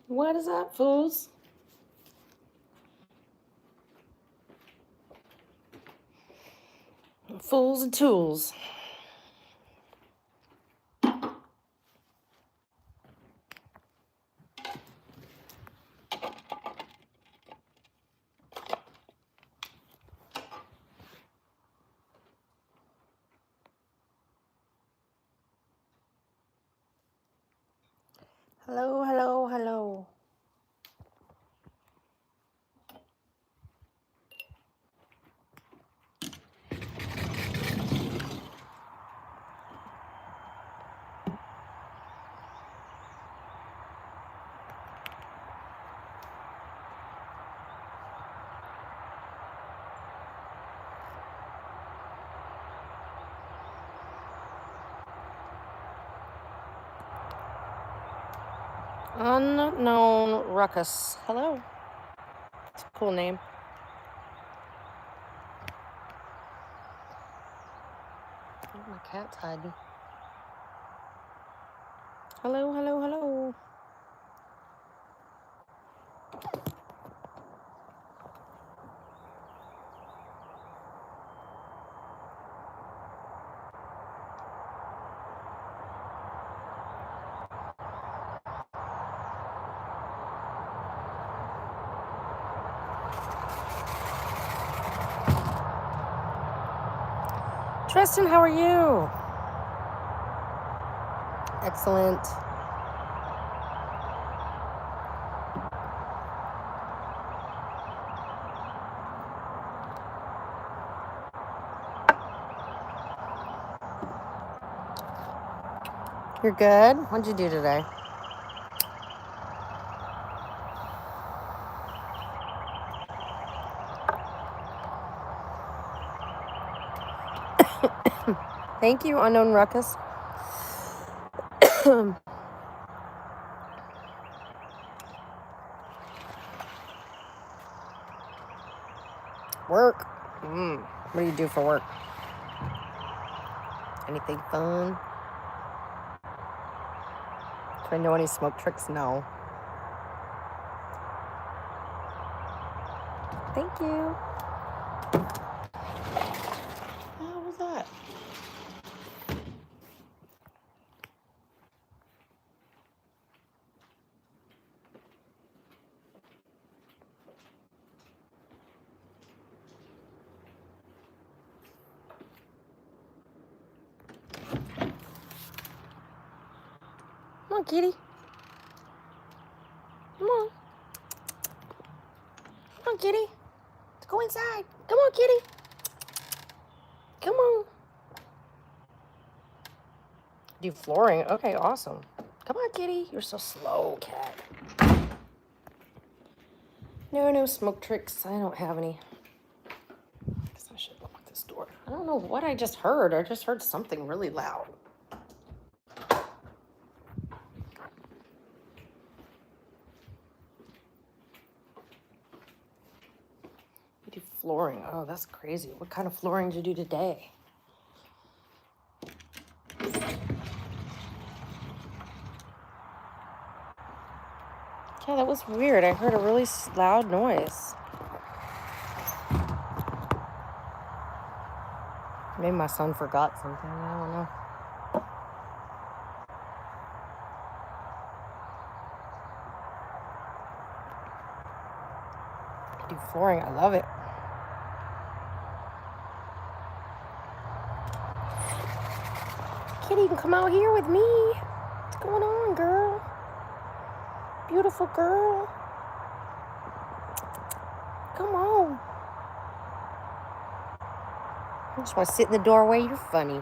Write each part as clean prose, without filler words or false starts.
What is up, fools? Fools and tools. Hello, hello, hello. Unknown Ruckus. Hello. It's a cool name. Oh, my cat's hiding. Hello, hello, hello. Tristan, how are you? Excellent. You're good? What'd you do today? Thank you, Unknown Ruckus. Work. What do you do for work? Anything fun? Do I know any smoke tricks? No. Thank you. What was that? Come on, kitty. Come on. Come on, kitty. Let's go inside. Come on, kitty. Come on. Do flooring. Okay, awesome. Come on, kitty. You're so slow, cat. No smoke tricks. I don't have any. I guess I should lock this door. I don't know what I just heard. I just heard something really loud. You do flooring. Oh, that's crazy. What kind of flooring did you do today? Yeah, that was weird. I heard a really loud noise. Maybe my son forgot something. I don't know. I do flooring. I love it. Kitty, you can come out here with me. What's going on, girl? Beautiful girl. Come on. I just want to sit in the doorway. You're funny.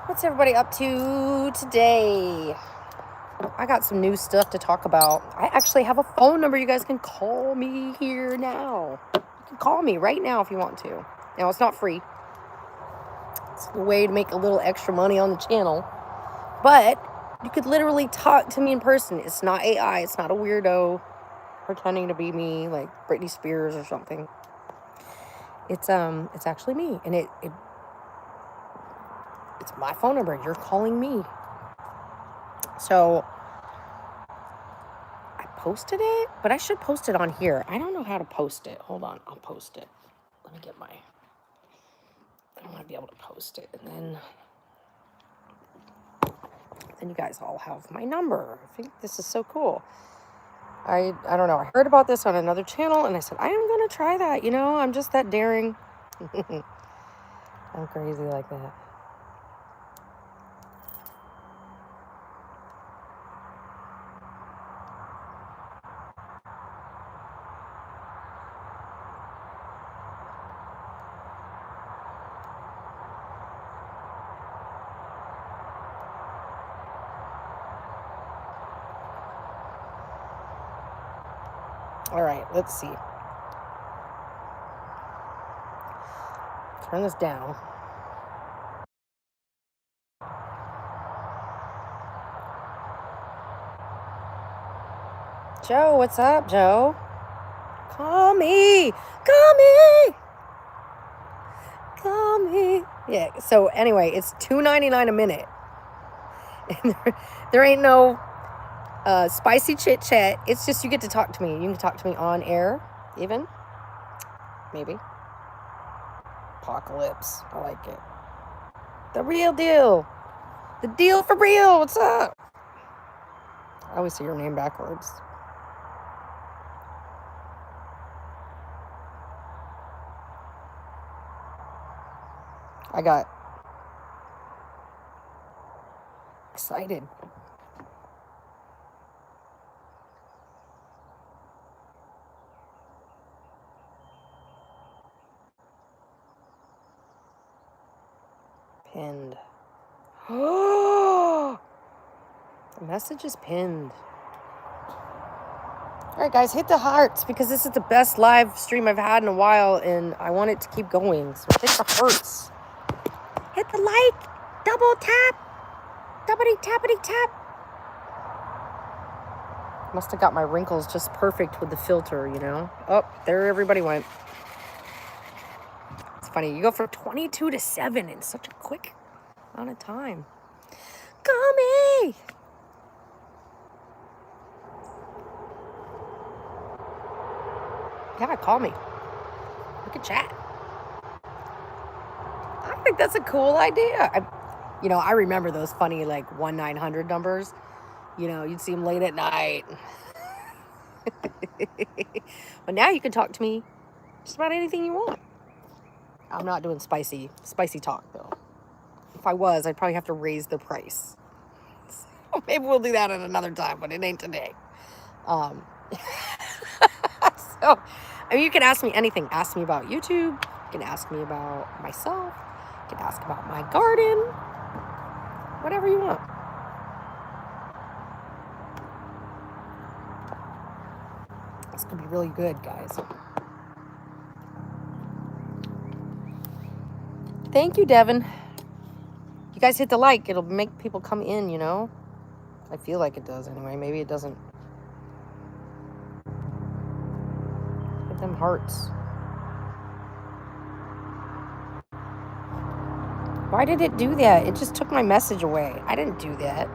What's everybody up to today? I got some new stuff to talk about. I actually have a phone number. You guys can call me here now. You can call me right now if you want to. Now, it's not free. It's a way to make a little extra money on the channel. But you could literally talk to me in person. It's not AI. It's not a weirdo pretending to be me, like Britney Spears or something. It's actually me. And it It's my phone number. You're calling me. So I posted it, but I should post it on here. I don't know how to post it. Hold on. I'll post it. Let me get my... I want to be able to post it. And then you guys all have my number. I think this is so cool. I don't know. I heard about this on another channel, and I said, I am going to try that. You know, I'm just that daring. I'm crazy like that. All right, let's see. Turn this down. Joe, what's up, Joe? Call me. Call me. Call me. Yeah, so anyway, it's $2.99 a minute. And there ain't no spicy chit chat. It's just you get to talk to me. You can talk to me on air, even. Maybe. Apocalypse. I like it. The real deal. The deal for real. What's up? I always say your name backwards. I got excited. Pinned. Oh, the message is pinned. All right, guys, hit the hearts because this is the best live stream I've had in a while, and I want it to keep going. So hit the hearts. Hit the like. Double tap. Doubly tappity tap. Must have got my wrinkles just perfect with the filter, you know? Oh, there everybody went. It's funny. You go from 22 to 7 in such a quick amount of time. Call me. Yeah, call me. We can chat. I think that's a cool idea. I remember those funny, like, 1-900 numbers. You know, you'd see them late at night. But now you can talk to me just about anything you want. I'm not doing spicy talk, though. If I was, I'd probably have to raise the price. So maybe we'll do that at another time, but it ain't today. So, you can ask me anything. Ask me about YouTube. You can ask me about myself. You can ask about my garden. Whatever you want. It's going to be really good, guys. Thank you, Devin. You guys hit the like. It'll make people come in, you know? I feel like it does anyway. Maybe it doesn't. Hit them hearts. Why did it do that? It just took my message away. I didn't do that.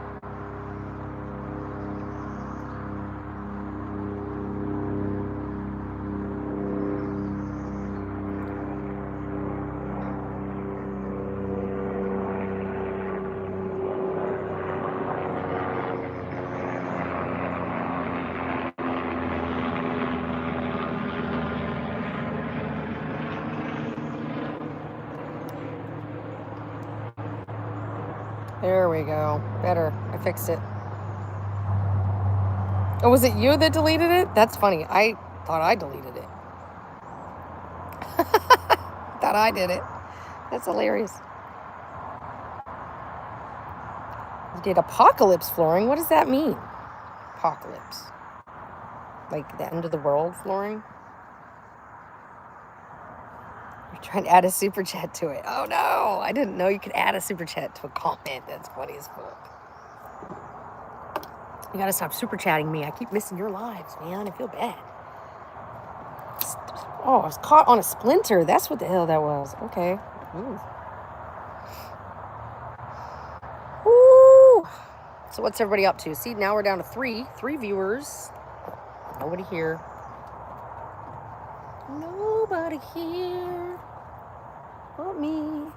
There we go. Better. I fixed it. Oh, was it you that deleted it? That's funny. I thought I deleted it. Thought I did it. That's hilarious. You did apocalypse flooring. What does that mean? Apocalypse. Like the end of the world flooring? You're trying to add a super chat to it. Oh no, I didn't know you could add a super chat to a comment. That's funny as fuck. You gotta stop super chatting me. I keep missing your lives, man. I feel bad. Oh, I was caught on a splinter. That's what the hell that was. Okay. Ooh. So what's everybody up to? See, now we're down to three viewers. Nobody here. Nobody here but me.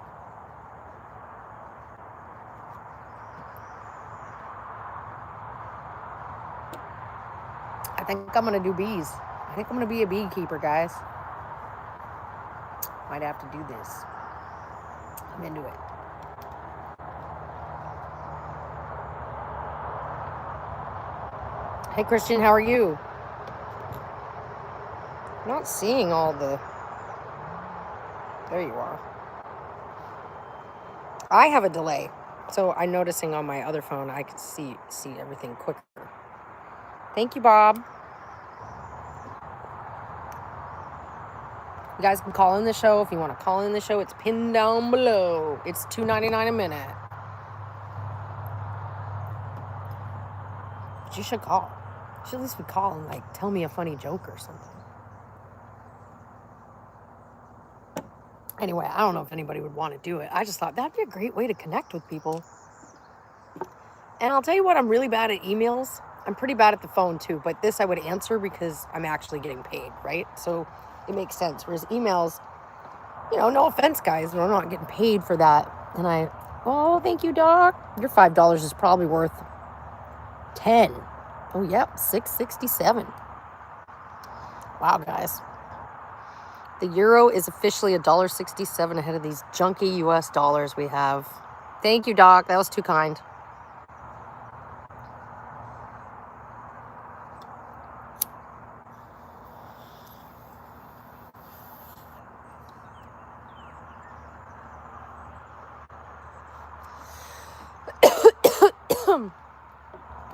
I think I'm gonna do bees. I think I'm gonna be a beekeeper, guys. Might have to do this. I'm into it. Hey, Christian, how are you? I'm not seeing all the... There you are. I have a delay, so I'm noticing on my other phone I can see everything quicker. Thank you, Bob. You guys can call in the show if you want to call in the show. It's pinned down below. It's $2.99 a minute. But you should call. You should at least be calling, like, tell me a funny joke or something. Anyway, I don't know if anybody would want to do it. I just thought that'd be a great way to connect with people. And I'll tell you what, I'm really bad at emails. I'm pretty bad at the phone too, but this I would answer because I'm actually getting paid, right? So it makes sense. Whereas emails, you know, no offense, guys, but I'm not getting paid for that. And oh, thank you, Doc. Your $5 is probably worth 10. Oh, yep, $6.67. Wow, guys. The euro is officially $1.67 ahead of these junky US dollars we have. Thank you, Doc. That was too kind.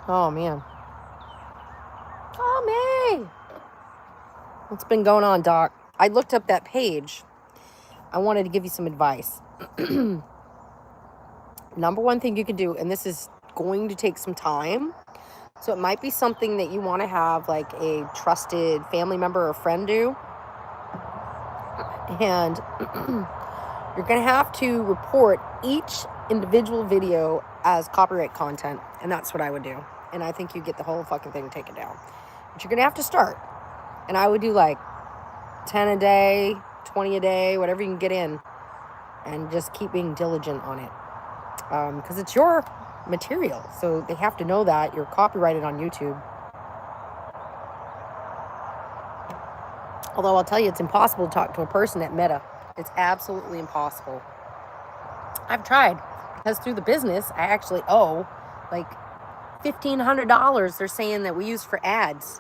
Oh, man. Oh, May. What's been going on, Doc? I looked up that page. I wanted to give you some advice. Number one thing you can do, and this is going to take some time, so it might be something that you want to have like a trusted family member or friend do. And you're going to have to report each individual video as copyright content, and that's what I would do. And I think you get the whole fucking thing taken down. But you're going to have to start. And I would do like 10 a day, 20 a day, whatever you can get in, and just keep being diligent on it. Because it's your material, so they have to know that you're copyrighted on YouTube. Although I'll tell you, it's impossible to talk to a person at Meta. It's absolutely impossible. I've tried, because through the business, I actually owe like $1,500 they're saying that we use for ads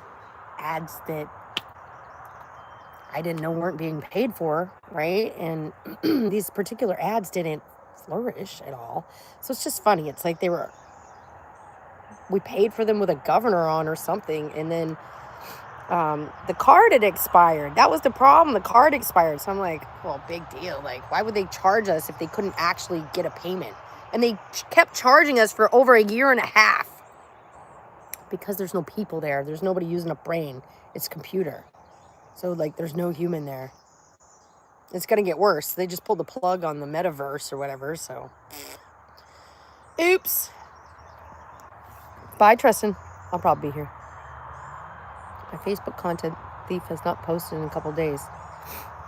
that I didn't know weren't being paid for, right? And these particular ads didn't flourish at all. So it's just funny. It's like we paid for them with a governor on or something, and then the card had expired. That was the problem. The card expired. So I'm like, well, big deal. Like, why would they charge us if they couldn't actually get a payment? And they kept charging us for over a year and a half. Because there's no people there. There's nobody using a brain. It's computer. So, like, there's no human there. It's going to get worse. They just pulled the plug on the metaverse or whatever, so. Oops. Bye, Tristan. I'll probably be here. My Facebook content thief has not posted in a couple days.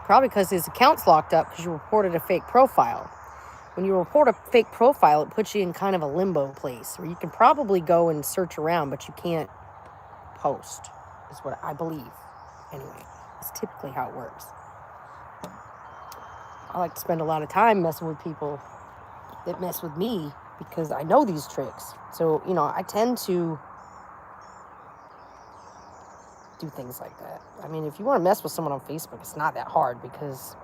Probably because his account's locked up because you reported a fake profile. When you report a fake profile, it puts you in kind of a limbo place where you can probably go and search around, but you can't post, is what I believe. Anyway, it's typically how it works. I like to spend a lot of time messing with people that mess with me because I know these tricks. So, you know, I tend to do things like that. I mean, if you want to mess with someone on Facebook, it's not that hard because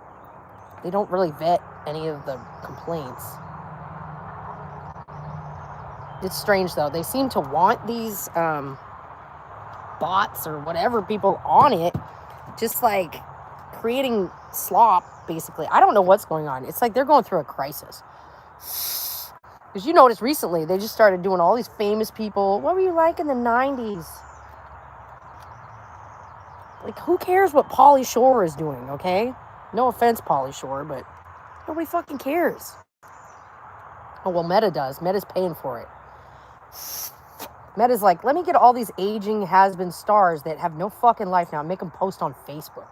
they don't really vet any of the complaints. It's strange, though. They seem to want these bots or whatever people on it, just like creating slop, basically. I don't know what's going on. It's like they're going through a crisis. Because you notice recently, they just started doing all these famous people. What were you like in the 90s? Like, who cares what Pauly Shore is doing, okay? No offense, Pauly Shore, but nobody fucking cares. Oh, well, Meta does. Meta's paying for it. Meta's like, let me get all these aging has-been stars that have no fucking life now and make them post on Facebook.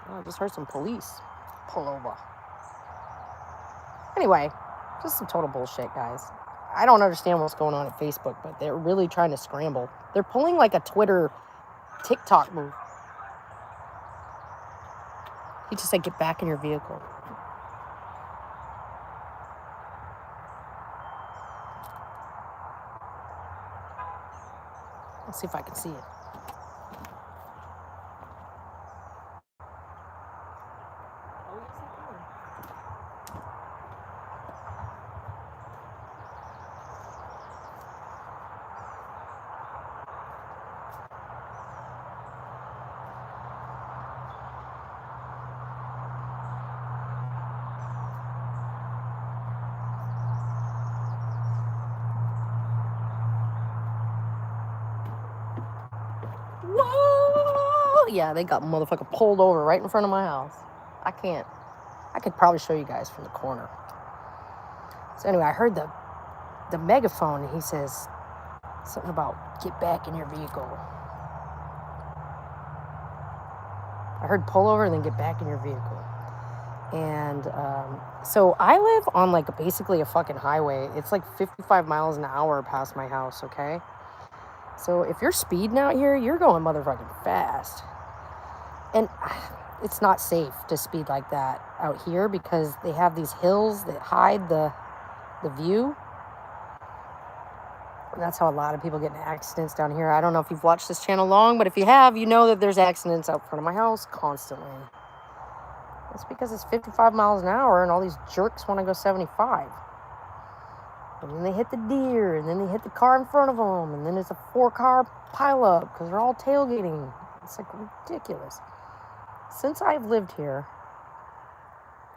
Oh, I just heard some police pull over. Anyway, just some total bullshit, guys. I don't understand what's going on at Facebook, but they're really trying to scramble. They're pulling like a Twitter, TikTok move. He just said, get back in your vehicle. Let's see if I can see it. Whoa! Yeah, they got motherfucker pulled over right in front of my house. I could probably show you guys from the corner. So anyway, I heard the megaphone. He says something about get back in your vehicle. I heard pull over and then get back in your vehicle. And so I live on like basically a fucking highway. It's like 55 miles an hour past my house, okay? So if you're speeding out here, you're going motherfucking fast. And it's not safe to speed like that out here because they have these hills that hide the view. And that's how a lot of people get in accidents down here. I don't know if you've watched this channel long, but if you have, you know that there's accidents out front of my house constantly. It's because it's 55 miles an hour and all these jerks want to go 75. And then they hit the deer, and then they hit the car in front of them, and then it's a 4-car pileup because they're all tailgating. It's like ridiculous. Since I've lived here,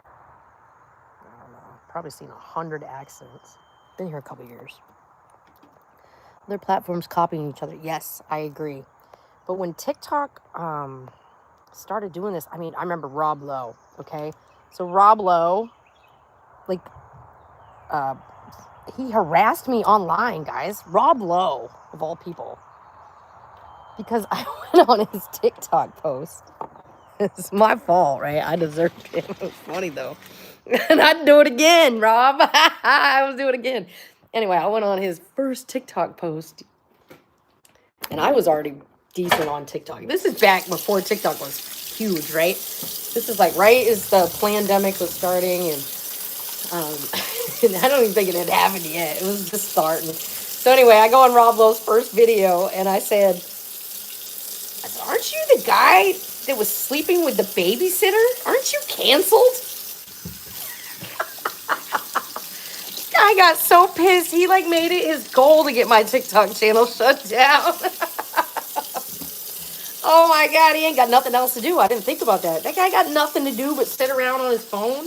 I don't know, probably seen 100 accidents. Been here a couple years. Other platforms copying each other. Yes, I agree. But when TikTok started doing this, I mean, I remember Rob Lowe, okay? So Rob Lowe, like, he harassed me online, guys. Rob Lowe, of all people. Because I went on his TikTok post. It's my fault, right? I deserved it. It was funny, though. And I'd do it again, Rob. I would do it again. Anyway, I went on his first TikTok post. And I was already decent on TikTok. This is back before TikTok was huge, right? This is like right as the pandemic was starting, and I don't even think it had happened yet. It was just starting. So anyway, I go on Rob Lowe's first video, and I said, aren't you the guy that was sleeping with the babysitter? Aren't you canceled? I got so pissed. He like made it his goal to get my TikTok channel shut down. Oh my God, he ain't got nothing else to do. I didn't think about that. That guy got nothing to do but sit around on his phone,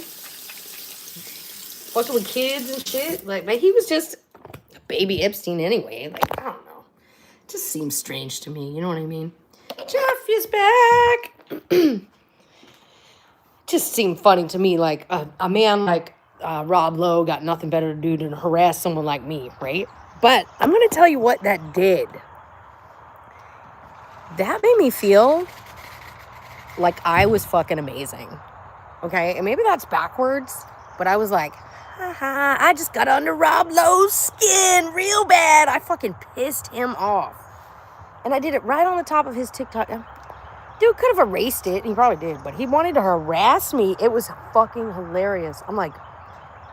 fucking with kids and shit. Like, man, he was just a baby Epstein anyway. Like, I don't know. It just seems strange to me. You know what I mean? Jeff is back. Just seemed funny to me. Like a man like Rob Lowe got nothing better to do than harass someone like me, right? But I'm going to tell you what that did. That made me feel like I was fucking amazing. Okay? And maybe that's backwards, but I was like, haha, I just got under Rob Lowe's skin real bad. I fucking pissed him off. And I did it right on the top of his TikTok. Dude could have erased it. He probably did, but he wanted to harass me. It was fucking hilarious. I'm like,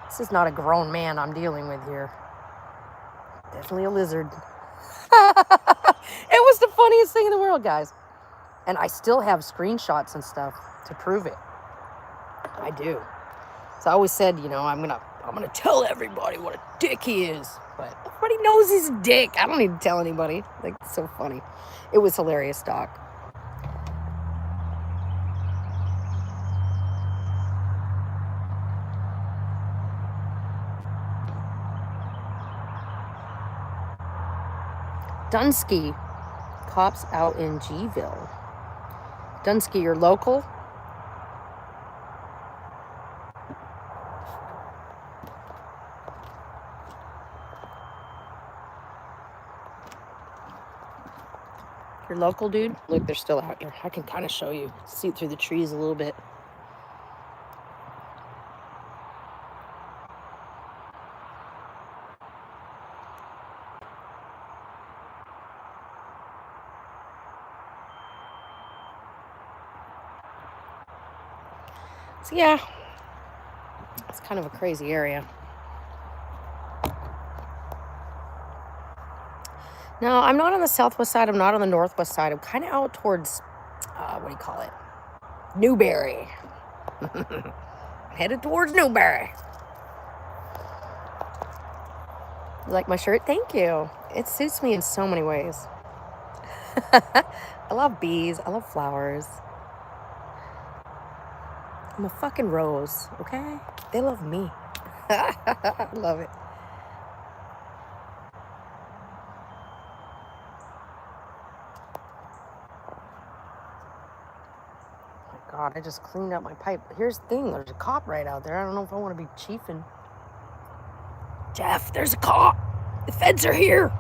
this is not a grown man I'm dealing with here. Definitely a lizard. It was the funniest thing in the world, guys. And I still have screenshots and stuff to prove it. I do. So I always said, you know, I'm gonna tell everybody what a dick he is. But everybody knows he's a dick. I don't need to tell anybody. Like, it's so funny. It was hilarious, Doc. Dunsky, cops out in Gville. Dunsky, you're local? You're local, dude? Look, they're still out here. I can kind of show you. See it through the trees a little bit. So yeah, it's kind of a crazy area. No, I'm not on the southwest side. I'm not on the northwest side. I'm kind of out towards, what do you call it? Newberry. Headed towards Newberry. You like my shirt? Thank you. It suits me in so many ways. I love bees. I love flowers. I'm a fucking rose, okay? They love me. I love it. Oh my God, I just cleaned out my pipe. Here's the thing. There's a cop right out there. I don't know if I want to be chiefing. Jeff, there's a cop. The feds are here.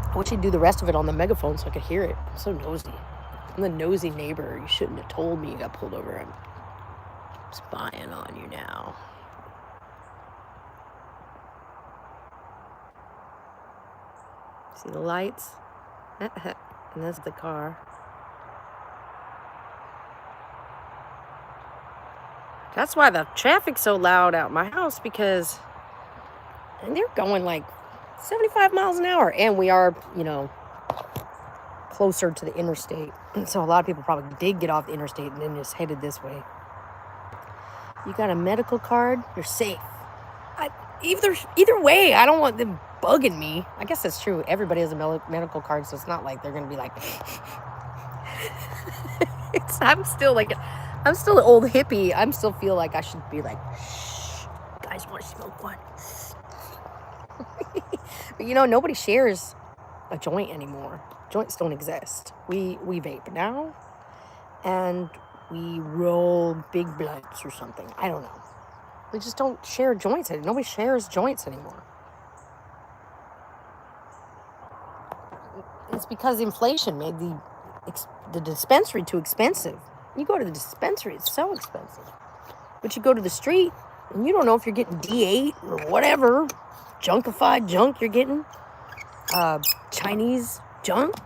I wish he'd do the rest of it on the megaphone so I could hear it. I'm so nosy. I'm the nosy neighbor. You shouldn't have told me you got pulled over. I'm spying on you now. See the lights? And that's the car. That's why the traffic's so loud out my house, because they're going like 75 miles an hour. And we are, you know, closer to the interstate. So a lot of people probably did get off the interstate and then just headed this way. You got a medical card, you're safe. Either way, I don't want them bugging me. I guess that's true. Everybody has a medical card, so it's not like they're going to be like... I'm still an old hippie. I still feel like I should be like, shh, you guys want to smoke one? But you know, nobody shares a joint anymore. Joints don't exist. We vape now, and we roll big blunts or something. I don't know. We just don't share joints. Nobody shares joints anymore. It's because inflation made the dispensary too expensive. You go to the dispensary, it's so expensive. But you go to the street, and you don't know if you're getting D8 or whatever junkified junk you're getting. Chinese junk.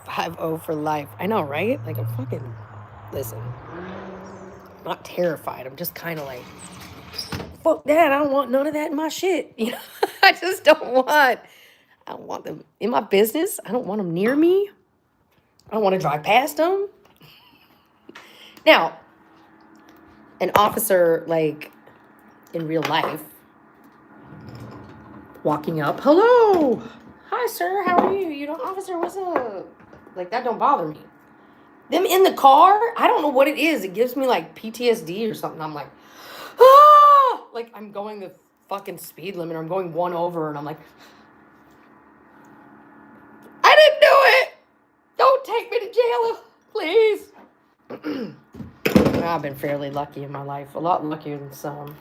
5-0 for life. I know, right? Like, I'm fucking... Listen. I'm not terrified. I'm just kind of like, fuck that. I don't want none of that in my shit. You know? I just don't want them in my business. I don't want them near me. I don't want to drive past them. Now, an officer, like, in real life, walking up, hello, hi, sir, how are you? You know, officer, what's up? Like, that don't bother me. Them in the car, I don't know what it is. It gives me, like, PTSD or something. I'm like, ah! Like, I'm going the fucking speed limit. I'm going 1 over, and I'm like, I didn't do it! Don't take me to jail, please. I've been fairly lucky in my life. A lot luckier than some.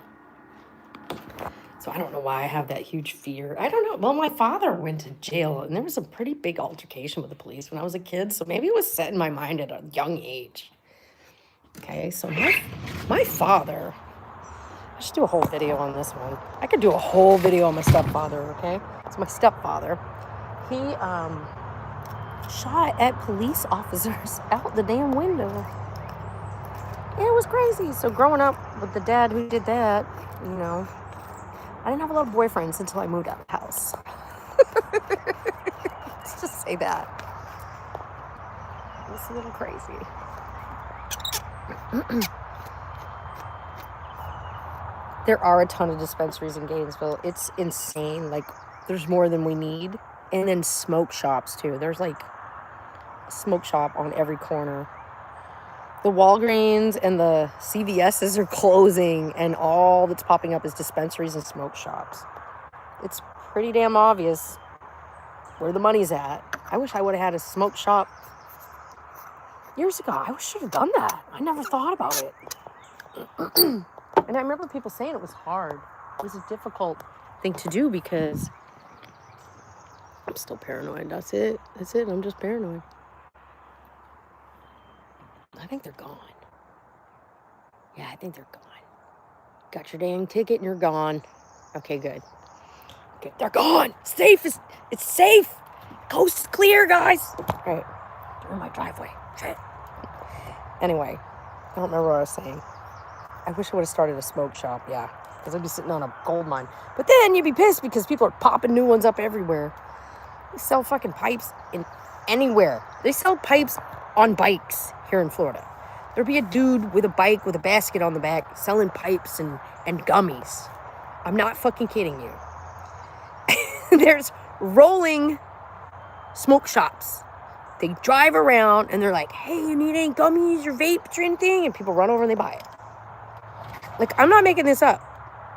So I don't know why I have that huge fear. I don't know. Well, my father went to jail, and there was a pretty big altercation with the police when I was a kid. So maybe it was set in my mind at a young age. Okay, so my father... I should do a whole video on this one. I could do a whole video on my stepfather, okay? It's my stepfather. He shot at police officers out the damn window. Yeah, it was crazy. So growing up with the dad who did that, you know, I didn't have a lot of boyfriends until I moved out of the house. Let's just say that. It was a little crazy. There are a ton of dispensaries in Gainesville. It's insane. Like, there's more than we need. And then smoke shops, too. There's, like, a smoke shop on every corner. The Walgreens and the CVS's are closing, and all that's popping up is dispensaries and smoke shops. It's pretty damn obvious where the money's at. I wish I would have had a smoke shop years ago. I should have done that. I never thought about it. And I remember people saying it was hard. It was a difficult thing to do because I'm still paranoid. That's it. I'm just paranoid. I think they're gone. Yeah, I think they're gone. Got your dang ticket and you're gone. Okay, good. Okay, they're gone. It's safe. Coast is clear, guys. All right, they're in my driveway. Shit. Anyway, I don't remember what I was saying. I wish I would have started a smoke shop, yeah, because I'd be sitting on a gold mine. But then you'd be pissed because people are popping new ones up everywhere. They sell fucking pipes in anywhere. They sell pipes on bikes here in Florida. There'd be a dude with a bike with a basket on the back selling pipes and gummies. I'm not fucking kidding you. There's rolling smoke shops. They drive around and they're like, hey, you need any gummies or vapes or anything? And people run over and they buy it. Like, I'm not making this up.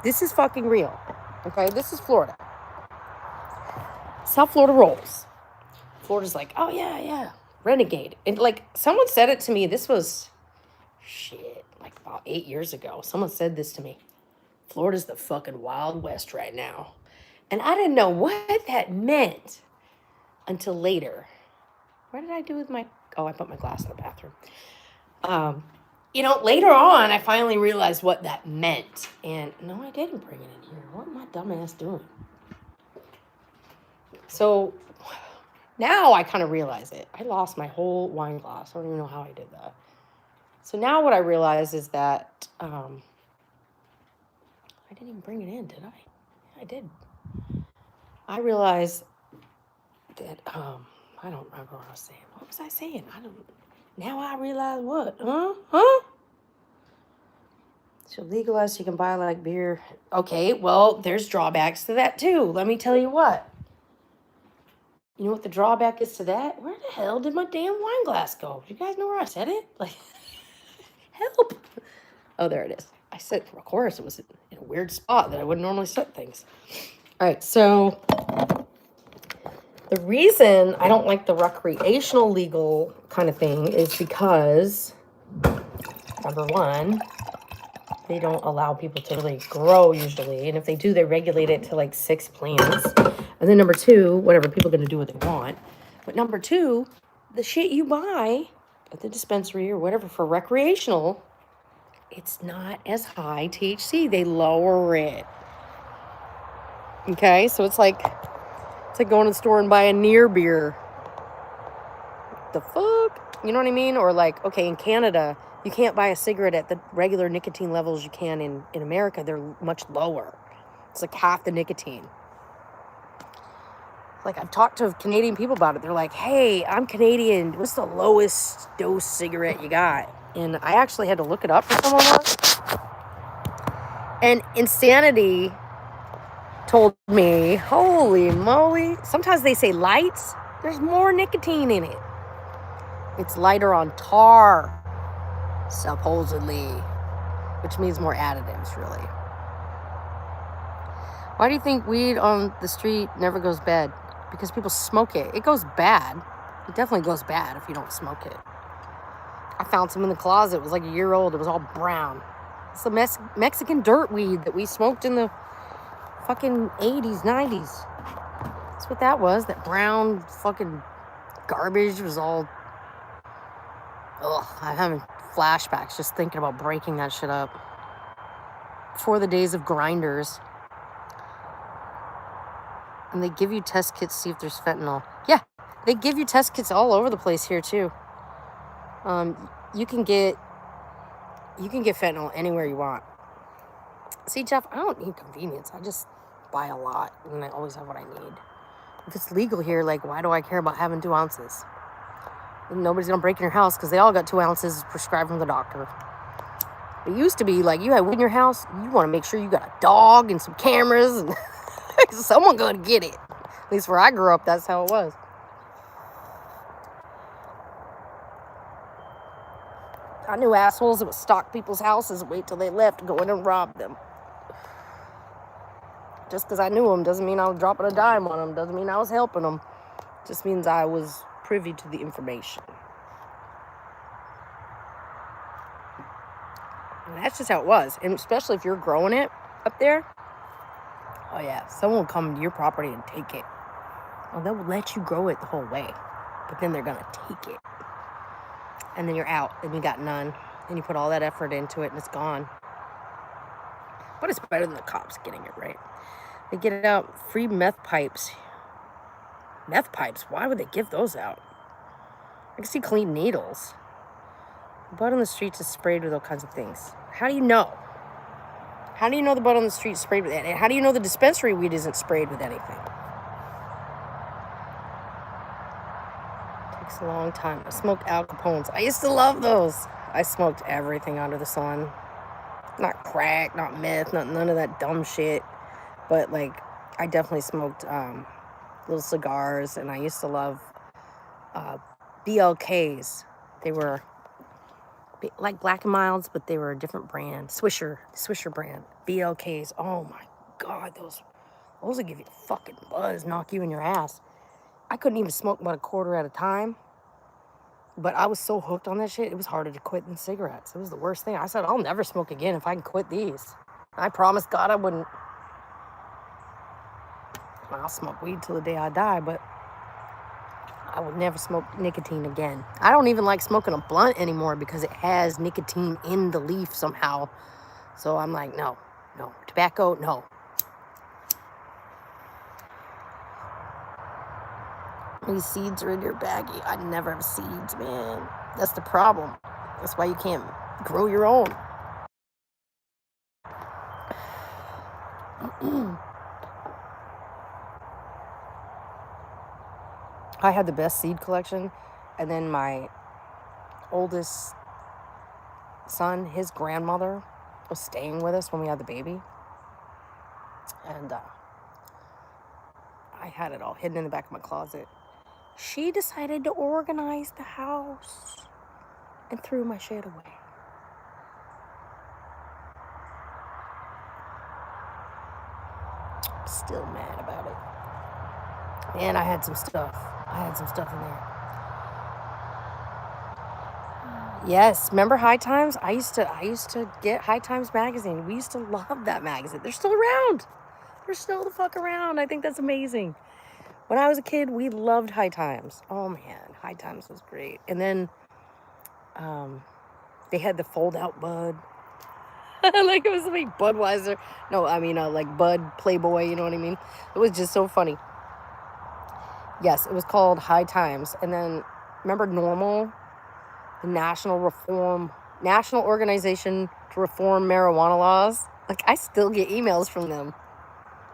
This is fucking real. Okay, this is Florida. It's how Florida rolls. Florida's like, oh yeah, renegade. And like, someone said it to me, this was, like about 8 years ago. Someone said this to me. Florida's the fucking Wild West right now. And I didn't know what that meant until later. What did I do with my... Oh, I put my glass in the bathroom. Later on, I finally realized what that meant. And no, I didn't bring it in here. What am I dumbass doing? So now I kind of realize it. I lost my whole wine glass. I don't even know how I did that. So now what I realize is that I didn't even bring it in, did I? Yeah, I did. I realized that I don't remember what I was saying. What was I saying? Now I realize what? Huh? So legalized, so you can buy like beer. Okay, well, there's drawbacks to that too. Let me tell you what. You know what the drawback is to that? Where the hell did my damn wine glass go? Do you guys know where I set it? Like, help. Oh, there it is. I said, of course, it was in a weird spot that I wouldn't normally set things. All right, so the reason I don't like the recreational legal kind of thing is because, number one, they don't allow people to really grow usually. And if they do, they regulate it to like 6 plants. And then number two, whatever, people are going to do what they want. But number two, the shit you buy at the dispensary or whatever for recreational, it's not as high THC. They lower it. Okay, so it's like going to the store and buy a near beer. The fuck? You know what I mean? Or like, okay, in Canada, you can't buy a cigarette at the regular nicotine levels you can in America. They're much lower. It's like half the nicotine. Like, I've talked to Canadian people about it. They're like, hey, I'm Canadian. What's the lowest dose cigarette you got? And I actually had to look it up for someone once. And Insanity told me, holy moly. Sometimes they say lights. There's more nicotine in it. It's lighter on tar, supposedly, which means more additives, really. Why do you think weed on the street never goes bad? Because people smoke it. It goes bad. It definitely goes bad if you don't smoke it. I found some in the closet. It was like a year old. It was all brown. It's the Mexican dirt weed that we smoked in the fucking 80s, 90s. That's what that was. That brown fucking garbage was all... Ugh, I'm having flashbacks just thinking about breaking that shit up. Before the days of grinders. And they give you test kits to see if there's fentanyl. Yeah, they give you test kits all over the place here too. You can get fentanyl anywhere you want. See, Jeff, I don't need convenience. I just buy a lot, and I always have what I need. If it's legal here, like, why do I care about having 2 ounces? And nobody's gonna break in your house because they all got 2 ounces prescribed from the doctor. It used to be like you had weed in your house. You want to make sure you got a dog and some cameras and. Someone gonna get it. At least where I grew up, that's how it was. I knew assholes that would stalk people's houses and wait till they left to go in and rob them. Just because I knew them doesn't mean I was dropping a dime on them. Doesn't mean I was helping them. Just means I was privy to the information. And that's just how it was. And especially if you're growing it up there. Oh yeah, someone will come to your property and take it. Well, they'll let you grow it the whole way, but then they're gonna take it. And then you're out, and you got none. And you put all that effort into it, and it's gone. But it's better than the cops getting it, right? They get it out, free meth pipes. Meth pipes, why would they give those out? I can see clean needles. The bud on the streets is sprayed with all kinds of things. How do you know? How do you know the bud on the street is sprayed with anything? How do you know the dispensary weed isn't sprayed with anything? Takes a long time. I smoked Al Capones. I used to love those. I smoked everything under the sun. Not crack, not meth, none of that dumb shit. But like, I definitely smoked little cigars, and I used to love BLKs. They were like Black and Milds, but they were a different brand. Swisher brand. BLKs. Oh my God, those will give you a fucking buzz, knock you in your ass. I couldn't even smoke about a quarter at a time, but I was so hooked on that shit, it was harder to quit than cigarettes. It was the worst thing. I said, I'll never smoke again if I can quit these. I promised God I wouldn't. I'll smoke weed till the day I die, but I would never smoke nicotine again. I don't even like smoking a blunt anymore because it has nicotine in the leaf somehow. So I'm like, no. Tobacco, no. These seeds are in your baggie. I never have seeds, man. That's the problem. That's why you can't grow your own. I had the best seed collection, and then my oldest son, his grandmother was staying with us when we had the baby, and I had it all hidden in the back of my closet. She decided to organize the house and threw my shit away. I'm still mad about it. And I had some stuff in there. Yes, remember High Times? I used to get High Times magazine. We used to love that magazine. They're still around. They're still the fuck around. I think that's amazing. When I was a kid, we loved High Times. Oh man, High Times was great. And then they had the fold out Bud. Like it was like Budweiser. No, I mean like Bud Playboy, you know what I mean? It was just so funny. Yes, it was called High Times. And then remember Normal? The National Organization to Reform Marijuana Laws. Like, I still get emails from them.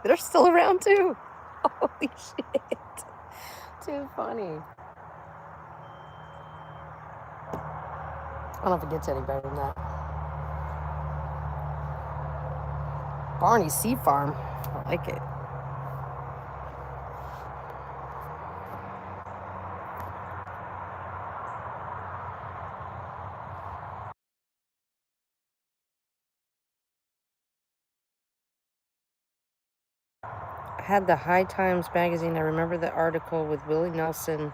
They're still around, too. Holy shit. Too funny. I don't know if it gets any better than that. Barney's Seed Farm. I like it. I had the High Times magazine. I remember the article with Willie Nelson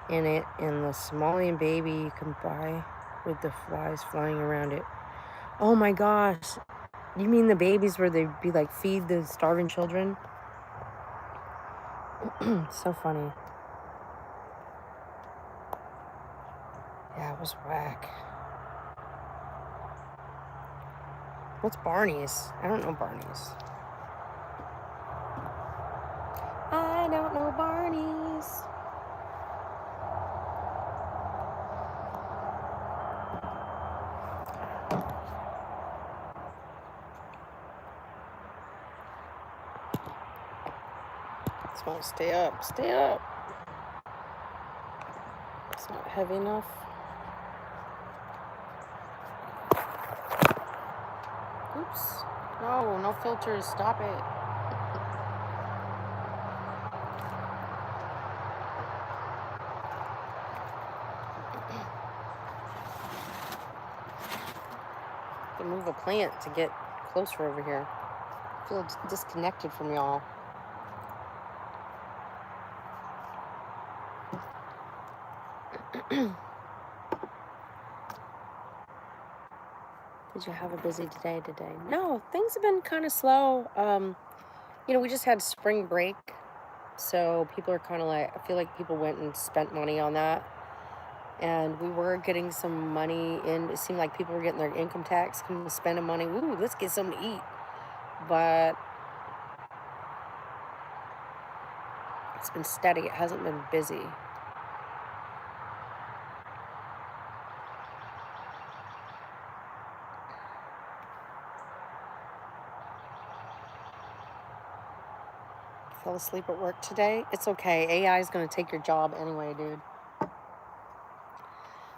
in it, and the Somalian baby you can buy with the flies flying around it. Oh my gosh. You mean the babies where they'd be like, feed the starving children? So funny. Yeah, it was whack. What's Barney's? I don't know Barney's. I don't know Barney's. This won't stay up. Stay up. It's not heavy enough. Oops. No, no filters. Stop it. To move a plant to get closer over here. I feel disconnected from y'all. Did you have a busy day today? No, things have been kind of slow. You know, we just had spring break, so people are kind of like, I feel like people went and spent money on that. And we were getting some money in. It seemed like people were getting their income tax, spending money. Ooh, let's get something to eat. But it's been steady. It hasn't been busy. Fell asleep at work today. It's okay. AI is going to take your job anyway, dude.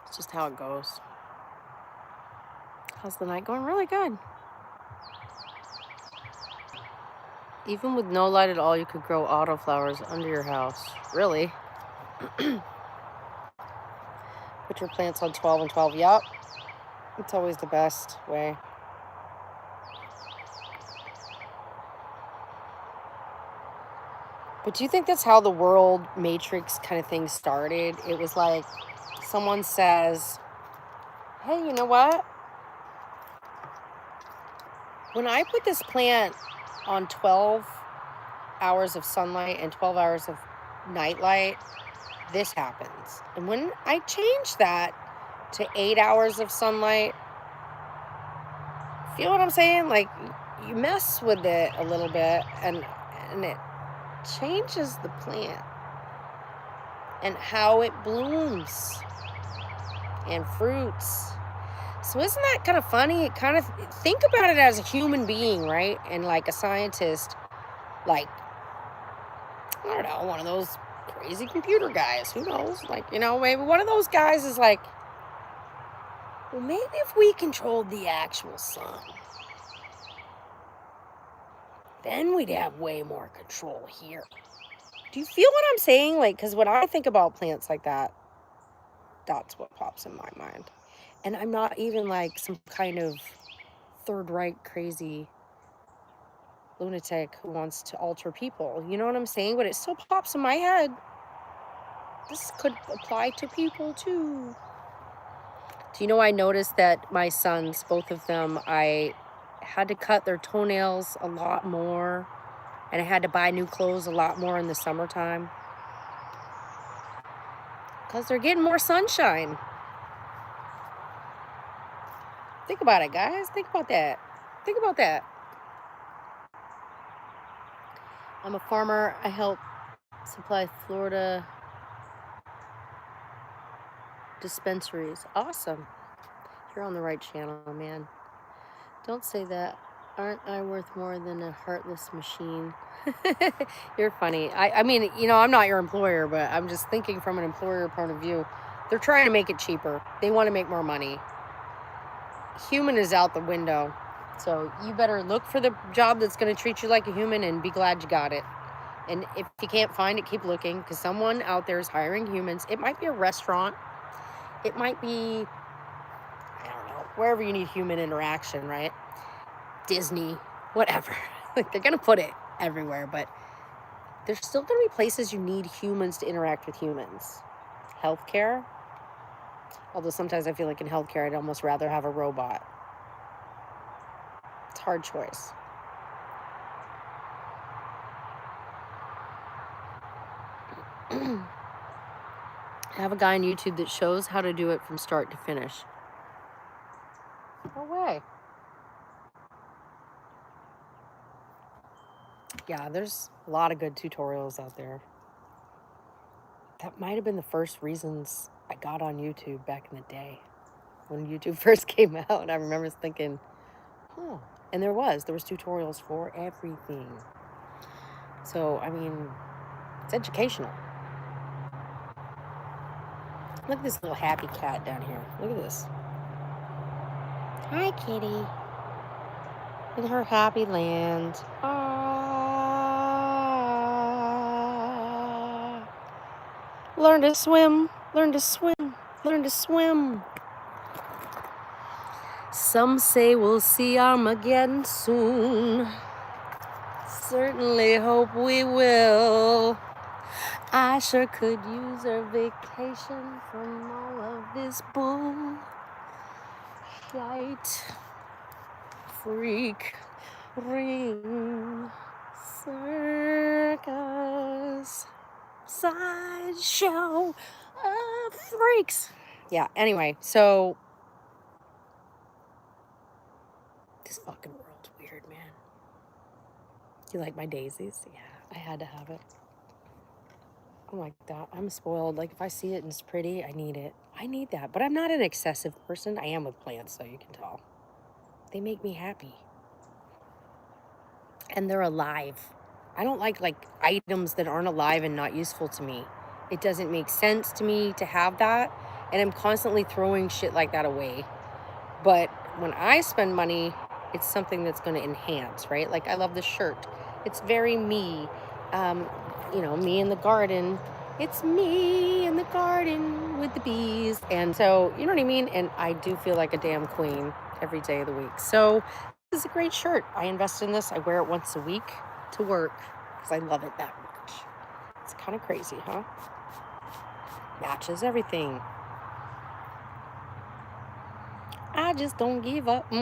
It's just how it goes. How's the night going? Really good. Even with no light at all, you could grow autoflowers under your house. Really? Put your plants on 12 and 12. Yup. It's always the best way. But do you think that's how the world matrix kind of thing started? It was like someone says, hey, you know what? When I put this plant on 12 hours of sunlight and 12 hours of nightlight, this happens. And when I change that to 8 hours of sunlight, feel what I'm saying? Like, you mess with it a little bit and it changes the plant and how it blooms and fruits. So isn't that kind of funny? It kind of, think about it as a human being, right? And like a scientist, like, I don't know, one of those crazy computer guys, who knows? Like, you know, maybe one of those guys is like, well, maybe if we controlled the actual sun, then we'd have way more control here. Do you feel what I'm saying? Like, because when I think about plants like that, that's what pops in my mind. And I'm not even like some kind of Third Reich crazy lunatic who wants to alter people. You know what I'm saying? But it still pops in my head. This could apply to people too. Do you know, I noticed that my sons, both of them, I had to cut their toenails a lot more. And I had to buy new clothes a lot more in the summertime. Because they're getting more sunshine. Think about it, guys. Think about that. Think about that. I'm a farmer. I help supply Florida dispensaries. Awesome. You're on the right channel, man. Don't say that. Aren't I worth more than a heartless machine? You're funny. I mean, you know, I'm not your employer, but I'm just thinking from an employer point of view. They're trying to make it cheaper. They want to make more money. Human is out the window. So you better look for the job that's going to treat you like a human and be glad you got it. And if you can't find it, keep looking, because someone out there is hiring humans. It might be a restaurant. It might be, I don't know, wherever you need human interaction, right? Disney, whatever. Like, they're going to put it everywhere, but there's still going to be places you need humans to interact with humans. Healthcare. Although sometimes I feel like in healthcare, I'd almost rather have a robot. It's a hard choice. I have a guy on YouTube that shows how to do it from start to finish. No way. Yeah, there's a lot of good tutorials out there. That might have been the first reasons I got on YouTube back in the day. When YouTube first came out, I remember thinking, huh. And there was tutorials for everything. So, I mean, it's educational. Look at this little happy cat down here. Look at this. Hi, kitty. In her happy land. Ah. Learn to swim. Learn to swim. Learn to swim. Some say we'll see Armageddon soon. Certainly hope we will. I sure could use a vacation from all of this bullshit. Freak ring. Circus. Sideshow of freaks. Yeah, anyway, so this fucking world's weird, man. Do you like my daisies? Yeah, I had to have it. Oh my God, I'm spoiled. Like, if I see it and it's pretty, I need it. I need that. But I'm not an excessive person. I am with plants, though, you can tell. They make me happy. And they're alive. I don't like items that aren't alive and not useful to me. It doesn't make sense to me to have that. And I'm constantly throwing shit like that away. But when I spend money, it's something that's going to enhance, right? Like, I love this shirt. It's very me. Me in the garden. It's me in the garden with the bees. And so, you know what I mean? And I do feel like a damn queen every day of the week. So this is a great shirt. I invest in this. I wear it once a week to work because I love it that much. It's kind of crazy, huh? Matches everything. I just don't give up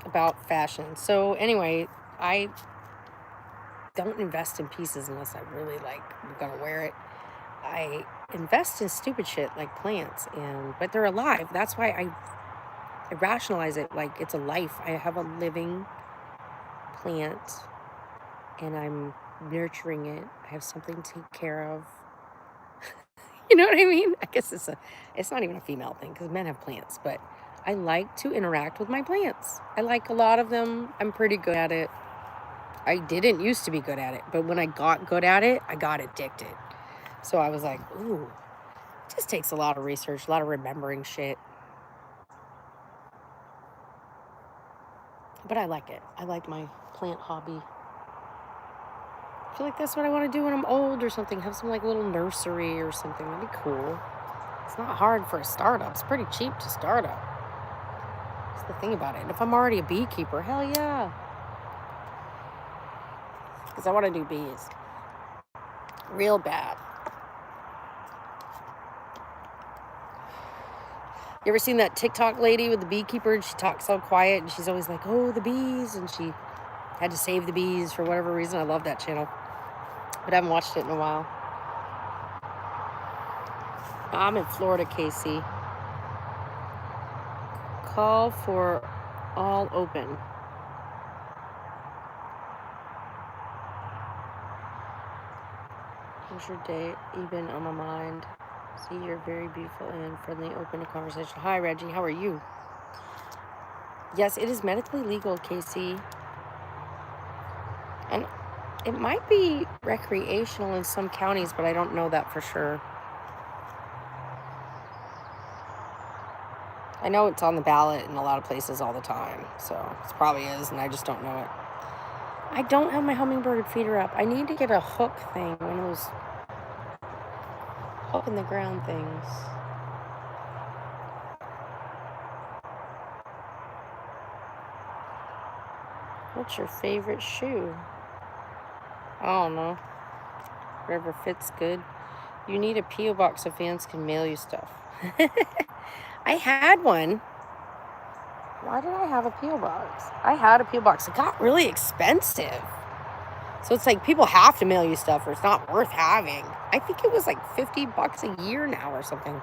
about fashion. So anyway, I don't invest in pieces unless I really I'm gonna wear it. I invest in stupid shit like plants, but they're alive. That's why I rationalize it like it's a life. I have a living plant and I'm nurturing it. I have something to take care of. You know what I mean? I guess it's not even a female thing because men have plants, but I like to interact with my plants. I like a lot of them. I'm pretty good at it. I didn't used to be good at it, but when I got good at it, I got addicted. So I was like, ooh, it just takes a lot of research, a lot of remembering shit. But I like it. I like my plant hobby. I feel like that's what I want to do when I'm old or something. Have some little nursery or something. That'd be cool. It's not hard for a startup. It's pretty cheap to start up. That's the thing about it. And if I'm already a beekeeper, hell yeah. Because I want to do bees. Real bad. You ever seen that TikTok lady with the beekeeper and she talks so quiet and she's always like, oh, the bees, and she had to save the bees for whatever reason? I love that channel, but I haven't watched it in a while. I'm in Florida, Casey. Call for all open. How's your day even on my mind? See, you're very beautiful and friendly, open to conversation. Hi, Reggie. How are you? Yes, it is medically legal, Casey. And it might be recreational in some counties, but I don't know that for sure. I know it's on the ballot in a lot of places all the time, so it probably is, and I just don't know it. I don't have my hummingbird feeder up. I need to get a hook thing, one of those hook in the ground things. What's your favorite shoe? I don't know. Whatever fits good. You need a P.O. box so fans can mail you stuff. I had one. Why did I have a P.O. box? I had a P.O. box. It got really expensive. So it's like people have to mail you stuff or it's not worth having. I think it was like $50 a year now or something.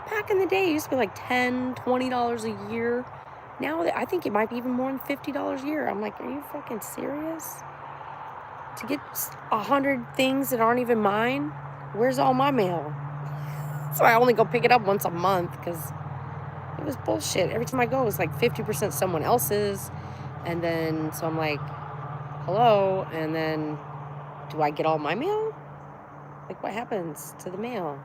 Back in the day, it used to be like $10, $20 a year. Now I think it might be even more than $50 a year. I'm like, are you fucking serious? To get 100 things that aren't even mine? Where's all my mail? So I only go pick it up once a month because it was bullshit. Every time I go, it's like 50% someone else's. And then, so I'm like, hello? And then, do I get all my mail? Like, what happens to the mail?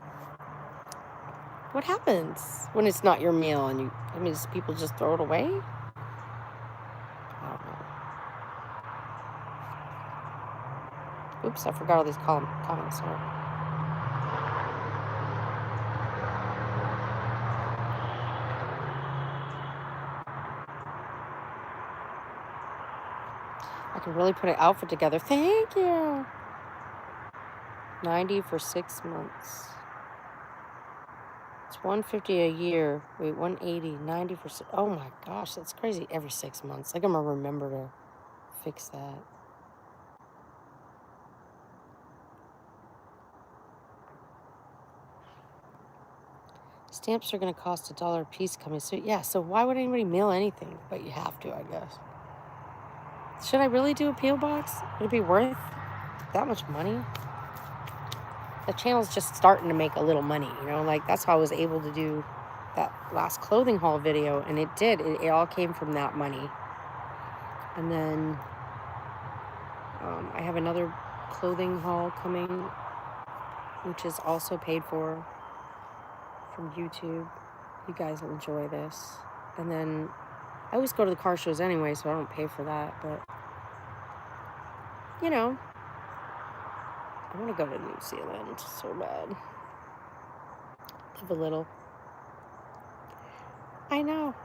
What happens when it's not your mail and does people just throw it away? I don't know. Oops, I forgot all these comments. Sorry. I can really put an outfit together. Thank you. 90 for 6 months. It's $150 a year. Wait, 180, 90 for six. Oh my gosh, that's crazy. Every 6 months. I'm gonna remember to fix that. Stamps are going to cost $1 a piece coming soon. Yeah, so why would anybody mail anything? But you have to, I guess. Should I really do a P.O. box? Would it be worth that much money? The channel's just starting to make a little money, you know? Like, that's how I was able to do that last clothing haul video. And it did. It all came from that money. And then I have another clothing haul coming, which is also paid for from YouTube. You guys will enjoy this. And then I always go to the car shows anyway, so I don't pay for that. But, you know, I want to go to New Zealand so bad. Live a little. I know.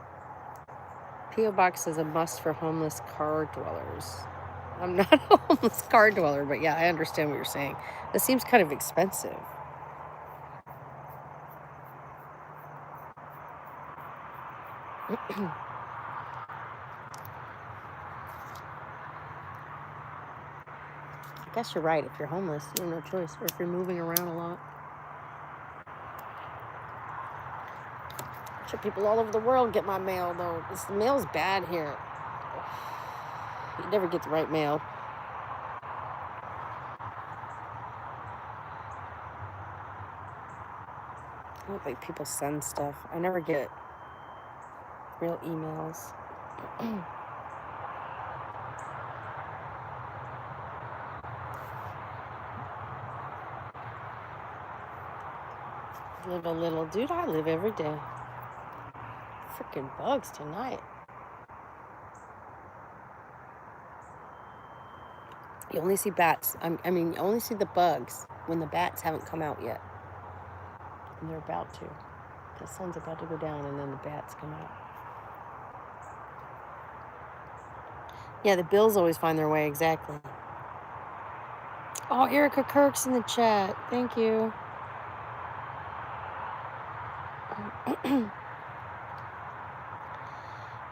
P.O. Box is a must for homeless car dwellers. I'm not a homeless car dweller, but yeah, I understand what you're saying. This seems kind of expensive. I guess you're right. If you're homeless, you have no choice. Or if you're moving around a lot. I'm sure people all over the world get my mail, though. The mail's bad here. You never get the right mail. I don't think people send stuff. I never get real emails. Live a little. Dude, I live every day. Freaking bugs tonight. You only see bats. I mean, you only see the bugs when the bats haven't come out yet. And they're about to. The sun's about to go down and then the bats come out. Yeah, the bills always find their way, exactly. Oh, Erica Kirk's in the chat. Thank you.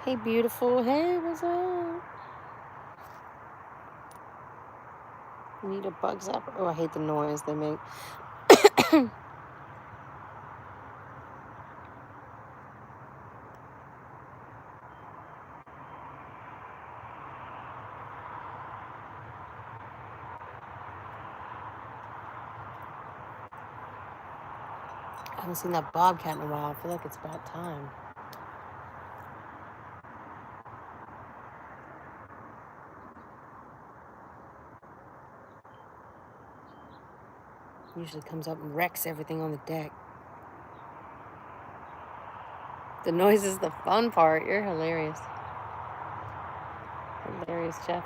Hey, beautiful. Hey, what's up? Need a bug zapper. Oh, I hate the noise they make. I haven't seen that bobcat in a while. I feel like it's about time. Usually comes up and wrecks everything on the deck. The noise is the fun part. You're hilarious. Hilarious, Jeff.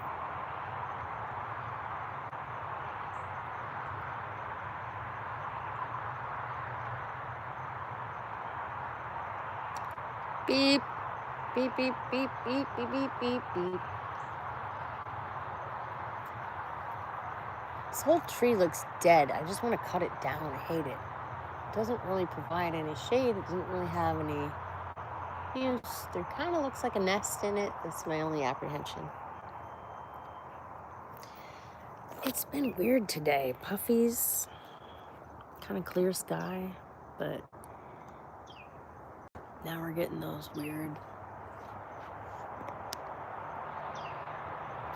Beep. Beep, beep, beep, beep, beep, beep, beep, beep. This whole tree looks dead. I just want to cut it down. I hate it. It doesn't really provide any shade. It doesn't really have any use. There kind of looks like a nest in it. That's my only apprehension. It's been weird today. Puffies, kind of clear sky, but now we're getting those weird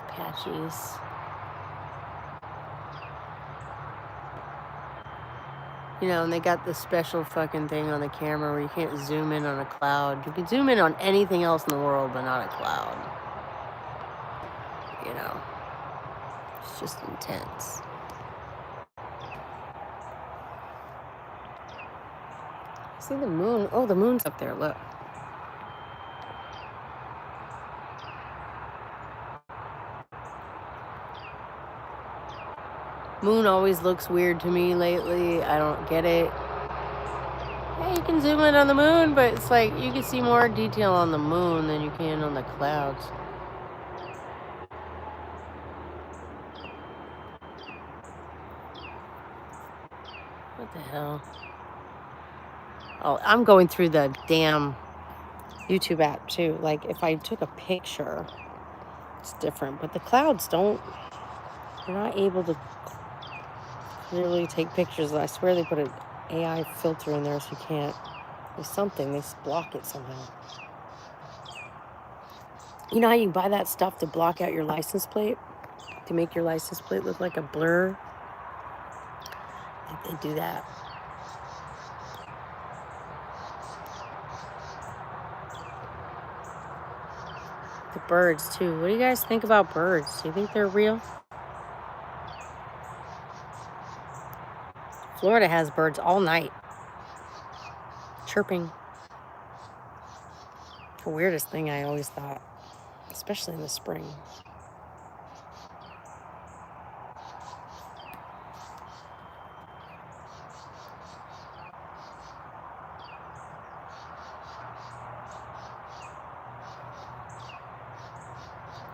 patches. You know, and they got this special fucking thing on the camera where you can't zoom in on a cloud. You can zoom in on anything else in the world, but not a cloud. You know, it's just intense. See the moon? Oh, the moon's up there, look. Moon always looks weird to me lately. I don't get it. Yeah, you can zoom in on the moon, but it's like you can see more detail on the moon than you can on the clouds. What the hell? Oh, I'm going through the damn YouTube app too. Like if I took a picture, it's different, but the clouds don't. You're not able to clearly take pictures. I swear they put an AI filter in there so you can't. There's something. They block it somehow. You know how you can buy that stuff to block out your license plate? To make your license plate look like a blur? I think they do that. The birds, too. What do you guys think about birds? Do you think they're real? Florida has birds all night. Chirping. The weirdest thing I always thought. Especially in the spring.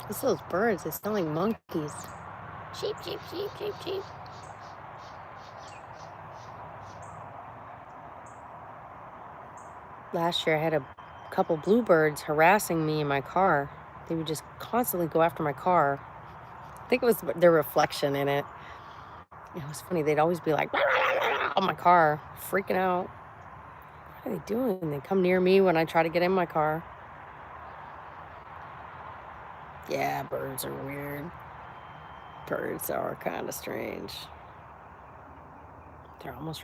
It's those birds. They sound like monkeys. Sheep, sheep, sheep, sheep, sheep. Last year I had a couple bluebirds harassing me in my car. They would just constantly go after my car. I think it was their reflection in it. It was funny. They'd always be like, on my car, freaking out. What are they doing? They come near me when I try to get in my car. Yeah, birds are weird. Birds are kind of strange. They're almost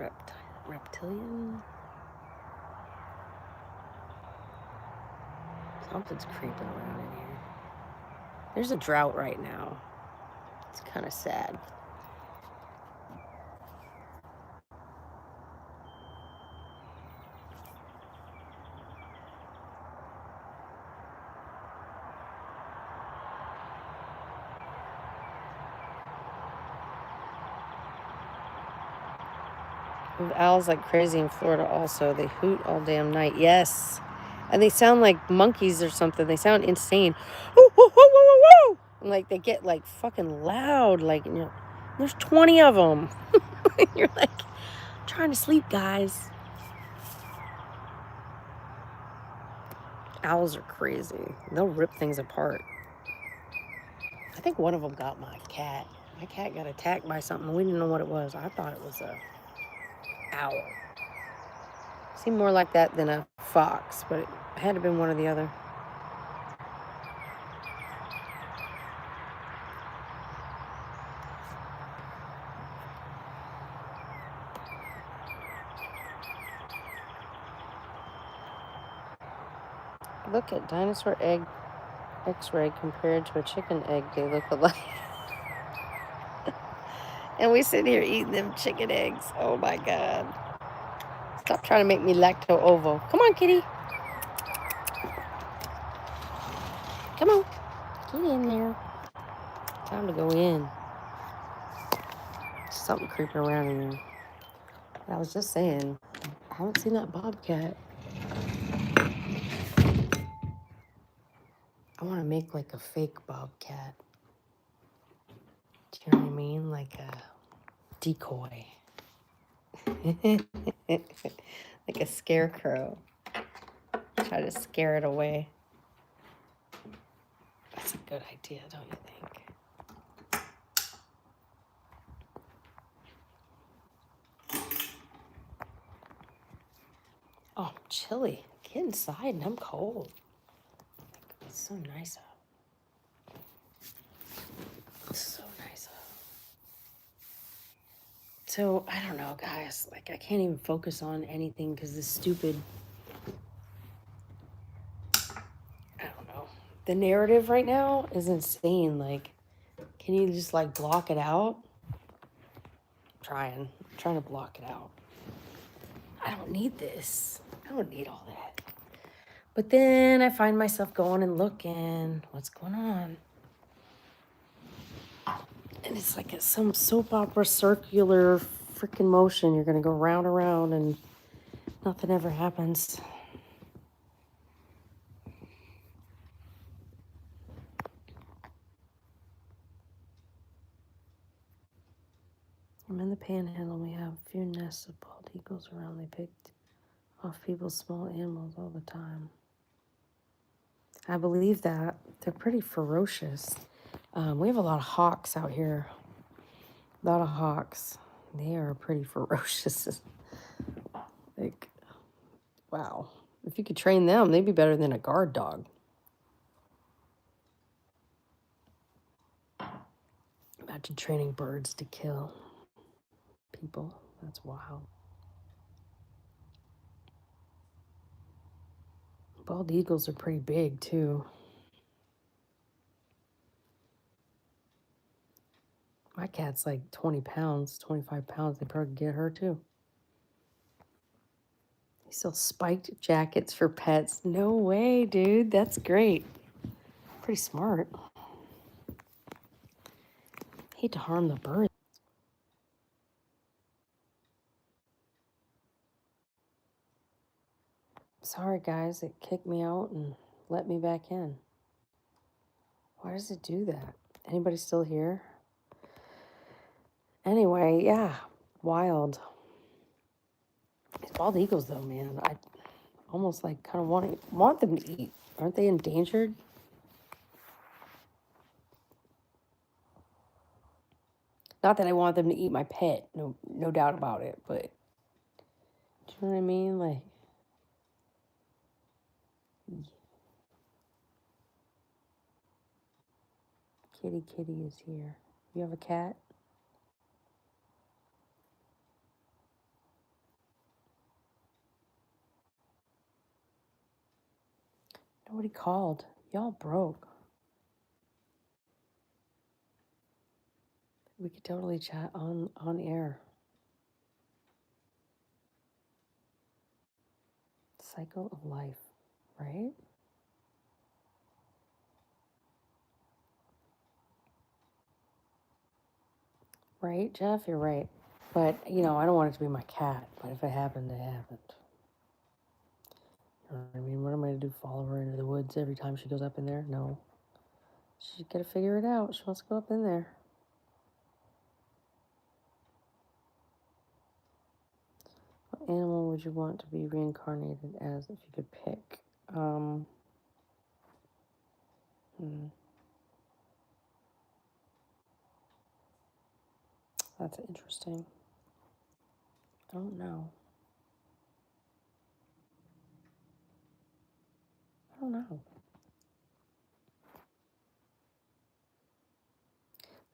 reptilian. Something's creeping around in here. There's a drought right now. It's kind of sad. Owls like crazy in Florida also. They hoot all damn night. Yes. And they sound like monkeys or something. They sound insane. Woo, woo, woo, woo, woo, woo. And like they get like fucking loud. Like, you know, there's 20 of them. You're like trying to sleep, guys. Owls are crazy. They'll rip things apart. I think one of them got my cat. My cat got attacked by something. We didn't know what it was. I thought it was a owl. Seemed more like that than a fox, but it had to have been one or the other. Look at dinosaur egg x-ray compared to a chicken egg. They look alike. And we sit here eating them chicken eggs. Oh my God. Stop trying to make me lacto-ovo. Come on, kitty. Come on. Get in there. Time to go in. Something creeping around in there. I was just saying, I haven't seen that bobcat. I want to make like a fake bobcat. Do you know what I mean? Like a decoy. Like a scarecrow. Try to scare it away. That's a good idea, don't you think? Oh, I'm chilly. Get inside and I'm cold. It's so nice out. It's so nice out. So, I don't know, guys. Like, I can't even focus on anything because this stupid... I don't know. The narrative right now is insane. Like, can you just, like, block it out? I'm trying to block it out. I don't need this. I don't need all that. But then I find myself going and looking. What's going on? And it's like some soap opera circular freaking motion. You're going to go round and round and nothing ever happens. I'm in the panhandle. We have a few nests of bald eagles around. They picked off people's small animals all the time. I believe that. They're pretty ferocious. We have a lot of hawks out here. A lot of hawks. They are pretty ferocious. Like, Wow. If you could train them, they'd be better than a guard dog. Imagine training birds to kill people. That's wild. Bald eagles are pretty big, too. My cat's like 20 pounds, 25 pounds. They probably get her, too. They sell spiked jackets for pets. No way, dude. That's great. Pretty smart. Hate to harm the birds. Sorry, guys. It kicked me out and let me back in. Why does it do that? Anybody still here? Anyway, yeah. Wild. These bald eagles, though, man. I almost like kind of want them to eat. Aren't they endangered? Not that I want them to eat my pet. No doubt about it. But do you know what I mean? Like, kitty is here. You have a cat? Nobody called. Y'all broke. We could totally chat on air. Cycle of life, right? Right, Jeff? You're right. But, I don't want it to be my cat. But if it happened, it happened. You know what I mean? What am I going to do? Follow her into the woods every time she goes up in there? No. She's got to figure it out. She wants to go up in there. What animal would you want to be reincarnated as if you could pick? That's interesting. I don't know. The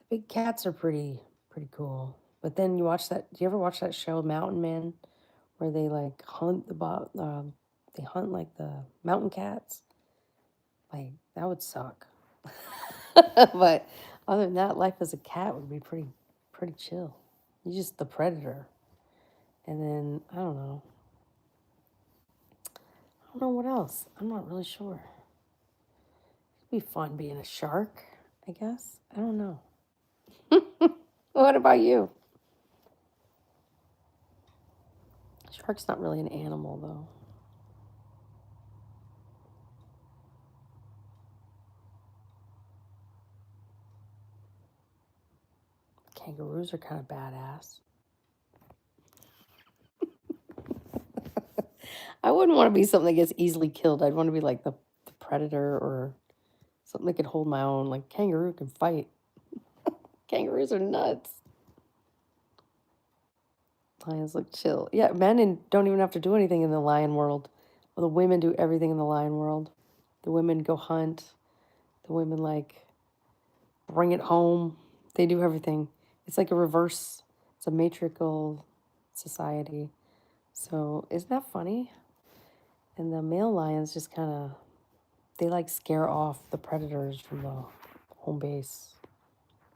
big cats are pretty cool. But then you watch that. Do you ever watch that show Mountain Men, where they like hunt they hunt like the mountain cats? Like that would suck. But other than that, life as a cat would be pretty chill. You're just the predator. And then I don't know. I don't know what else. I'm not really sure. It'd be fun being a shark, I guess. I don't know. What about you? Shark's not really an animal, though. Kangaroos are kind of badass. I wouldn't want to be something that gets easily killed. I'd want to be like the predator or something that could hold my own. Like kangaroo can fight. Kangaroos are nuts. Lions look chill. Yeah, don't even have to do anything in the lion world. Well, the women do everything in the lion world. The women go hunt. The women like bring it home. They do everything. It's like a reverse. It's a matriarchal society. So isn't that funny? And the male lions just kind of they like scare off the predators from the home base.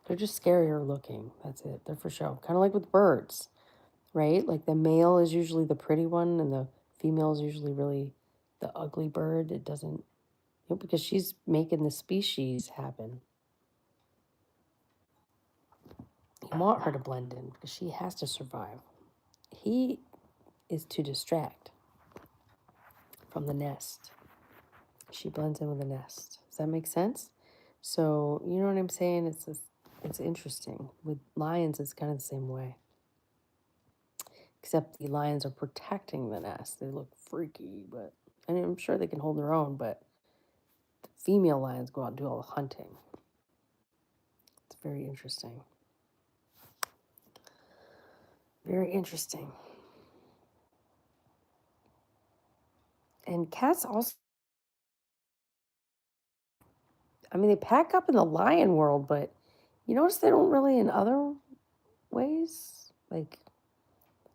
They're just scarier looking. That's it. They're for show. Kind of like with birds, right? Like the male is usually the pretty one and the female is usually really the ugly bird. It doesn't, because she's making the species happen. You want her to blend in because she has to survive. He is to distract from the nest. She blends in with the nest. Does that make sense? So, you know what I'm saying? It's interesting. With lions, it's kind of the same way. Except the lions are protecting the nest. They look freaky, but and I'm sure they can hold their own, but the female lions go out and do all the hunting. It's very interesting. Very interesting. And cats also, I mean, they pack up in the lion world, but you notice they don't really in other ways. Like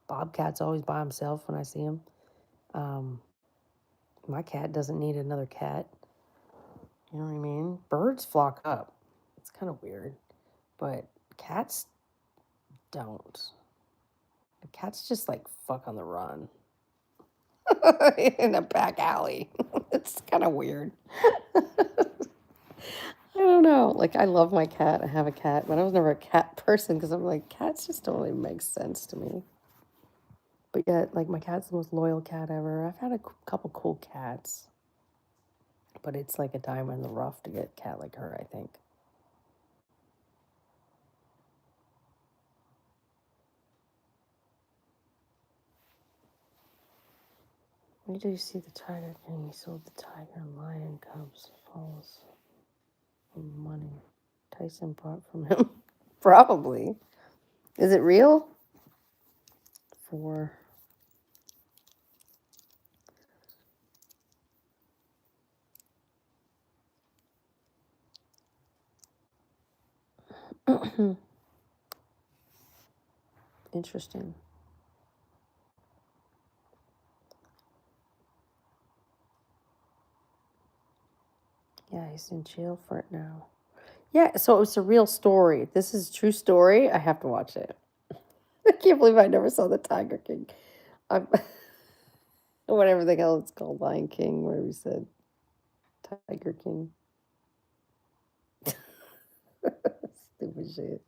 Bobcat's always by himself when I see him. Um, my cat doesn't need another cat. You know what I mean? Birds flock up. It's kind of weird, but cats don't. Cats just like fuck on the run in a back alley. It's kind of weird. I don't know. Like, I love my cat. I have a cat, but I was never a cat person because I'm like, cats just don't really make sense to me. But yet, like, my cat's the most loyal cat ever. I've had a couple cool cats, but it's like a diamond in the rough to get a cat like her, I think. Where did you see the Tiger King? He sold the tiger and lion cubs. Falls for money. Tyson bought from him. Probably. Is it real? For interesting. Yeah, he's in jail for it now. Yeah, so it's a real story. This is a true story. I have to watch it. I can't believe I never saw the Tiger King. I'm, whatever the hell it's called, Lion King, whatever you said, Tiger King. Stupid shit.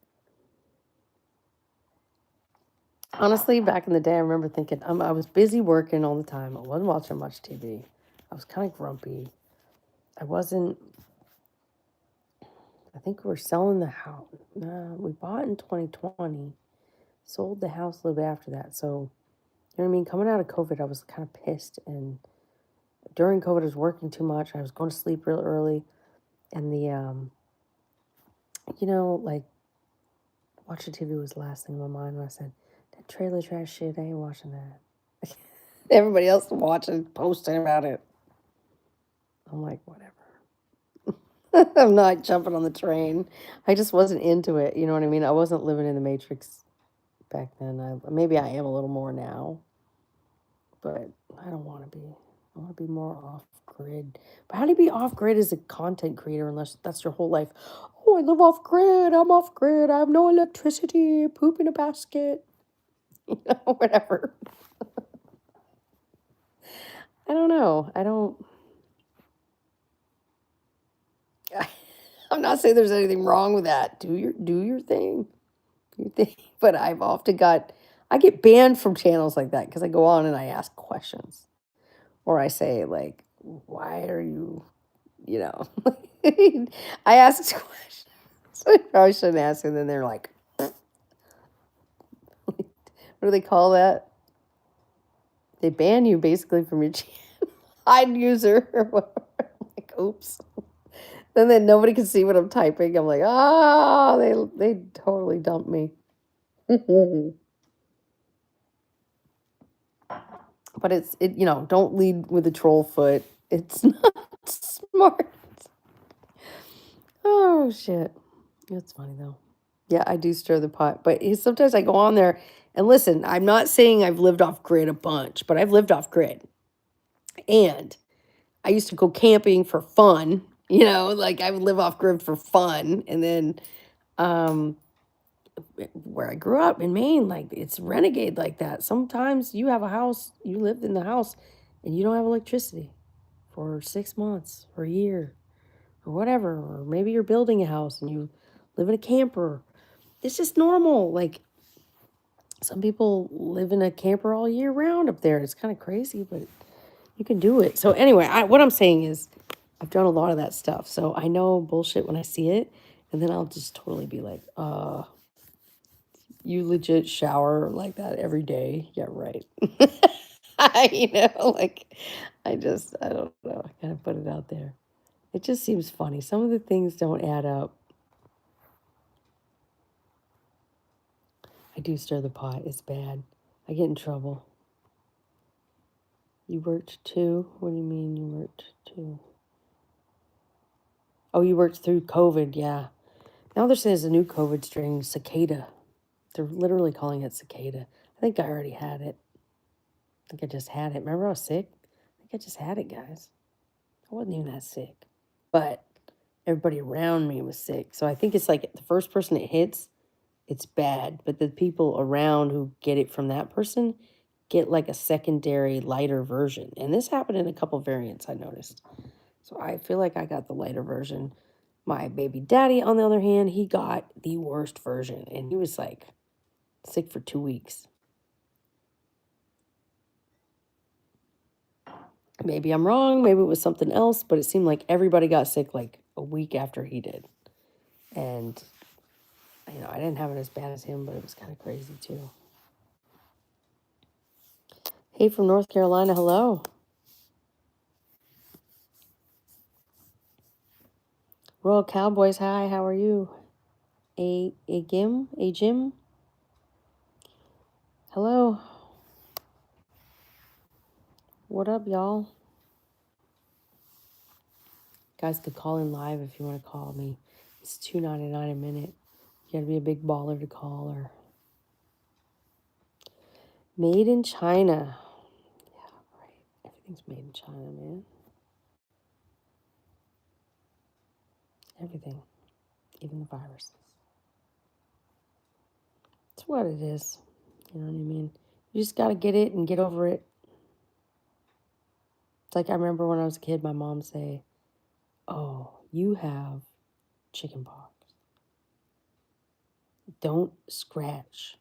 Honestly, back in the day, I remember thinking I was busy working all the time. I wasn't watching much TV. I was kind of grumpy. I wasn't. I think we were selling the house. We bought in 2020, sold the house a little bit after that. So, you know what I mean? Coming out of COVID, I was kind of pissed. And during COVID, I was working too much. I was going to sleep real early. And like watching TV was the last thing in my mind. And I said, that trailer trash shit, I ain't watching that. Everybody else watching, posting about it. I'm like, whatever. I'm not jumping on the train. I just wasn't into it. You know what I mean? I wasn't living in the Matrix back then. Maybe I am a little more now, but I don't want to be. I want to be more off grid. But how do you be off grid as a content creator unless that's your whole life? Oh, I live off grid. I'm off grid. I have no electricity. Poop in a basket. Whatever. I don't know. I'm not saying there's anything wrong with that. Do your thing. You think, but I get banned from channels like that because I go on and I ask questions or I say like, why are you, you know, I ask questions. So I probably shouldn't ask, and then they're like, what do they call that? They ban you basically from your channel, hide user or whatever. I'm like, oops. Then nobody can see what I'm typing. I'm like, they totally dumped me. But don't lead with a troll foot. It's not smart. Oh shit. It's funny though. Yeah, I do stir the pot. But sometimes I go on there and listen, I'm not saying I've lived off grid a bunch, but I've lived off grid. And I used to go camping for fun, like I would live off grid for fun. And then um where I grew up in Maine, like it's renegade like that. Sometimes you have a house, you lived in the house and you don't have electricity for 6 months or a year or whatever. Or maybe you're building a house and you live in a camper. It's just normal. Like some people live in a camper all year round up there. It's kind of crazy, but you can do it. So anyway, what I'm saying is I've done a lot of that stuff. So I know bullshit when I see it. And then I'll just totally be like, you legit shower like that every day? Yeah, right. Like I don't know. I kind of put it out there. It just seems funny. Some of the things don't add up. I do stir the pot. It's bad. I get in trouble. You worked too? What do you mean you worked too? Oh, you worked through COVID, yeah. Now they're saying there's a new COVID strain, cicada. They're literally calling it cicada. I think I already had it. I think I just had it. Remember I was sick? I think I just had it, guys. I wasn't even that sick. But everybody around me was sick. So I think it's like the first person it hits, it's bad. But the people around who get it from that person get like a secondary lighter version. And this happened in a couple variants, I noticed. So I feel like I got the lighter version. My baby daddy, on the other hand, he got the worst version. And he was like sick for 2 weeks. Maybe I'm wrong. Maybe it was something else. But it seemed like everybody got sick like a week after he did. And, you know, I didn't have it as bad as him, but it was kind of crazy too. Hey, from North Carolina, hello. Royal Cowboys, hi, how are you? A Jim? Hello. What up, y'all? Guys could call in live if you want to call me. It's $2.99 a minute. You gotta be a big baller to call her. Made in China. Yeah, right. Everything's made in China, man. Everything. Even the viruses. It's what it is. You know what I mean? You just gotta get it and get over it. It's like I remember when I was a kid, my mom say, "Oh, you have chicken pox. Don't scratch,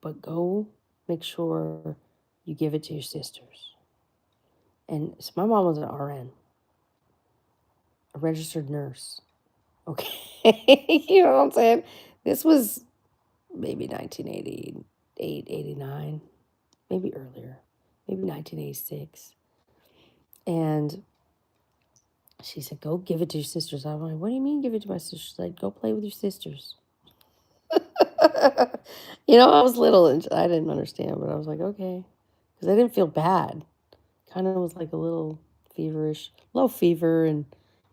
but go make sure you give it to your sisters." And so my mom was an RN, a registered nurse. Okay, you know what I'm saying? This was maybe 1988, 89, maybe earlier, maybe 1986. And she said, "Go give it to your sisters." I'm like, "What do you mean give it to my sisters?" She's like, "Go play with your sisters." You know, I was little and I didn't understand, but I was like, okay. Because I didn't feel bad. Kind of was like a little feverish, low fever, and,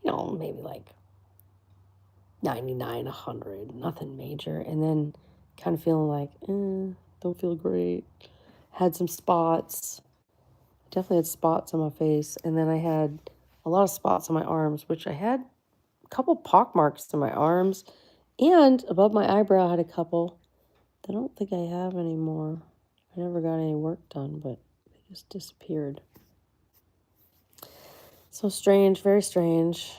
you know, maybe like 99, 100, nothing major. And then kind of feeling like, don't feel great. Had some spots. Definitely had spots on my face. And then I had a lot of spots on my arms, which I had a couple pock marks on my arms. And above my eyebrow, I had a couple. I don't think I have anymore. I never got any work done, but they just disappeared. So strange, very strange.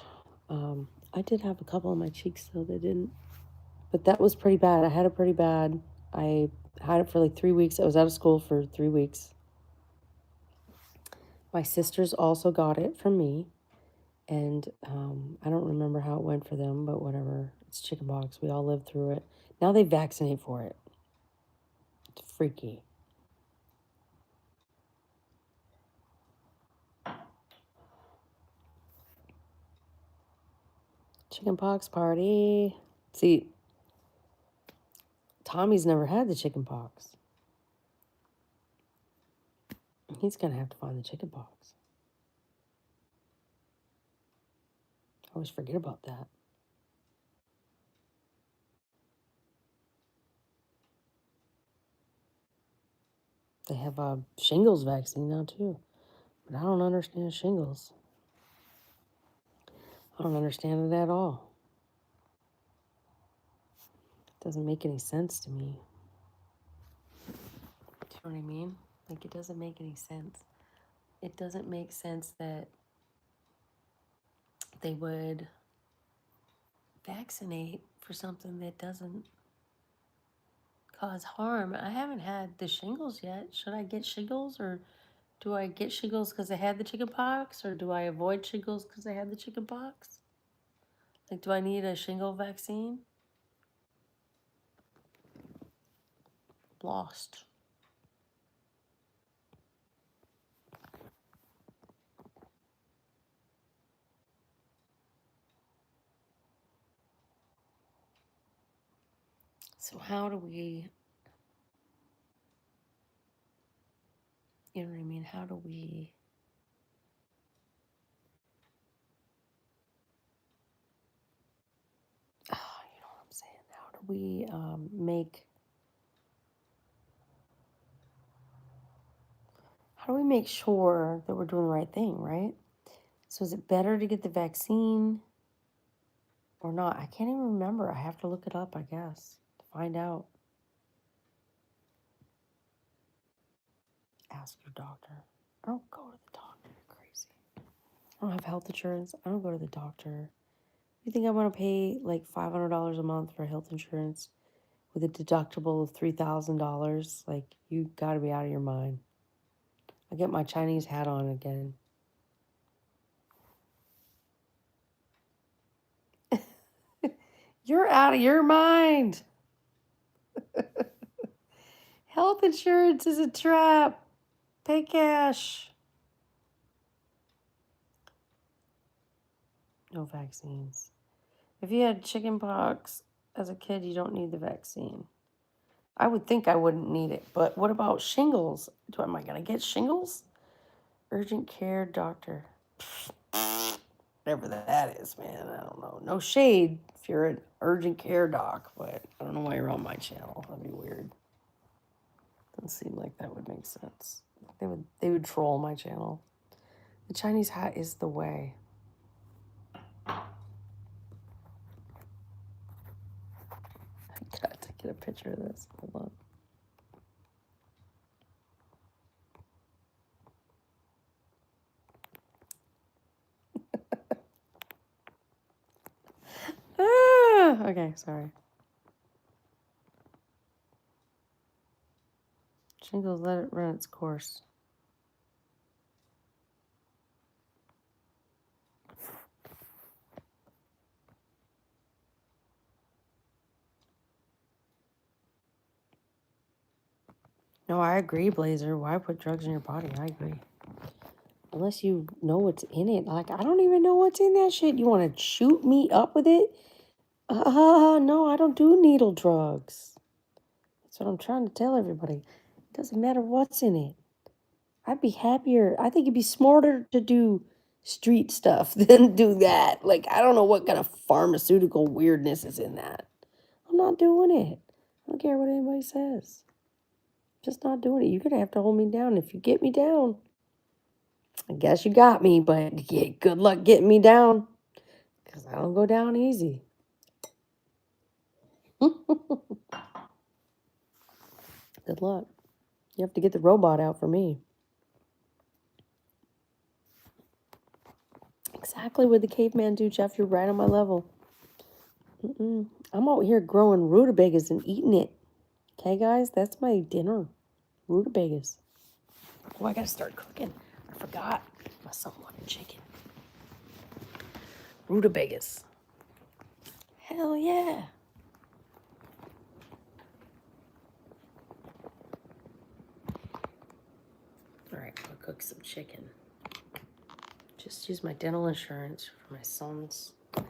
I did have a couple on my cheeks, though. They didn't. But that was pretty bad. I had it pretty bad. I had it for like 3 weeks. I was out of school for 3 weeks. My sisters also got it from me. And I don't remember how it went for them, but whatever. It's chickenpox. We all lived through it. Now they vaccinate for it. It's freaky. Chickenpox party. See, Tommy's never had the chicken pox. He's going to have to find the chicken pox. I always forget about that. They have a shingles vaccine now, too. But I don't understand shingles. I don't understand it at all. It doesn't make any sense to me. Do you know what I mean? Like, it doesn't make any sense. It doesn't make sense that they would vaccinate for something that doesn't cause harm. I haven't had the shingles yet. Should I get shingles, or do I get shingles because I had the chicken pox, or do I avoid shingles because I had the chicken pox? Like, do I need a shingle vaccine? Lost. So how do we You know what I mean? How do we... you know what I'm saying? How do we make sure that we're doing the right thing, right? So is it better to get the vaccine or not? I can't even remember. I have to look it up, I guess, to find out. Ask your doctor. I don't go to the doctor. You're crazy. I don't have health insurance. I don't go to the doctor. You think I want to pay like $500 a month for health insurance with a deductible of $3,000? Like, you got to be out of your mind. I'll get my Chinese hat on again. You're out of your mind. Health insurance is a trap. Pay cash. No vaccines. If you had chicken pox as a kid, you don't need the vaccine. I would think I wouldn't need it, but what about shingles? Am I going to get shingles? Urgent care doctor. Whatever that is, man. I don't know. No shade if you're an urgent care doc, but I don't know why you're on my channel. That'd be weird. Doesn't seem like that would make sense. They would troll my channel. The Chinese hat is the way. I got to get a picture of this. Hold on. Okay, sorry. Shingles, let it run its course. No, I agree, Blazer. Why put drugs in your body? I agree. Unless you know what's in it. Like, I don't even know what's in that shit. You want to shoot me up with it? No, I don't do needle drugs. That's what I'm trying to tell everybody. It doesn't matter what's in it. I'd be happier. I think it'd be smarter to do street stuff than do that. Like, I don't know what kind of pharmaceutical weirdness is in that. I'm not doing it. I don't care what anybody says. Just not doing it. You're going to have to hold me down. If you get me down, I guess you got me, but yeah, good luck getting me down. Because I don't go down easy. Good luck. You have to get the robot out for me. Exactly what the caveman do, Jeff. You're right on my level. I'm out here growing rutabagas and eating it. Okay, guys? That's my dinner. Rutabagas. Oh, I gotta start cooking. I forgot. My son wanted chicken. Rutabagas. Hell yeah. Alright, I'll cook some chicken. Just use my dental insurance for my son's my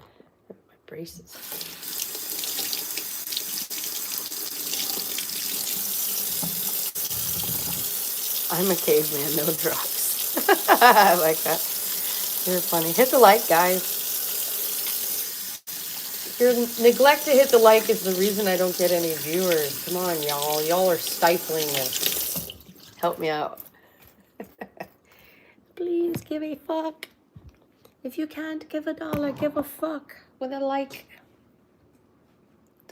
braces. I'm a caveman, no drugs. I like that. You're funny. Hit the like, guys. Your neglect to hit the like is the reason I don't get any viewers. Come on, y'all. Y'all are stifling it. Help me out. Please give a fuck. If you can't give $1, give a fuck with a like.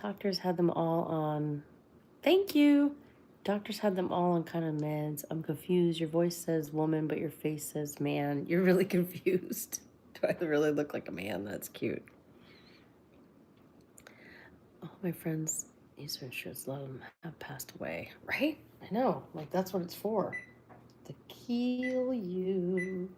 Doctors had them all on. Thank you. Doctors had them all on kind of meds. I'm confused. Your voice says woman, but your face says man. You're really confused. Do I really look like a man? That's cute. All my friends, use insurance, a lot of them have passed away. Right? I know. Like, that's what it's for. To kill you.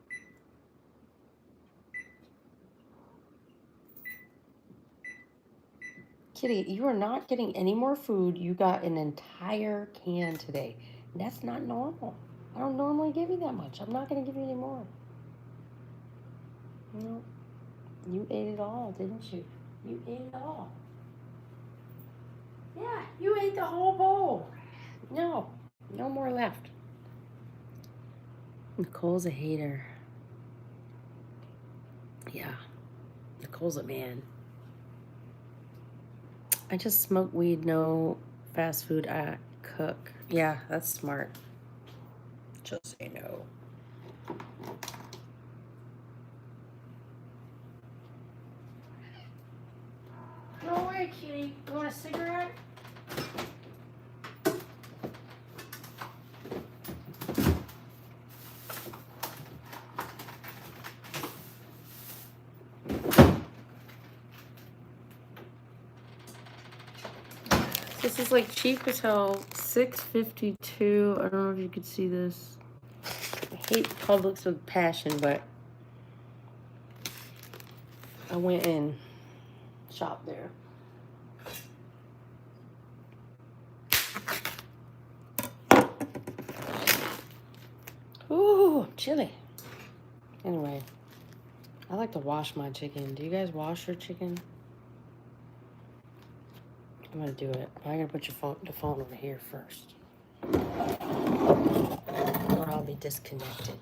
Kitty, you are not getting any more food. You got an entire can today. And that's not normal. I don't normally give you that much. I'm not going to give you any more. No. You ate it all, didn't you? You ate it all. Yeah, you ate the whole bowl. No more left. Nicole's a hater. Yeah. Nicole's a man. I just smoke weed, no fast food. I cook. Yeah, that's smart. Just say no. No way, kitty. You want a cigarette? This is like cheap as hell. $6.52. I don't know if you could see this. I hate Publix with passion, but I went and shopped there. Ooh, chilly. Anyway, I like to wash my chicken. Do you guys wash your chicken? I'm gonna do it. I gotta put the phone over here first, or I'll be disconnected.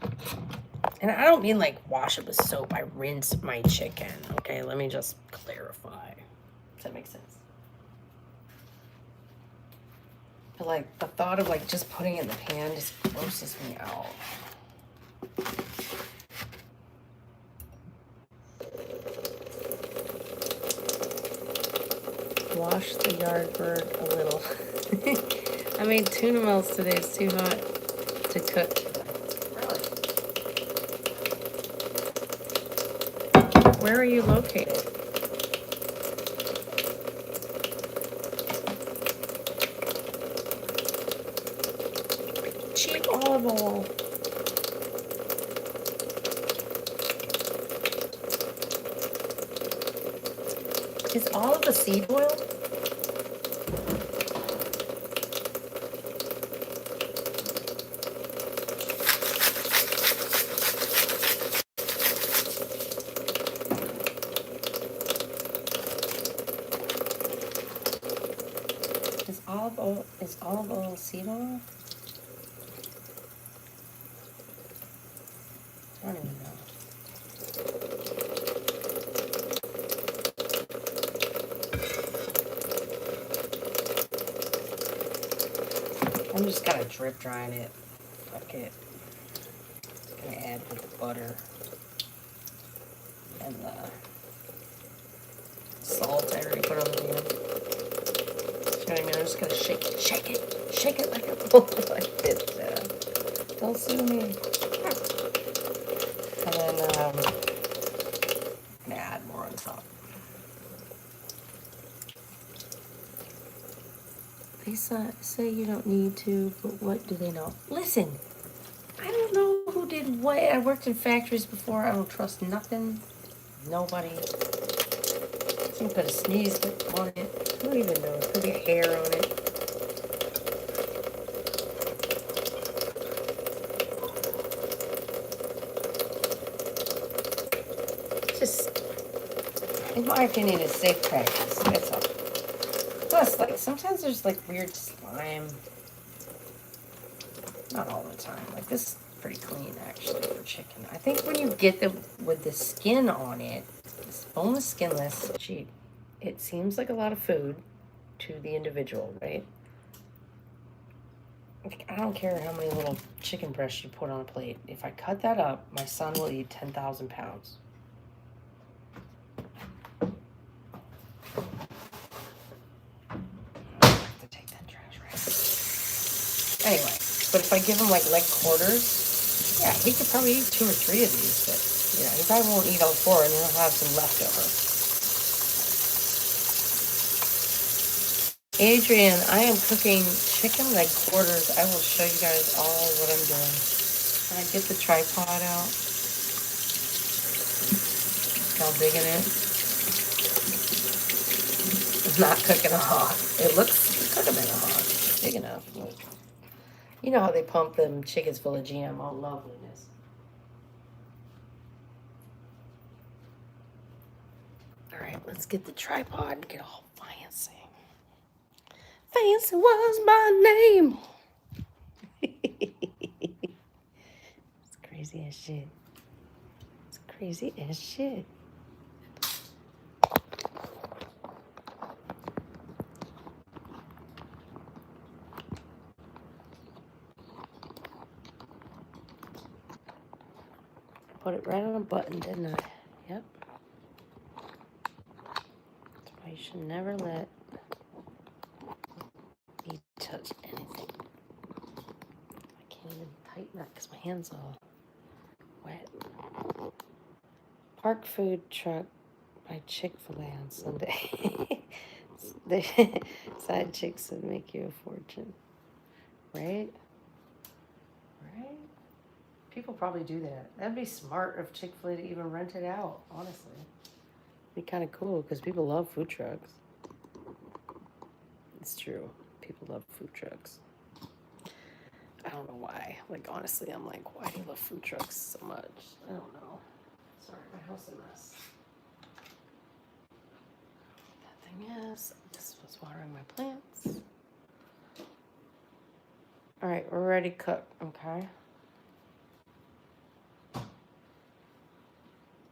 And I don't mean like wash it with soap. I rinse my chicken. Okay, let me just clarify. Does that make sense? But like the thought of like just putting it in the pan just grosses me out. Wash the yard bird a little. I made tuna melts today. It's too hot to cook. Really? Where are you located? Cheap olive oil. Is olive a seed oil? Is olive oil seed oil? I don't even know. I'm just kind of drip drying it. Fuck it. Just gonna add with the butter and the salt I already put on the pan. So I'm just gonna shake it like a like this. Don't sue me. And then I'm gonna add more on top. They say you don't need to, but what do they know? Listen, I don't know who did what. I worked in factories before. I don't trust nothing, nobody. Some could have sneezed on it. I don't even know. Could be hair on it. Just, in my opinion, it's safe practice. That's all. Plus, like, sometimes there's, like, weird slime. Not all the time. Like, this is pretty clean, actually, for chicken. I think when you get the, with the skin on it, it's boneless, skinless, cheap. It seems like a lot of food to the individual, right? I don't care how many little chicken breasts you put on a plate. If I cut that up, my son will eat 10,000 pounds. Anyway, but if I give him like leg quarters, yeah, he could probably eat 2 or 3 of these, but yeah, he probably won't eat all 4 and he'll have some leftover. Adrian, I am cooking chicken leg quarters. I will show you guys all what I'm doing. Can I get the tripod out? How big in it? It's not cooking a hog. It looks cooking like a hog. Big enough. Look. You know how they pump them chickens full of GMO loveliness. All right, let's get the tripod and get all fancy. Fancy was my name. It's crazy. crazy as shit. It's crazy as shit. Put it right on a button, didn't I? Yep. That's why you should never let me touch anything. I can't even tighten that because my hand's all wet. Park food truck by Chick-fil-A on Sunday. Side chicks would make you a fortune. Right? Right? People probably do that. That'd be smart of Chick-fil-A to even rent it out, honestly. It'd be kind of cool because people love food trucks. It's true. People love food trucks. I don't know why. Like, honestly, I'm like, why do you love food trucks so much? I don't know. Sorry, my house is a mess. That thing is, this was watering my plants. All right, we're ready to cook, okay?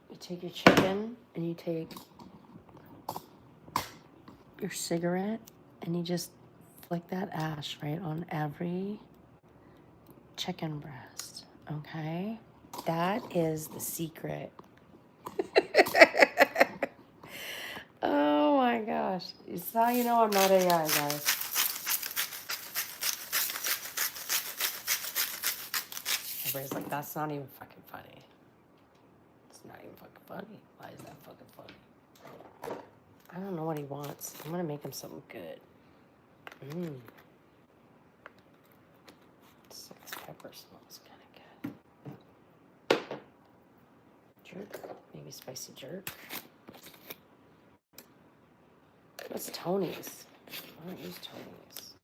You take your chicken and you take your cigarette and you just flick that ash right on every chicken breast, okay? That is the secret. Oh my gosh. It's how you know I'm not AI, guys. Everybody's like, that's not even fucking funny. It's not even fucking funny. Why is that fucking funny? I don't know what he wants. I'm gonna make him something good. This pepper smells kind of good. Jerk. Maybe spicy jerk. What's Tony's? I don't use Tony's.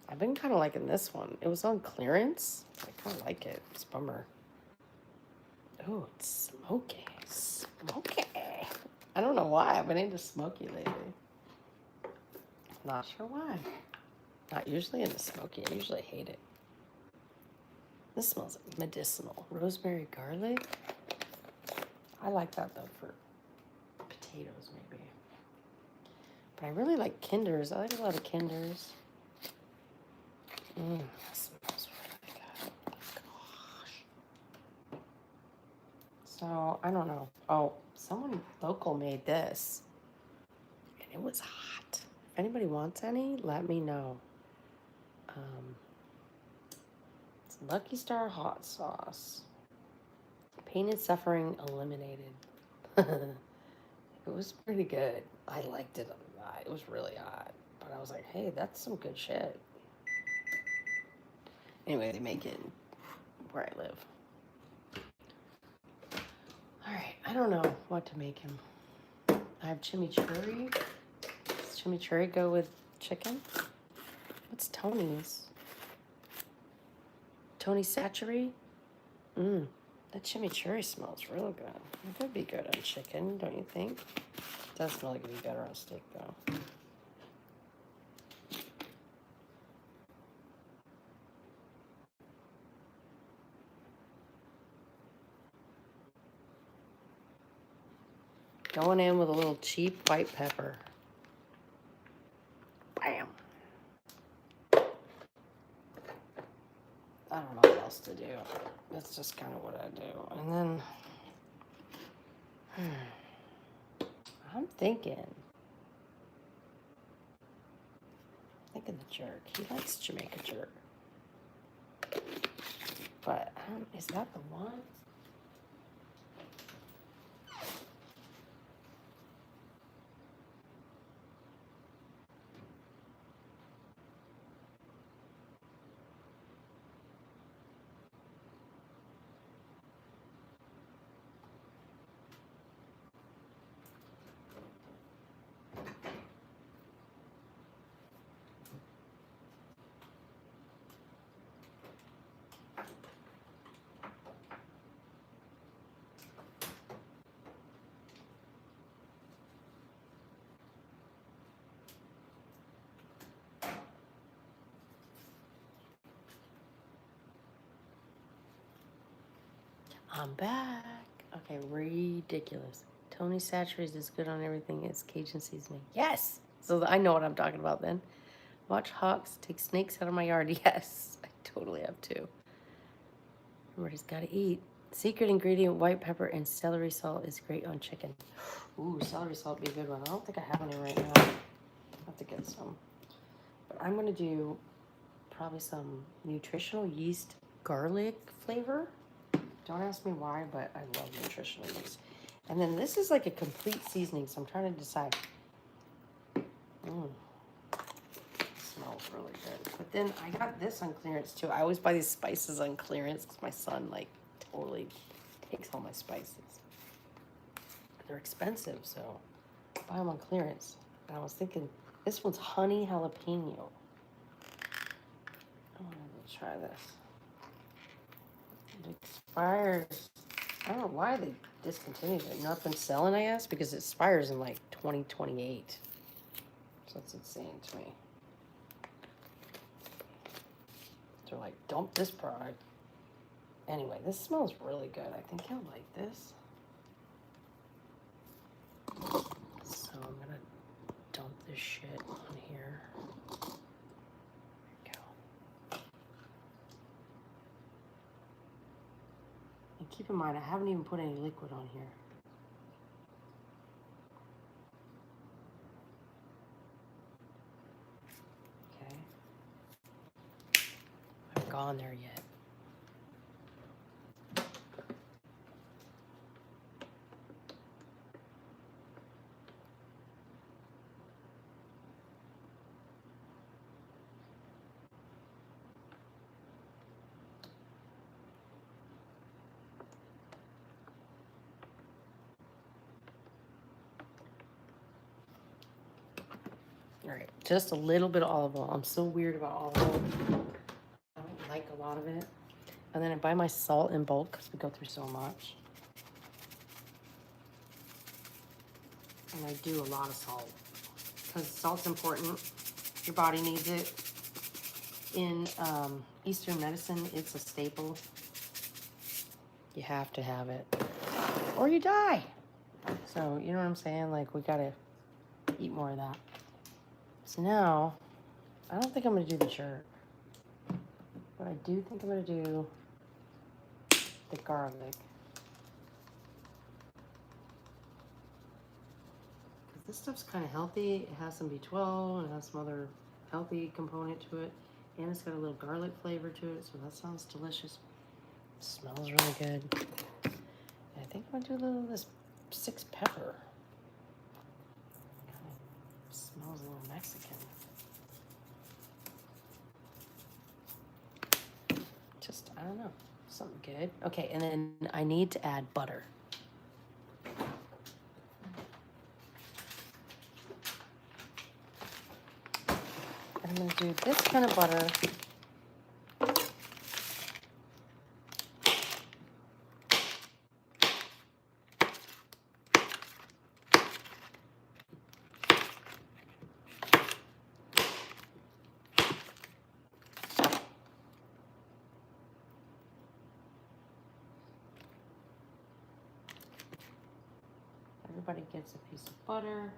I've been kind of liking this one. It was on clearance. I kind of like it. It's a bummer. Oh, it's smoky. Smoky. I don't know why. I've been into smoky lately. Not sure why. Not usually into smoky. I usually hate it. This smells medicinal. Rosemary garlic. I like that though for potatoes maybe. But I really like Kinders. I like a lot of Kinders. That smells really good. Oh gosh. So, I don't know. Oh, someone local made this. And it was hot. If anybody wants any, let me know. It's Lucky Star hot sauce. Pain and suffering eliminated. It was pretty good. I liked it a lot. It was really hot. But I was like, hey, that's some good shit. Anyway, they make it where I live. All right, I don't know what to make him. I have chimichurri. Does chimichurri go with chicken? What's Tony's? Tony's Satchery? That chimichurri smells real good. It could be good on chicken, don't you think? It does smell like it'd be better on steak, though. Going in with a little cheap white pepper. Bam. I don't know what else to do. That's just kind of what I do. And then, I'm thinking the jerk. He likes Jamaica jerk. But, is that the one? I'm back. Okay, ridiculous. Tony Saturated is good on everything. It's Cajun seasoning. Yes! So I know what I'm talking about then. Watch hawks take snakes out of my yard. Yes, I totally have to. Everybody's got to eat. Secret ingredient, white pepper and celery salt is great on chicken. Ooh, celery salt would be a good one. I don't think I have any right now. I'll have to get some. But I'm going to do probably some nutritional yeast garlic flavor. Don't ask me why, but I love nutritional yeast. And then this is like a complete seasoning, so I'm trying to decide. Smells really good. But then I got this on clearance too. I always buy these spices on clearance because my son like totally takes all my spices. They're expensive, so buy them on clearance. And I was thinking, this one's honey jalapeno. I wanted to try this. It expires. I don't know why they discontinued it. Not been selling, I guess, because it expires in like 2028. So that's insane to me. They're like, dump this product. Anyway, this smells really good. I think you'll like this. So I'm gonna dump this shit on here. There we go. And keep in mind, I haven't even put any liquid on here. Okay. I haven't gone there yet. All right, just a little bit of olive oil. I'm so weird about olive oil. I don't like a lot of it. And then I buy my salt in bulk because we go through so much. And I do a lot of salt because salt's important. Your body needs it. In Eastern medicine, it's a staple. You have to have it or you die. So, you know what I'm saying? Like, we got to eat more of that. So now, I don't think I'm going to do the jerk. But I do think I'm going to do the garlic. This stuff's kind of healthy. It has some B12 and it has some other healthy component to it. And it's got a little garlic flavor to it, so that sounds delicious. It smells really good. And I think I'm going to do a little of this 6 pepper. Kind of smells a little Mexican. Just, I don't know, something good. Okay, and then I need to add butter. I'm going to do this kind of butter. Everybody gets a piece of butter.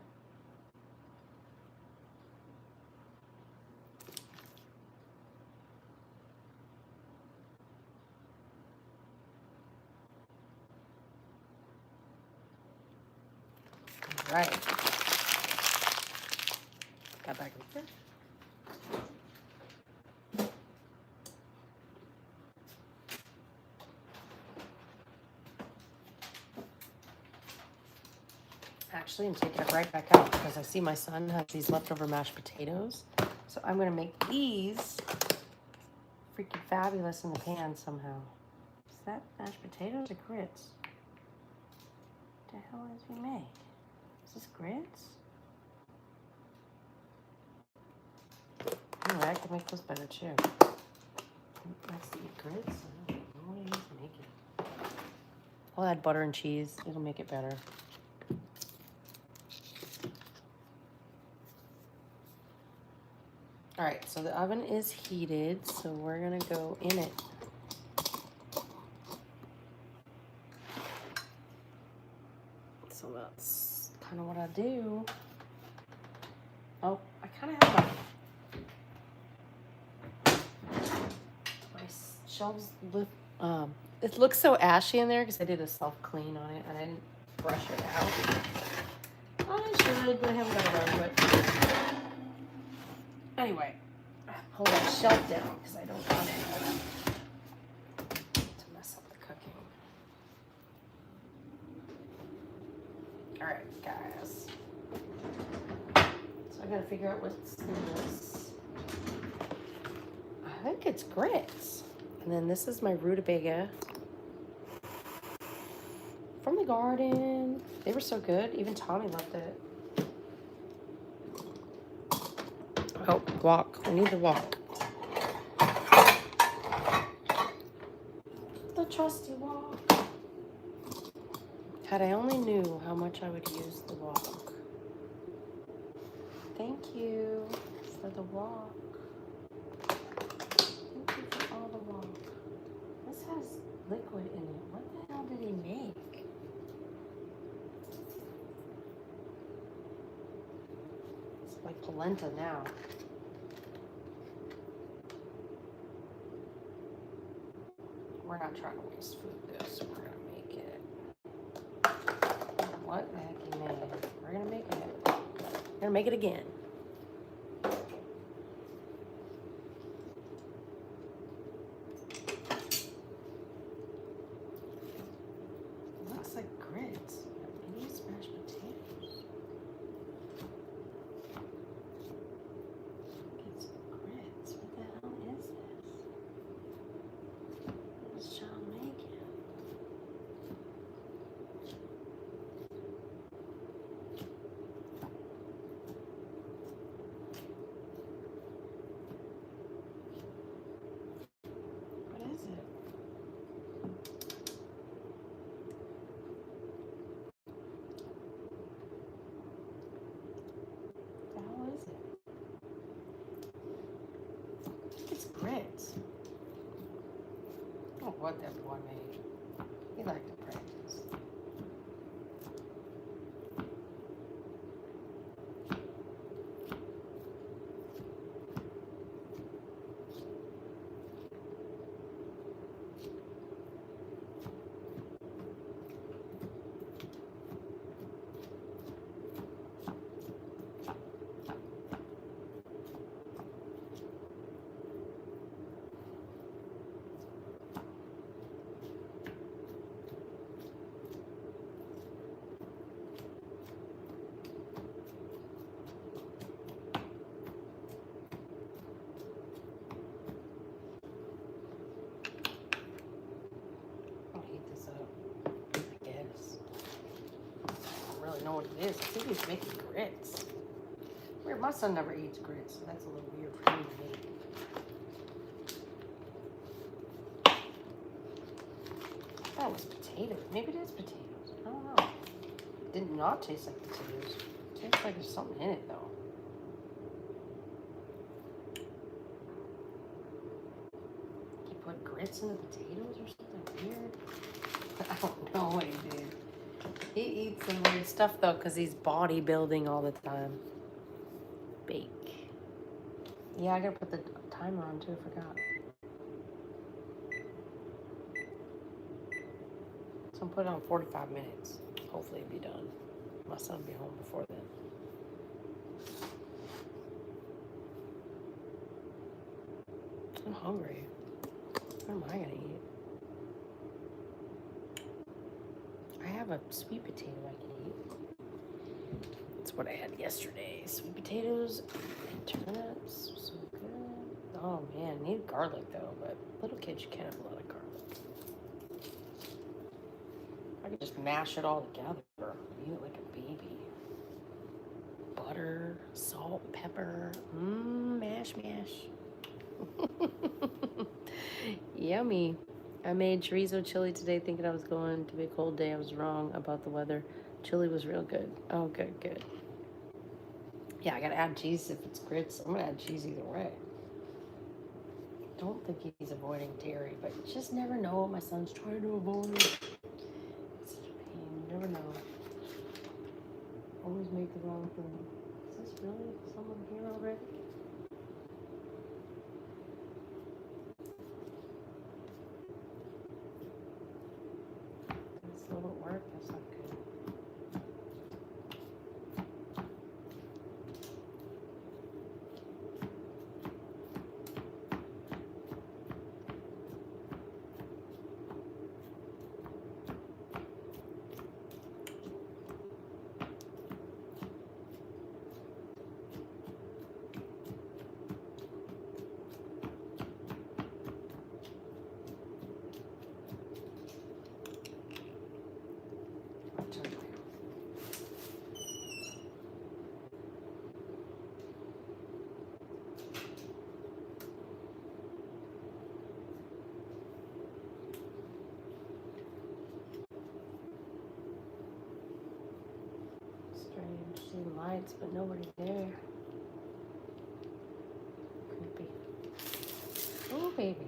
All right. Got back in here. Actually, I'm taking it right back out because I see my son has these leftover mashed potatoes. So I'm going to make these freaking fabulous in the pan somehow. Is that mashed potatoes or grits? What the hell is we make? Is this grits? Anyway, I can make those better too. Let's eat grits. I don't know what I need to make it. I'll add butter and cheese. It'll make it better. All right, so the oven is heated, so we're gonna go in it. that's kind of what I do. Oh, I kind of have my shelves lift. It looks so ashy in there because I did a self clean on it and I didn't brush it out. I should, but I haven't got around to it. Anyway, pull that shelf down because I don't want it to mess up the cooking. All right, guys. So I gotta figure out what's in this. I think it's grits. And then this is my rutabaga from the garden. They were so good. Even Tommy loved it. Oh, wok. I need the wok. The trusty wok. Had I only knew how much I would use the wok. Thank you for the wok. Thank you for all the wok. This has liquid in it. What the hell did he make? It's like polenta now. We're not trying to waste food this. We're gonna make it. What the heck he made? We're gonna make it. We're gonna make it again. It looks like grits. Maybe smashed potatoes. It's grits. What the hell is this? What is John making? What is it? What the hell is it? I think it's grits. I don't know what that boy made. He liked to practice. I'll heat this up, I guess. I don't really know what it is. I think he's making grits. Weird, my son never eats grits, so that's a little weird for me to make. That was potatoes. Maybe it is potatoes. I don't know. It did not taste like potatoes. It tastes like there's something in it, though. He put grits in the potatoes or something weird? I don't know what he did. He eats some weird stuff, though, because he's bodybuilding all the time. Bake. Yeah, I gotta put the timer on, too. I forgot. So I'm putting on 45 minutes. Hopefully it'll be done. My son will be home before then. I'm hungry. What am I gonna eat? I have a sweet potato I can eat. That's what I had yesterday. Sweet potatoes and turnips. So good. Oh man, I need garlic though, but little kids, you can't have a lot of garlic. I could just mash it all together. Eat it like a baby. Butter, salt, pepper. Mash, mash. Yummy. I made chorizo chili today thinking I was going to be a cold day. I was wrong about the weather. Chili was real good. Oh, good, good. Yeah, I gotta add cheese if it's grits. I'm gonna add cheese either way. Don't think he's avoiding dairy, but you just never know what my son's trying to avoid. It's such a pain. You never know. made the wrong thing. Is this really someone here already? It's still at work. That's not good. Strange. See lights, but nobody there. Creepy. Oh, baby.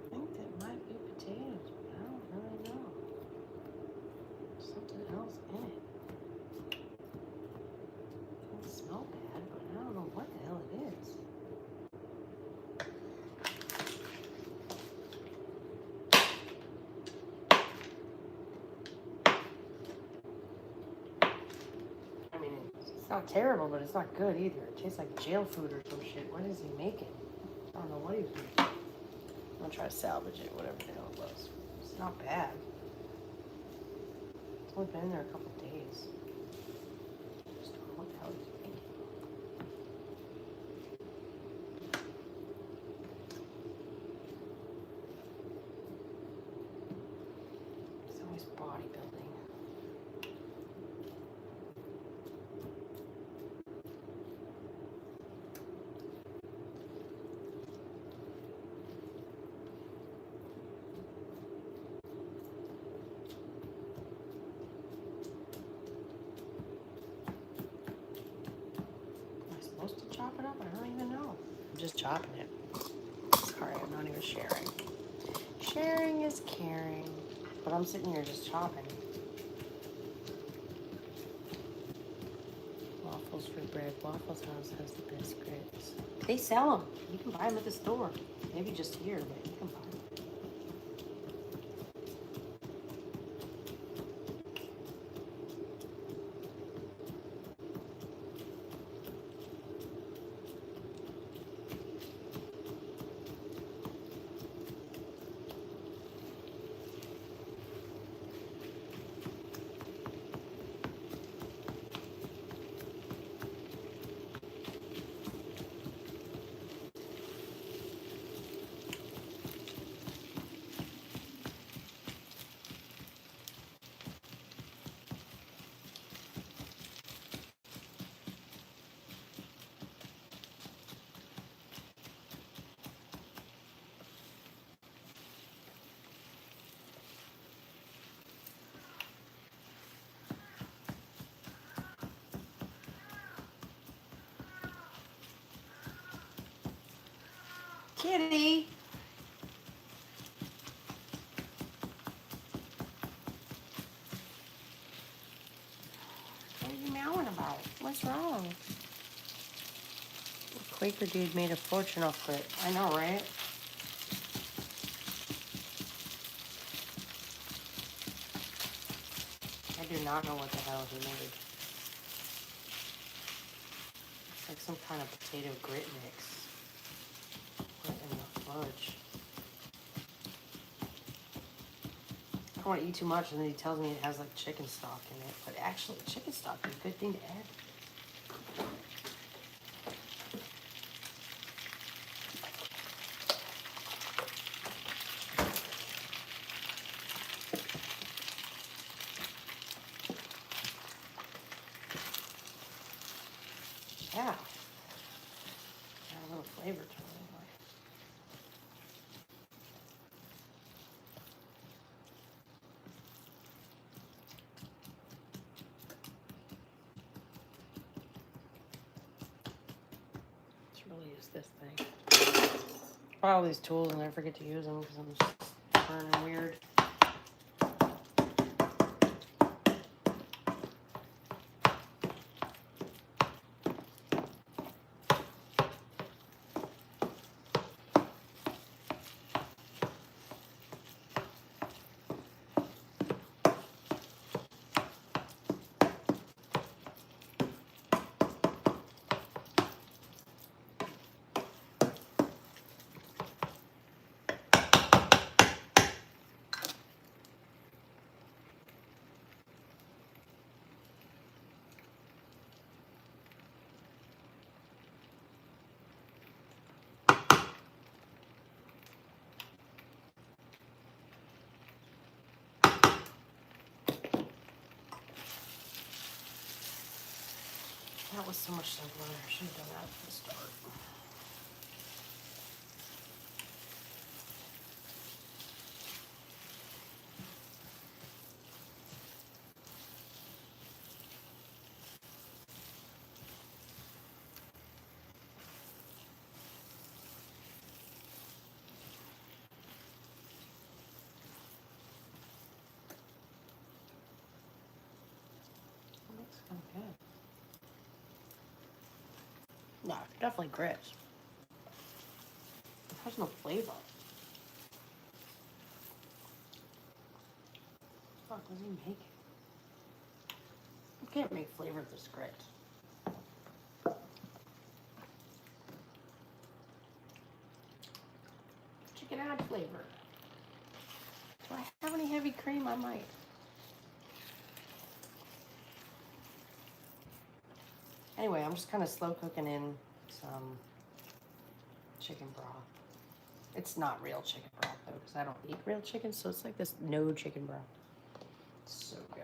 I think that might be potatoes, but I don't really know. Something else in it. Doesn't smell bad, but I don't know what the hell it is. I mean, it's not terrible, but it's not good either. It tastes like jail food or some shit. What is he making? I don't know what he was making. I'm gonna try to salvage it, whatever the hell it was. It's not bad. It's only been in there a couple days. Just don't know what the hell he's making. It's always bodybuilding. Supposed to chop it up? I don't even know. I'm just chopping it. Sorry, I'm not even sharing. Sharing is caring. But I'm sitting here just chopping. Waffles for bread. Waffles House has the best grits. They sell them. You can buy them at the store. Maybe just here, but you can buy them. Kitty! What are you meowing about? What's wrong? The Quaker dude made a fortune off it. I know, right? I do not know what the hell he made. It's like some kind of potato grit mix. What in the fudge? I don't want to eat too much, and then he tells me it has like chicken stock in it. But actually, chicken stock is a good thing to add. Yeah. Add a little flavor to it. use this thing. Buy all these tools and I forget to use them because I'm just burning weird. That was so much simpler. I should have done that at the start. That looks kind of good. No, definitely grits. It has no flavor. What does he make? You can't make flavor with this grits. Chicken add flavor. Do I have any heavy cream? I might. Anyway, I'm just kind of slow cooking in some chicken broth. It's not real chicken broth though, because I don't eat real chicken, so it's like this no chicken broth. It's so good.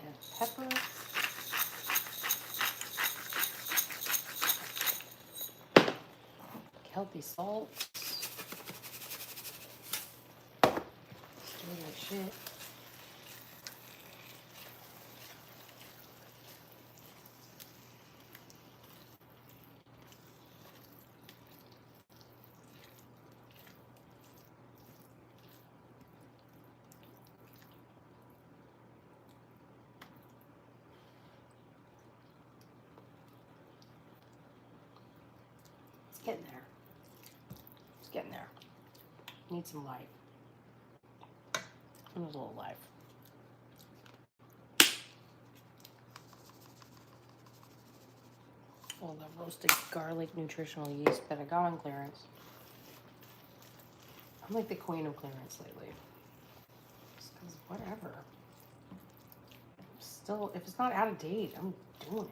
And pepper. Healthy salt. Stir that shit. It's getting there. It's getting there. Need some life. And a little life. All that roasted garlic nutritional yeast that I got on clearance. I'm like the queen of clearance lately. Just 'cause whatever. Still, if it's not out of date, I'm doing it.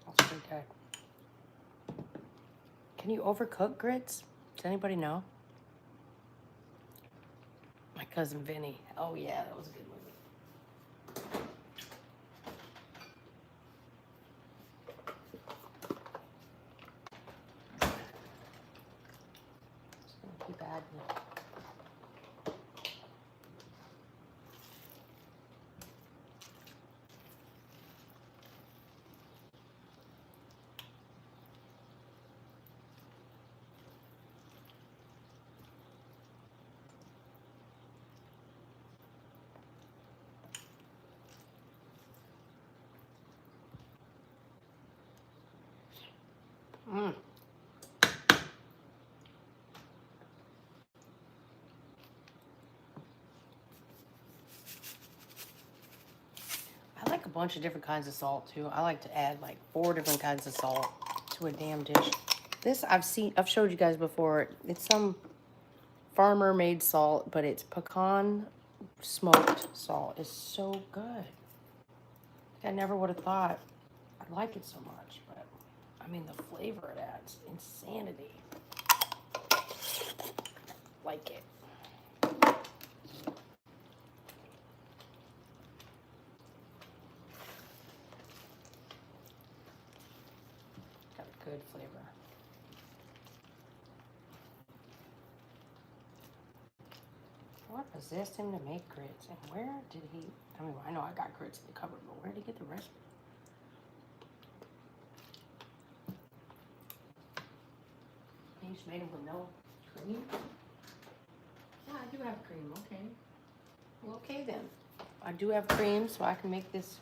That's pretty good. Can you overcook grits? Does anybody know? My cousin Vinny. Oh yeah, that was a good movie. Just gonna keep adding it. I like a bunch of different kinds of salt too. I like to add like 4 different kinds of salt to a damn dish. This I've showed you guys before. It's some farmer-made salt, but it's pecan smoked salt. It's so good. I never would have thought I'd like it so much, but I mean, the flavor it adds, insanity. Like it. Got a good flavor. What possessed him to make grits? And where did he, I mean, I know I got grits in the cupboard, but where did he get the recipe? He just made them with no cream? Yeah, I do have cream, okay. Well, okay then. I do have cream, so I can make this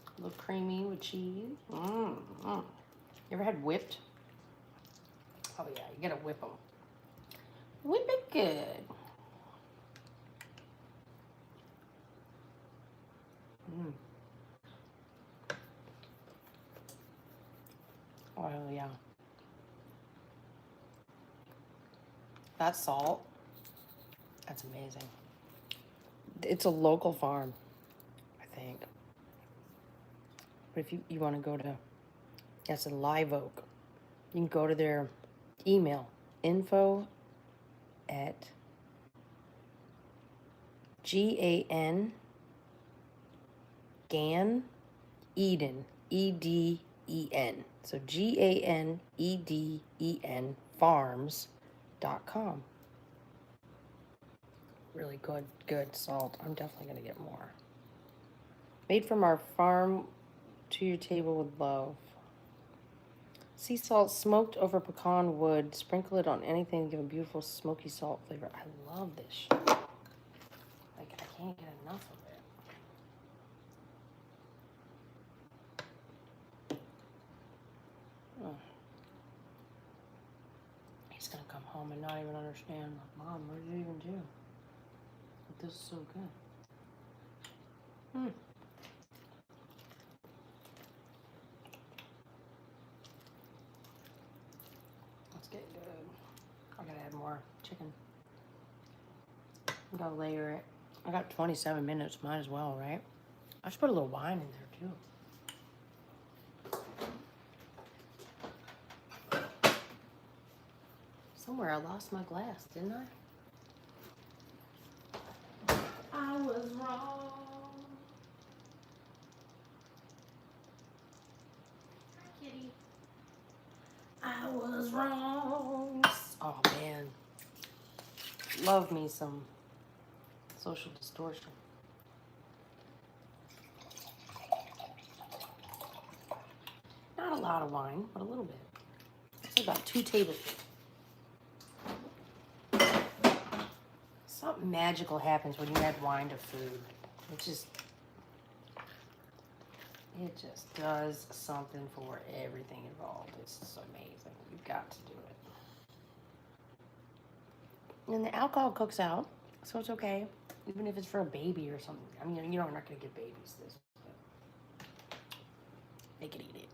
a little creamy with cheese. You ever had whipped? Oh yeah, you gotta whip them. Whip it good. Oh yeah. That salt, that's amazing. It's a local farm, I think. But if you want to go to, that's in Live Oak. You can go to their email, info at GAN Eden, EDEN. So GANEDEN farms.com. Really good salt. I'm definitely going to get more. Made from our farm to your table with love. Sea salt smoked over pecan wood. Sprinkle it on anything to give a beautiful smoky salt flavor. I love this shit. Like, I can't get enough of it. Oh. He's gonna come home and not even understand. Like, Mom, what did you even do? But this is so good. Let's get good. I gotta add more chicken. I'm gonna layer it. I got 27 minutes, might as well, right? I should put a little wine in there too. Somewhere I lost my glass, didn't I? I was wrong. Hi, kitty. I was wrong. Oh man. Love me some social distortion. Not a lot of wine, but a little bit. It's about 2 tablespoons. Something magical happens when you add wine to food. It just does something for everything involved. It's just amazing. You've got to do it. And the alcohol cooks out, so it's okay. Even if it's for a baby or something. I mean, you know, we're not going to give babies this, but they can eat it.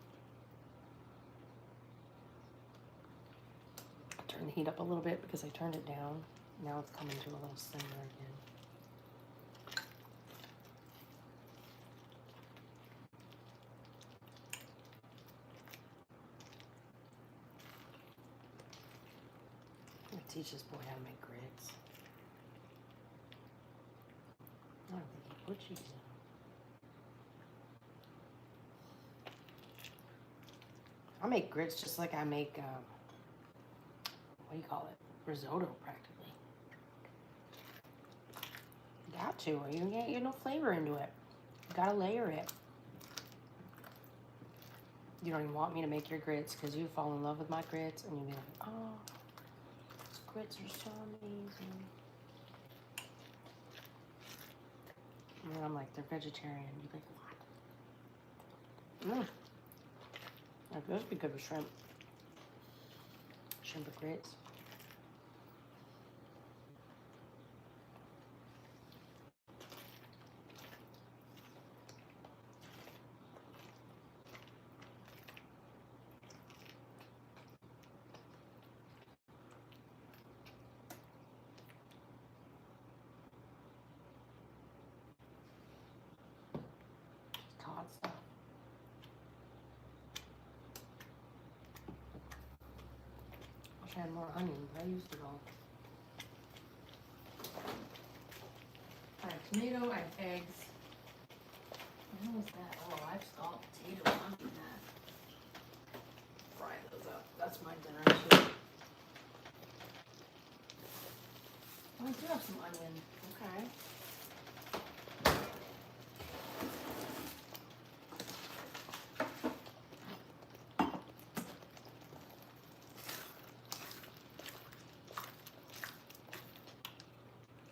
Turn the heat up a little bit because I turned it down. Now it's coming to a little simmer again. I'm gonna teach this boy how to make grits. I don't think he put cheese in them. I make grits just like I make, what do you call it? Risotto, practically. Got to, or you can't get no flavor into it. You gotta layer it. You don't even want me to make your grits because you fall in love with my grits and you'll be like, oh, these grits are so amazing. And then I'm like, they're vegetarian. You'd be like, what? Like, those would be good with shrimp. Shrimp with grits. Had more onion, but I used it all. I have tomato, I have eggs. What was that? Oh, I just got potato on that. Fry those up. That's my dinner too. Oh, I do have some onion. Okay.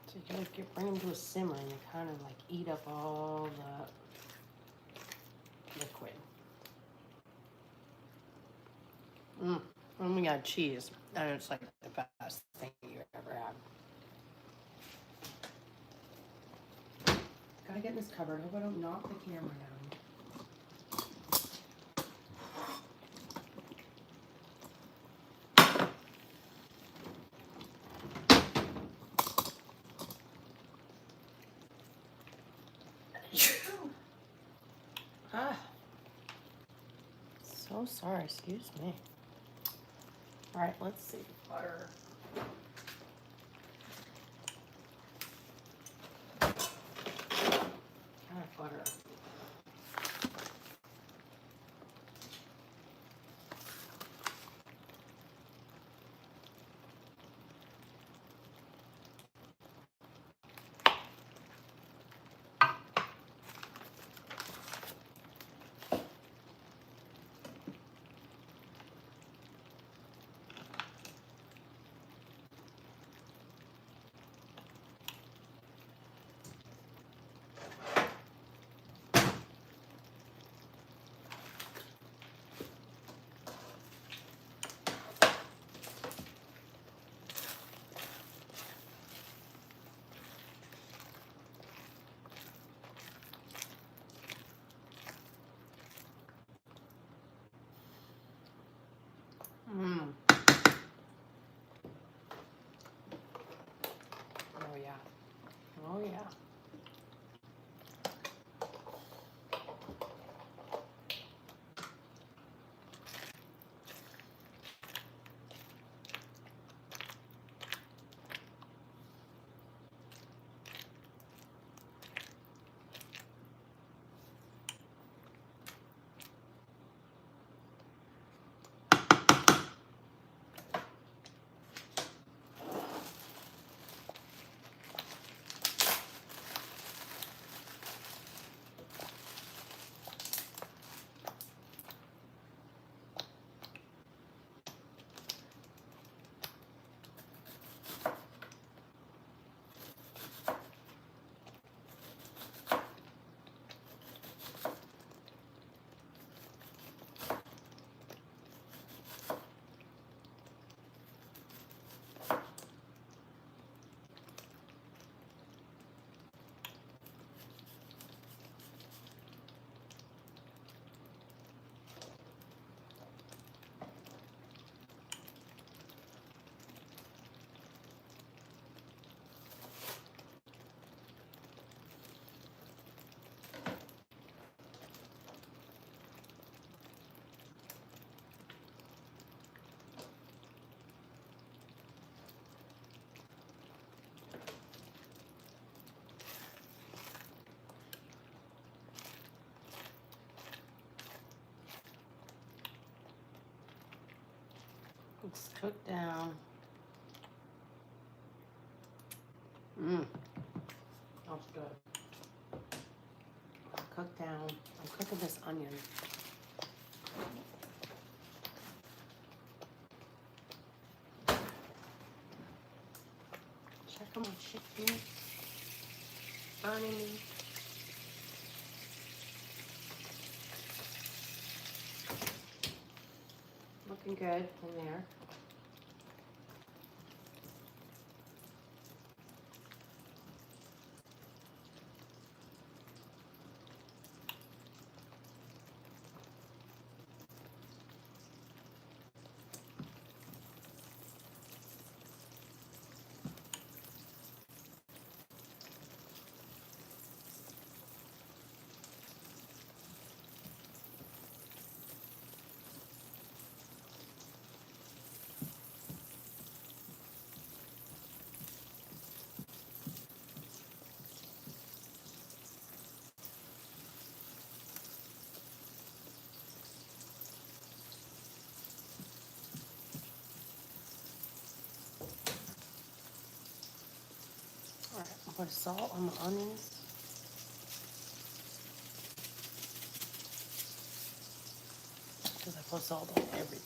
So you like bring them to a simmer and you kind of like eat up all the liquid. And we got cheese, and it's like the best thing you ever had. Gotta get in this cupboard. Hope I don't knock the camera down. Ah. So sorry, excuse me. All right, let's see. Butter. Kind of butter. Oh yeah. Oh yeah. It's cooked down. That's good. Cooked down. I'm cooking this onion. Check on my chicken. Onion. Looking good in there. put salt on my onions. Because I put salt on everything.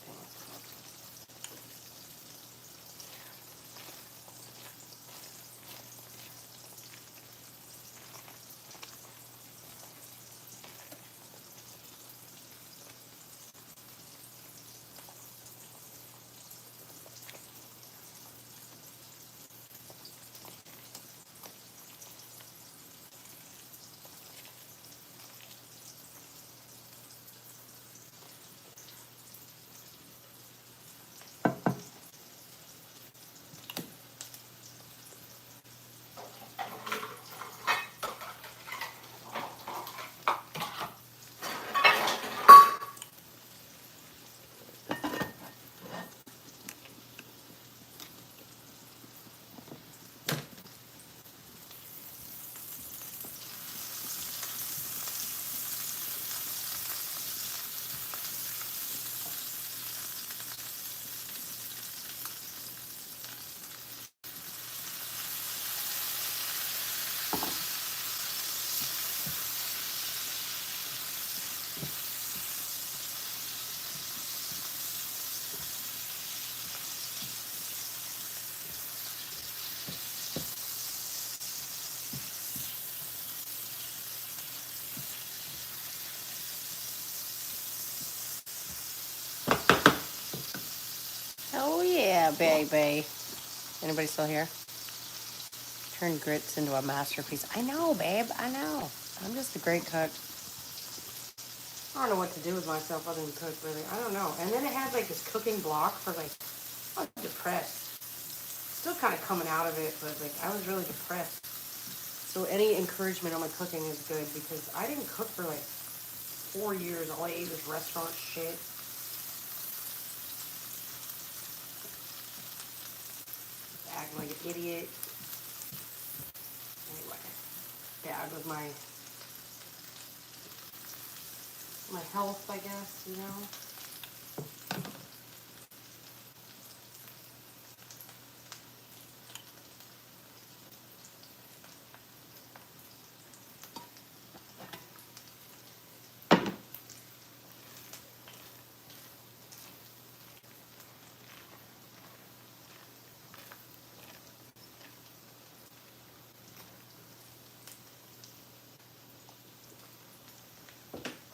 Oh yeah, baby. Anybody still here? Turn grits into a masterpiece. I know, babe. I know. I'm just a great cook. I don't know what to do with myself other than cook, really. I don't know. And then it had like this cooking block for like, I was depressed. Still kind of coming out of it, but like I was really depressed. So any encouragement on my cooking is good because I didn't cook for like 4 years. All I ate was restaurant shit. Acting like an idiot. Anyway, bad with my health, I guess, you know.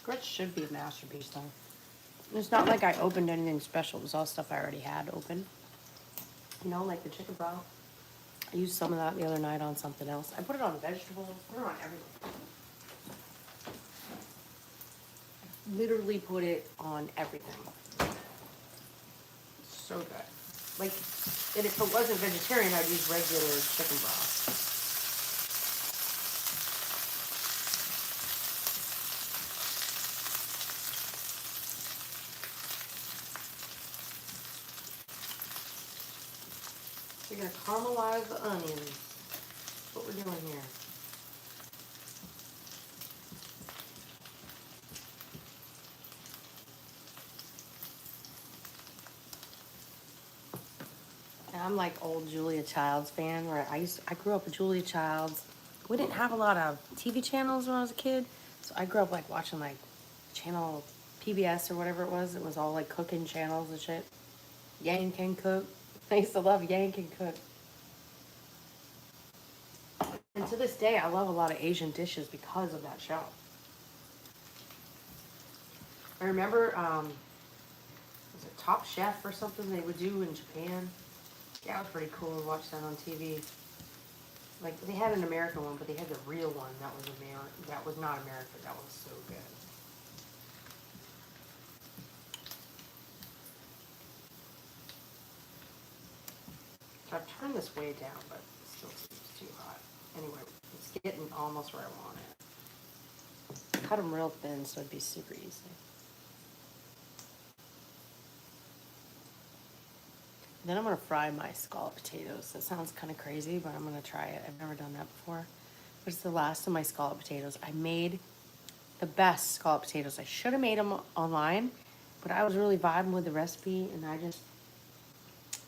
Grits should be a masterpiece, though. It's not like I opened anything special. It was all stuff I already had open. You know, like the chicken broth. I used some of that the other night on something else. I put it on vegetables. Put it on everything. Literally put it on everything. So good. Like, and if it wasn't vegetarian, I'd use regular chicken broth. We're gonna caramelize the onions. That's what we're doing here. And I'm like old Julia Childs fan, where I grew up with Julia Childs. We didn't have a lot of TV channels when I was a kid, so I grew up like watching like channel PBS or whatever it was. It was all like cooking channels and shit. Yank and Cook. I used to love Yank and Cook. And to this day, I love a lot of Asian dishes because of that show. I remember, was it Top Chef or something they would do in Japan? Yeah, it was pretty cool to watch that on TV. Like, they had an American one, but they had the real one that was that was not American. That was so good. So I've turned this way down, but it still seems too hot. Anyway, it's getting almost where I want it. Cut them real thin so it'd be super easy. Then I'm going to fry my scalloped potatoes. That sounds kind of crazy, but I'm going to try it. I've never done that before. But it's the last of my scalloped potatoes. I made the best scalloped potatoes. I should have made them online, but I was really vibing with the recipe, and I just,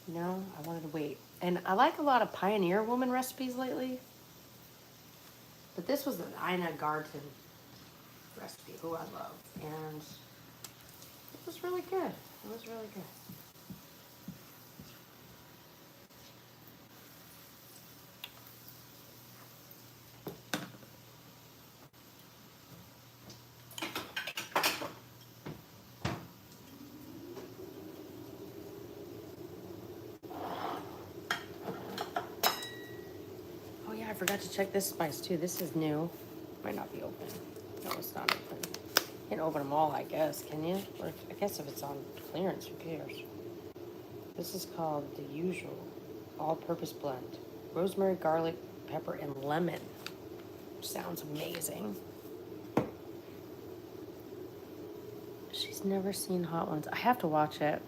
I wanted to wait. And I like a lot of Pioneer Woman recipes lately. But this was the Ina Garten recipe, who I love. And it was really good. It was really good. Oh yeah, I forgot to check this spice too. This is new. Might not be open. No, it's not open. You can open them all, I guess, can you? Or I guess if it's on clearance, who cares? This is called The Usual All-Purpose Blend. Rosemary, garlic, pepper, and lemon. Sounds amazing. She's never seen Hot Ones. I have to watch it.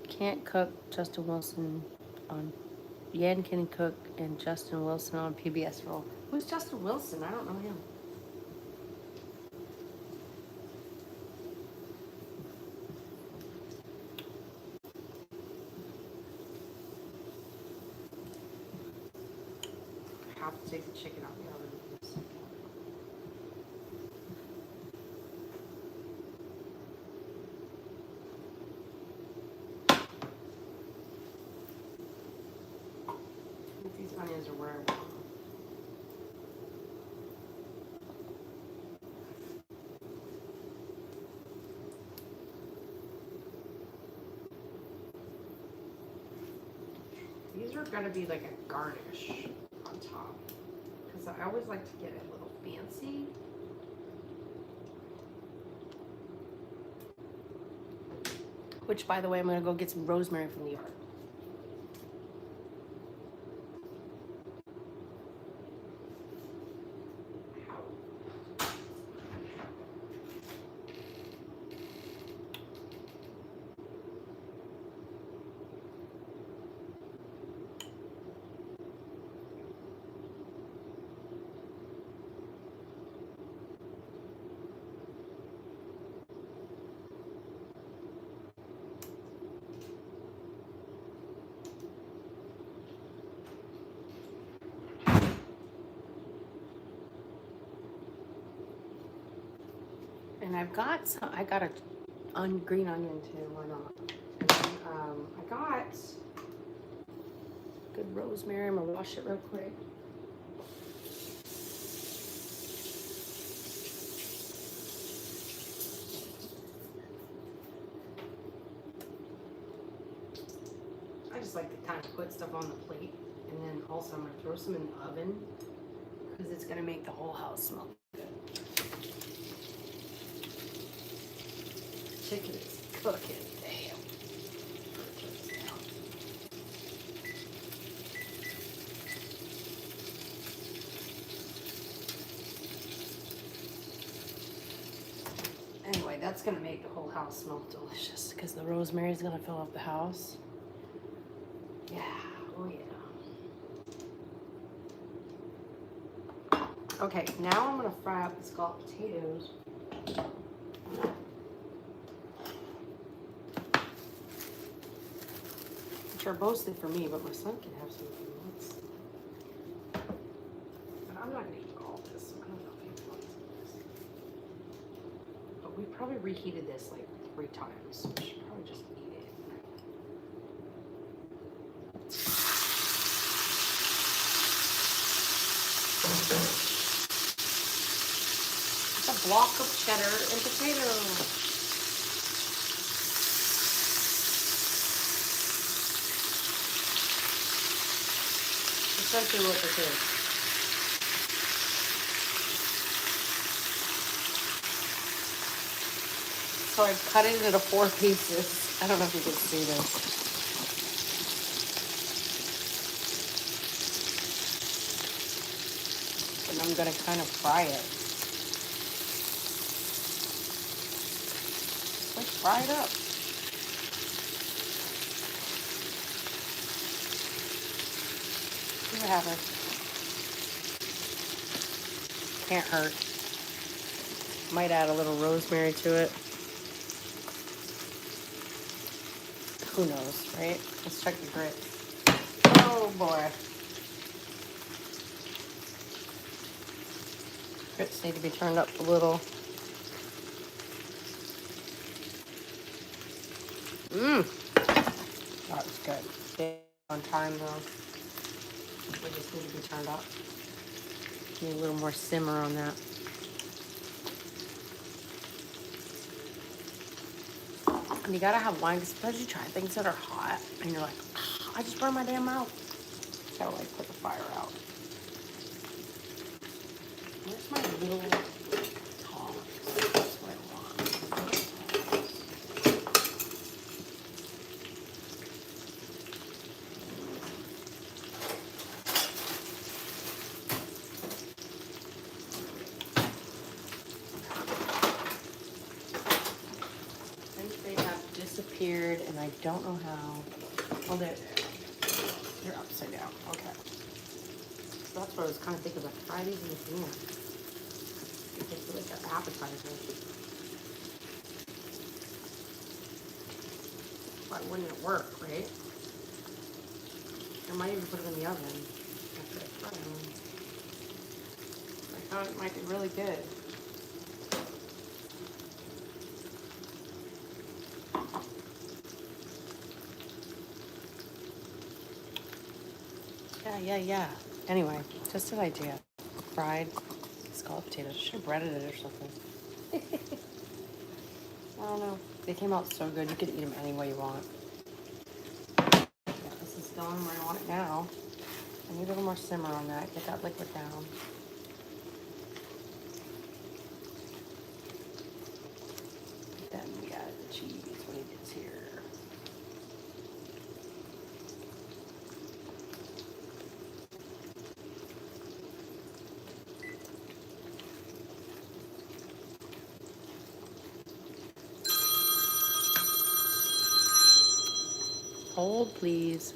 Can't Cook, Justin Wilson on... Yan Can Cook and Justin Wilson on PBS Roll. Who's Justin Wilson? I don't know him. I have to take the chicken out of the oven in a second. These onions are where I want them. These are gonna be like a garnish on top, because I always like to get it a little fancy. Which, by the way, I'm gonna go get some rosemary from the yard. And I've got some, I got a green onion too, why not? And then, I got good rosemary. I'm gonna wash it real quick. I just like to kind of put stuff on the plate, and then also I'm gonna throw some in the oven because it's gonna make the whole house smell good. Chicken is cooking. Damn. Anyway, that's gonna make the whole house smell delicious because the rosemary is gonna fill up the house. Yeah, oh yeah. Okay, now I'm gonna fry up the scalloped potatoes. Which are mostly for me, but my son can have some if he wants. But I'm not gonna eat all this. I don't know if he wants this. But we probably reheated this like 3 times, so we should probably just eat it. It's a block of cheddar and potato. Essentially what this is. So I cut it into 4 pieces. I don't know if you can see this. And I'm gonna kind of fry it. Like fry it up. See what happens. Can't hurt. Might add a little rosemary to it. Who knows, right? Let's check the grits. Oh boy. Grits need to be turned up a little. That was good. Stay on time though. We just need to be turned up. Need a little more simmer on that. And you gotta have wine, because sometimes you try things that are hot and you're like, oh, I just burned my damn mouth. Gotta like put the fire out. Where's my little tongs? That's what I want. I think they have disappeared and I don't know how. Oh, they're upside down. Okay. So that's what I was kind of thinking about. Try these in the pan. You take like an appetizer. Why wouldn't it work, right? I might even put them in the oven after I fry them. I thought it might be really good. Yeah. Anyway, just an idea. Fried scalloped potatoes. Should have breaded it or something. I don't know. They came out so good. You could eat them any way you want. Yeah, this is going where I want it now. I need a little more simmer on that. Get that liquid down. Then we add the cheese when it gets here. Hold, please.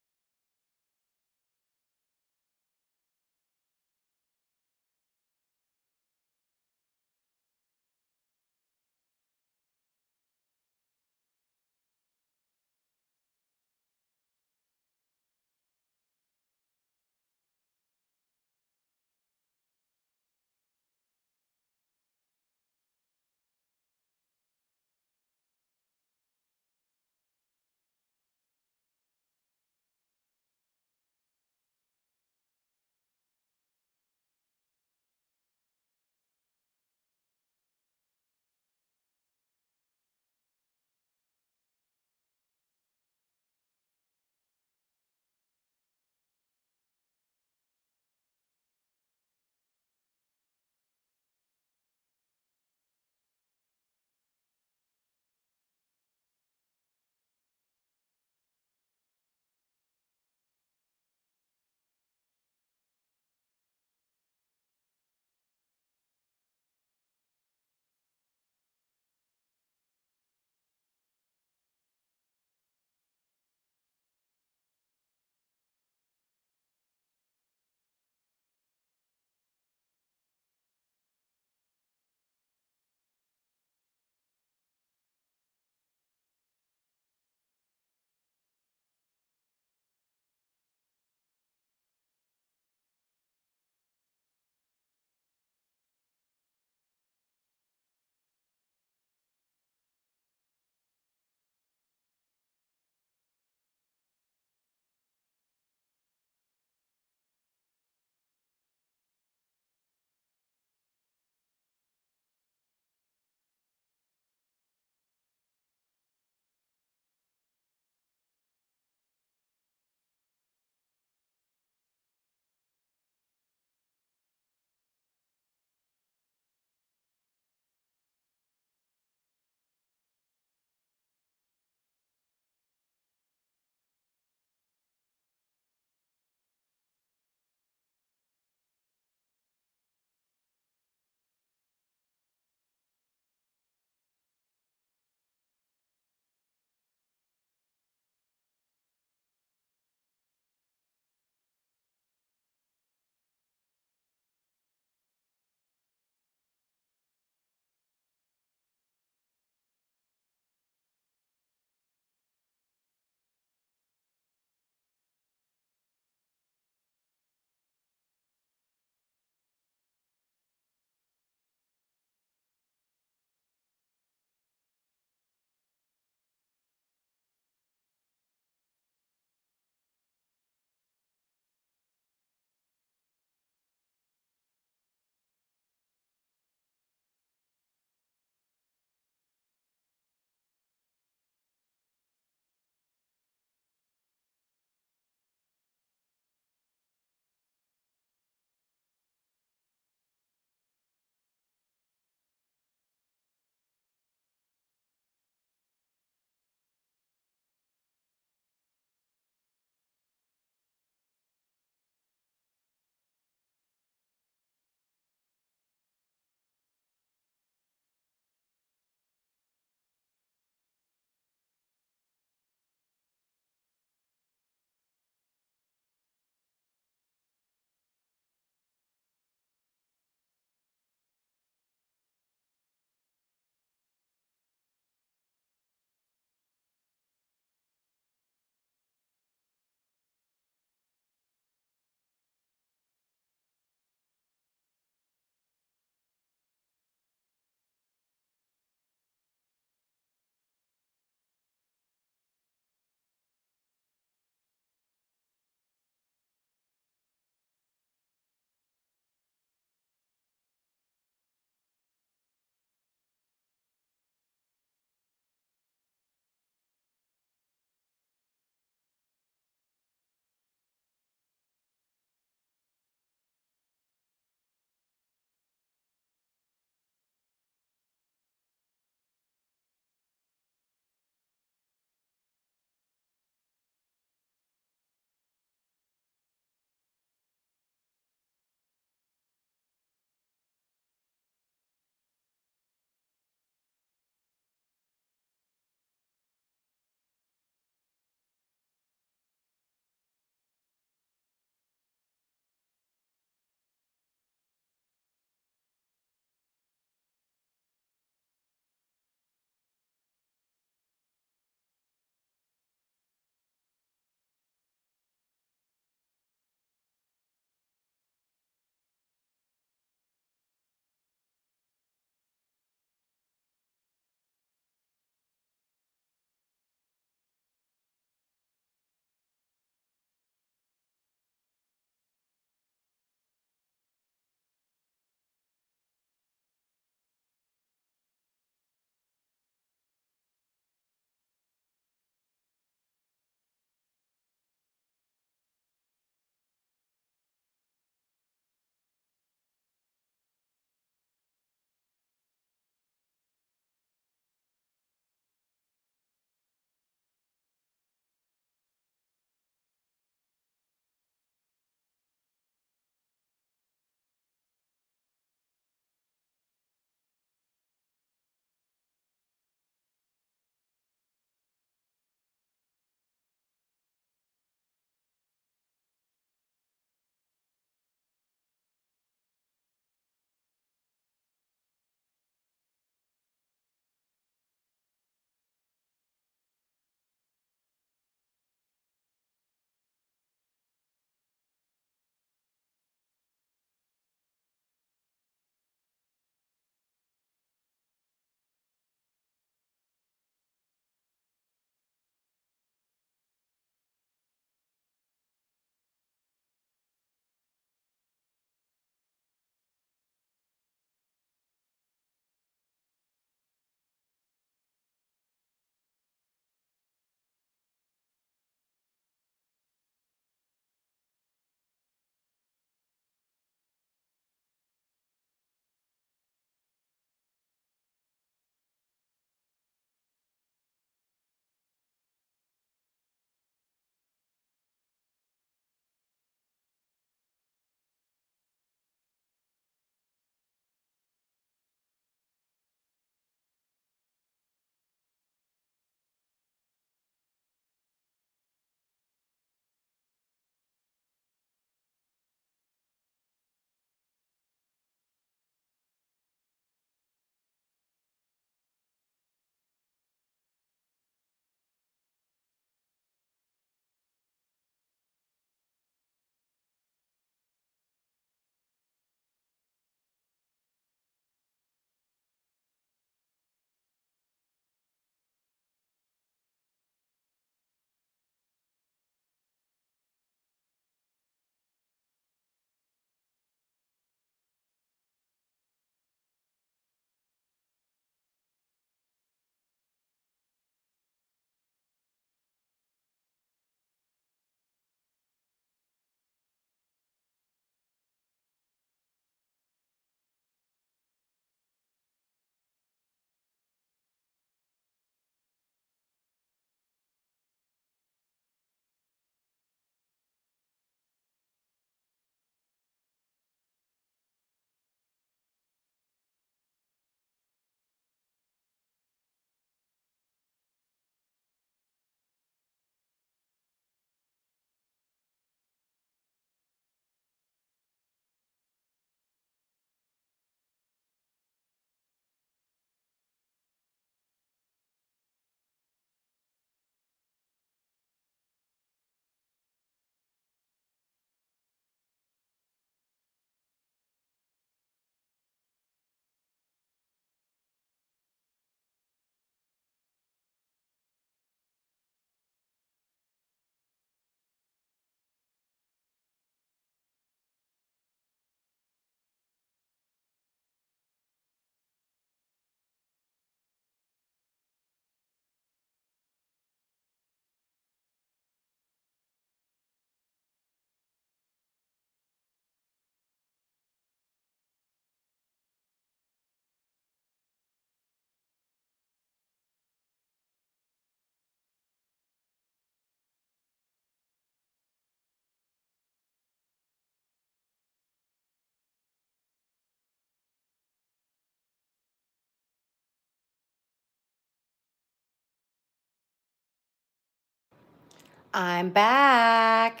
I'm back.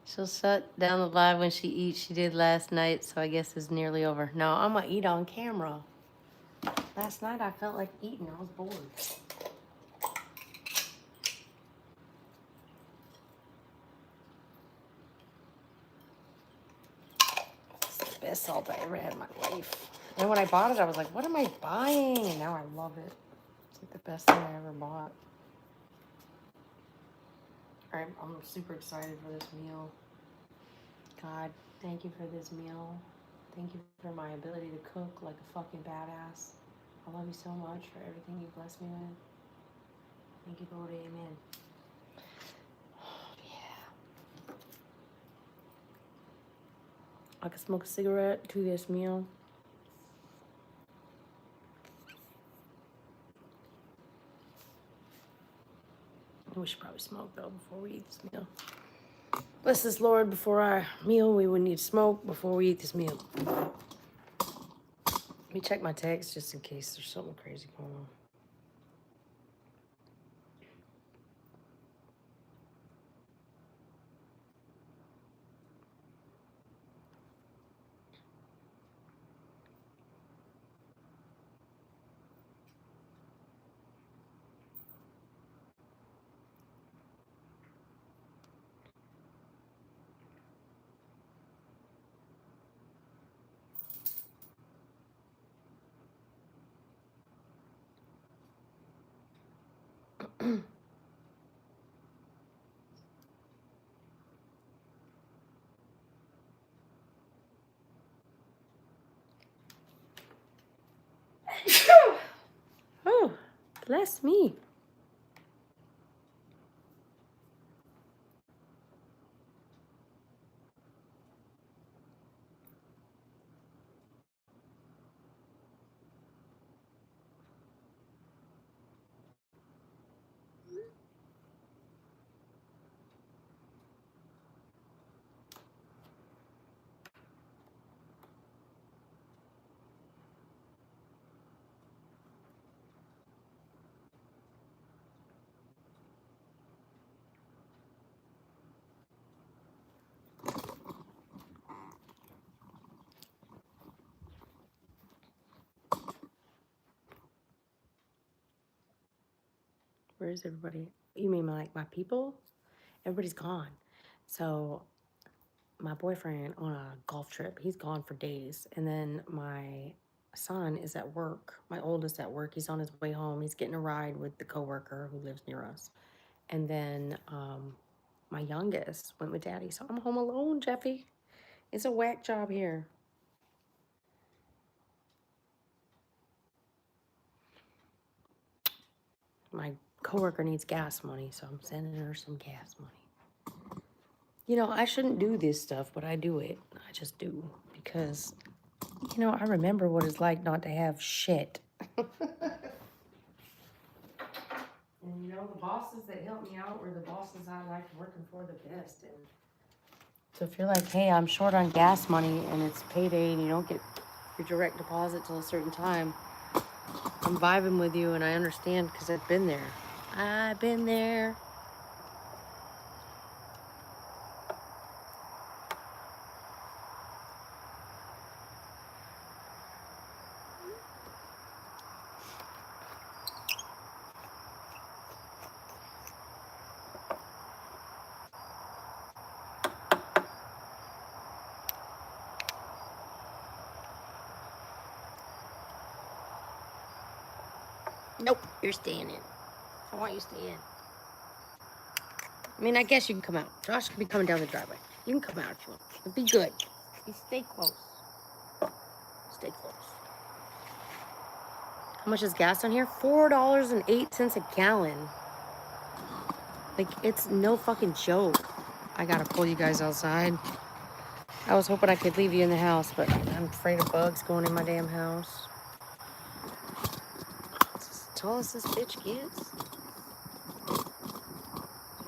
She'll shut down the live when she eats. She did last night, so I guess it's nearly over. No, I'm gonna eat on camera. Last night I felt like eating. I was bored. It's the best salt I ever had in my life. And when I bought it, I was like, what am I buying? And now I love it. It's like the best thing I ever bought. I'm super excited for this meal. God, thank you for this meal. Thank you for my ability to cook like a fucking badass. I love you so much for everything you blessed me with. Thank you, Lord. Amen. Yeah. I could smoke a cigarette to this meal. We should probably smoke though before we eat this meal. Bless us, Lord, before our meal. We would need to smoke before we eat this meal. Let me check my text just in case there's something crazy going on. Oh, bless me. Where is everybody? You mean my people? Everybody's gone. So my boyfriend on a golf trip, he's gone for days. And then my son is at work. My oldest at work. He's on his way home. He's getting a ride with the coworker who lives near us. And then my youngest went with daddy. So I'm home alone, Jeffy. It's a whack job here. My coworker needs gas money, so I'm sending her some gas money. You know, I shouldn't do this stuff, but I do it. I just do because, you know, I remember what it's like not to have shit. And you know, the bosses that helped me out were the bosses I liked working for the best. And so if you're like, hey, I'm short on gas money and it's payday and you don't get your direct deposit till a certain time, I'm vibing with you and I understand because I've been there. I've been there. Nope, you're staying in. I want you to stay in. I mean, I guess you can come out. Josh could be coming down the driveway. You can come out if you want. But be good. You stay close. Stay close. How much is gas on here? $4.08 a gallon. Like, it's no fucking joke. I gotta pull you guys outside. I was hoping I could leave you in the house, but I'm afraid of bugs going in my damn house. It's as tall as this bitch gets.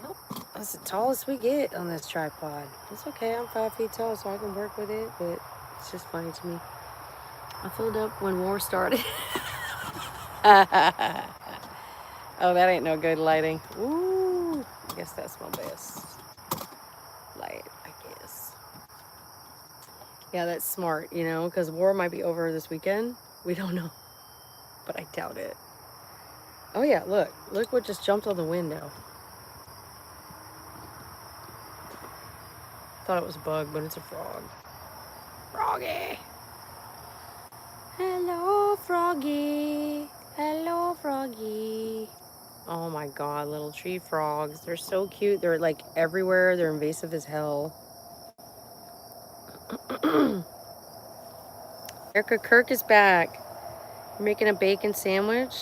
Yep, that's the tallest we get on this tripod. It's okay, I'm 5 feet tall, so I can work with it, but it's just funny to me. I filled up when war started. Oh, that ain't no good lighting. Ooh. I guess that's my best light, I guess. Yeah, that's smart, you know, because war might be over this weekend. We don't know, but I doubt it. Oh yeah, look what just jumped on the window. Thought it was a bug, but it's a frog. Froggy! Hello, Froggy. Hello, Froggy. Oh my god, little tree frogs. They're so cute. They're like everywhere. They're invasive as hell. Erica Kirk is back. You're making a bacon sandwich?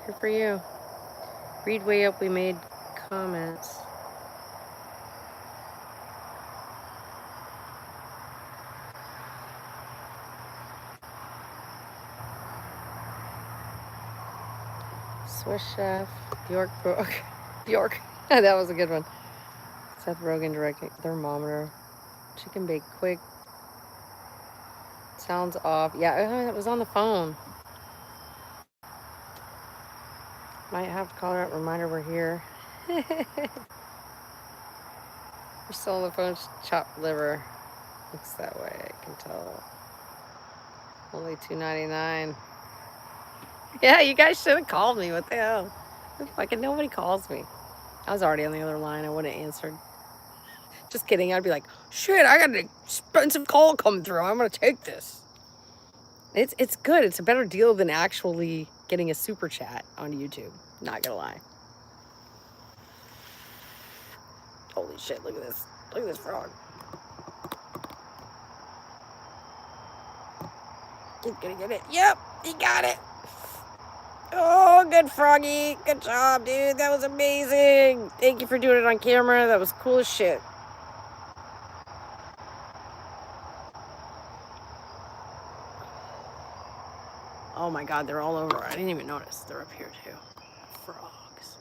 Good for you. Read way up, we made comments. Swiss Chef, Bjork Brook. Bjork. That was a good one. Seth Rogen directing. Thermometer. Chicken bake quick. Sounds off. Yeah, it was on the phone. Might have to call her out. Reminder we're here. We're still on the phone. Chopped liver. Looks that way, I can tell. Only $2.99. Yeah, you guys should have called me. What the hell? Fucking nobody calls me. I was already on the other line. I wouldn't have answered. Just kidding. I'd be like, shit, I got an expensive call coming through. I'm gonna take this. It's good. It's a better deal than actually getting a super chat on YouTube. Not gonna lie. Holy shit, look at this. Look at this frog. He's gonna get it. Yep, he got it. Oh, good froggy. Good job, dude. That was amazing. Thank you for doing it on camera. That was cool as shit. Oh my god, they're all over. I didn't even notice. They're up here too. Frogs.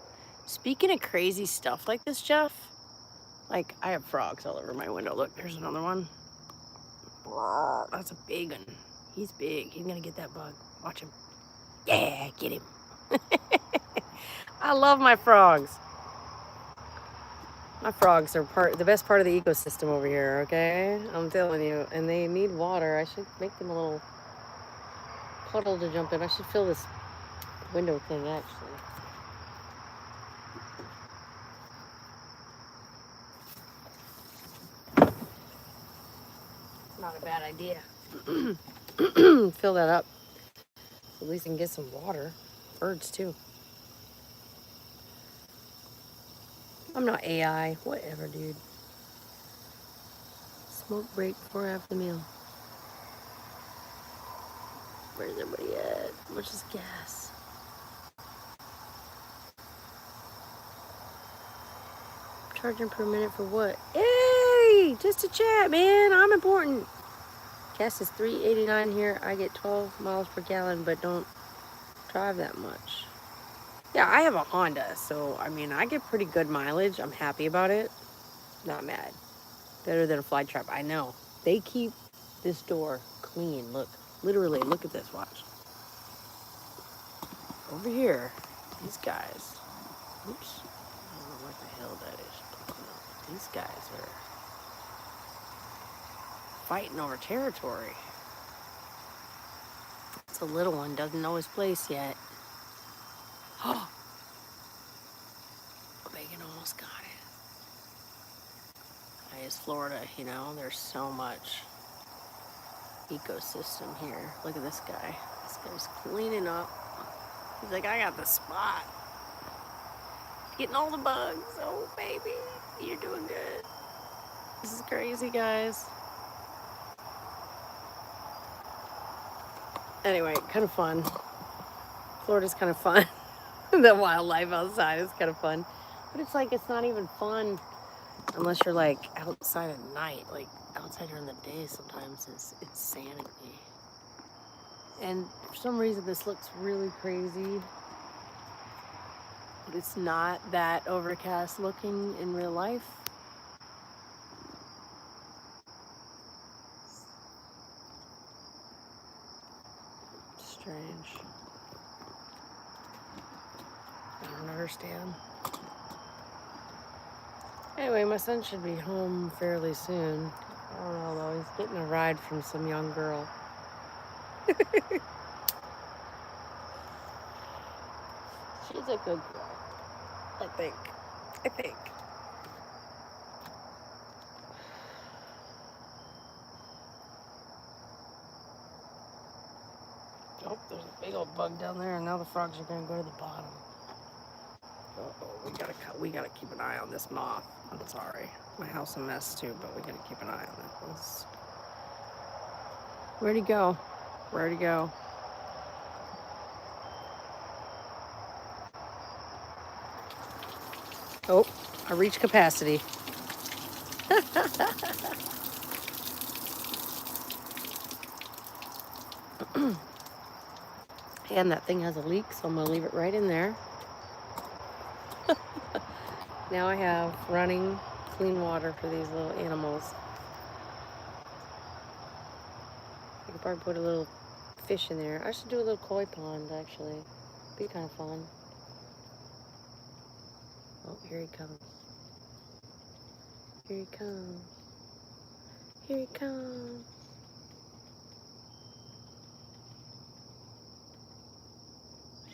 Speaking of crazy stuff like this, Jeff, like I have frogs all over my window. Look, there's another one. That's a big one. He's big. He's gonna get that bug. Watch him. Yeah, get him. I love my frogs. My frogs are the best part of the ecosystem over here, okay? I'm telling you. And they need water. I should make them a little puddle to jump in. I should fill this window thing, actually. Not a bad idea. Fill that up. At least I can get some water. Birds, too. I'm not AI. Whatever, dude. Smoke break before after the meal. Where's everybody at? Much is gas? Charging per minute for what? Hey! Just a chat, man. I'm important. Gas is $3.89 here. I get 12 miles per gallon, but don't drive that much. Yeah, I have a Honda, so I mean, I get pretty good mileage. I'm happy about it. Not mad. Better than a fly trap. I know. They keep this door clean. Look, literally, look at this. Watch. Over here, these guys. Oops. I don't know what the hell that is. These guys are fighting over territory. It's a little one, doesn't know his place yet. Oh! Bacon almost got it. It's Florida, you know, there's so much ecosystem here. Look at this guy. This guy's cleaning up. He's like, I got the spot. Getting all the bugs. Oh, baby, you're doing good. This is crazy, guys. Anyway, kind of fun. Florida's kind of fun. The wildlife outside is kind of fun. But it's like, it's not even fun unless you're like outside at night. Like outside during the day sometimes is insanity. And for some reason this looks really crazy. But it's not that overcast looking in real life. Strange. I don't understand. Anyway, my son should be home fairly soon. I don't know though. He's getting a ride from some young girl. She's a good girl. I think. Oh, there's a big old bug down there, and now the frogs are gonna go to the bottom. Uh-oh, we gotta keep an eye on this moth. I'm sorry. My house a mess too, but we gotta keep an eye on it. Where'd he go? Oh, I reached capacity. And that thing has a leak, so I'm gonna leave it right in there. Now I have running clean water for these little animals. I could probably put a little fish in there. I should do a little koi pond, actually. Be kind of fun. Oh, here he comes. Here he comes. Here he comes.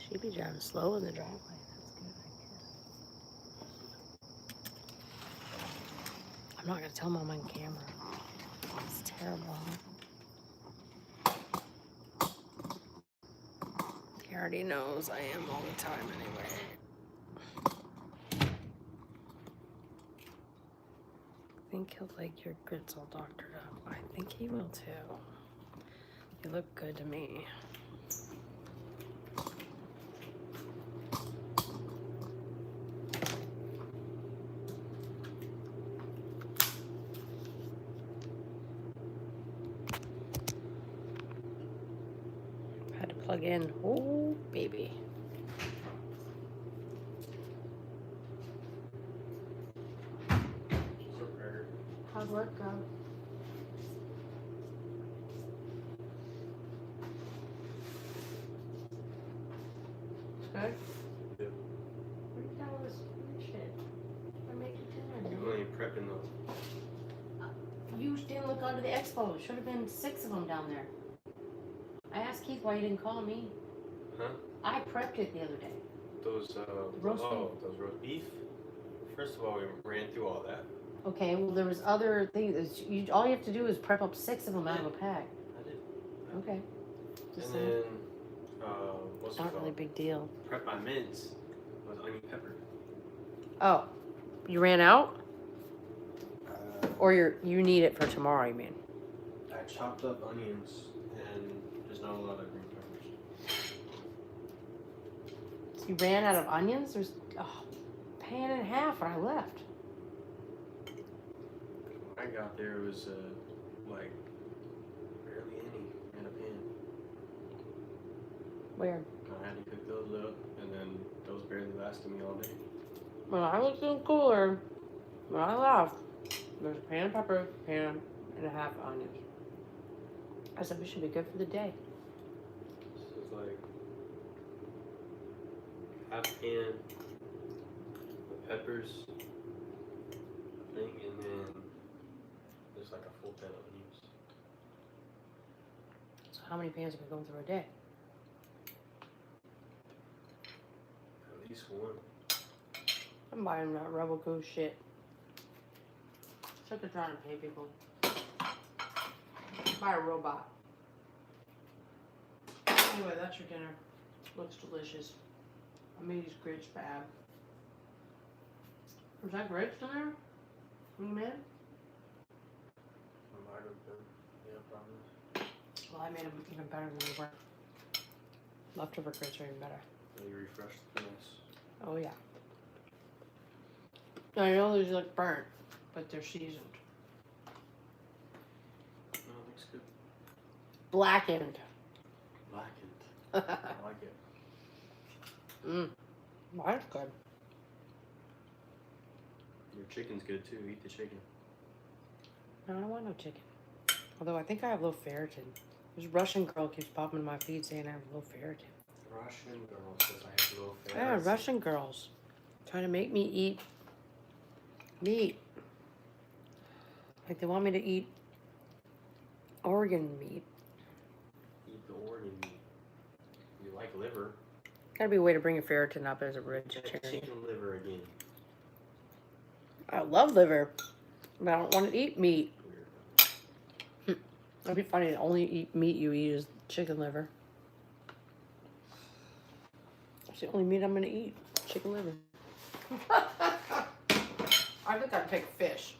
She'd be driving slow in the driveway. That's good, I guess. I'm not going to tell Mom on camera. It's terrible. He already knows I am all the time anyway. I think he'll like your grits all doctored up. I think he will too. You look good to me. Had to plug in. Oh, baby. How's work go? Good? Yeah. Where did all this shit? I'm making dinner. You're only prepping those. You didn't look under the expo. Should have been 6 of them down there. I asked Keith why he didn't call me. Huh? I prepped it the other day. Those, roast those roast beef. First of all, we ran through all that. Okay, well, there was other things. All you have to do is prep up 6 of them out of a pack. I did. Okay. And then, what's it Not called? really a big deal. Prep my mince was onion pepper. Oh, you ran out? Or you need it for tomorrow, you mean? I chopped up onions, and there's not a lot of green peppers. So you ran out of onions? There's a pan and a half when I left. When I got there, it was, like, barely any in a pan. Where? I had to cook those up, and then those barely lasted me all day. When I looked in the cooler, when I left, there's a pan of pepper, pan and a half of onions. I said we should be good for the day. This is like half pan of peppers, I think, and then there's like a full pan of onions. So how many pans are we going through a day? At least one. I'm buying that Rebel Goose shit. Sick of trying to pay people. Buy a robot. Anyway, that's your dinner. Looks delicious. I made these grits for Ab. Was that grits in there? You made it? I might have been. Yeah, probably. Well, I made them even better than they were. Leftover grits are even better. You refreshed the nice. Oh, yeah. I know these look burnt, but they're seasoned. No, it looks good. Blackened. Blackened. I like it. Mine's good. Your chicken's good too. Eat the chicken. No, I don't want no chicken. Although I think I have low ferritin. This Russian girl keeps popping in my feed saying I have low ferritin. Russian girl says I have no fantasy. Yeah, Russian girls trying to make me eat meat. Like they want me to eat organ meat. Eat the organ meat. You like liver. Gotta be a way to bring a ferritin up as a Get vegetarian. chicken liver again. I love liver, but I don't want to eat meat. Weird. It'd be funny. The only meat you eat is chicken liver. It's the only meat I'm gonna eat. Chicken liver. I think I'd take fish.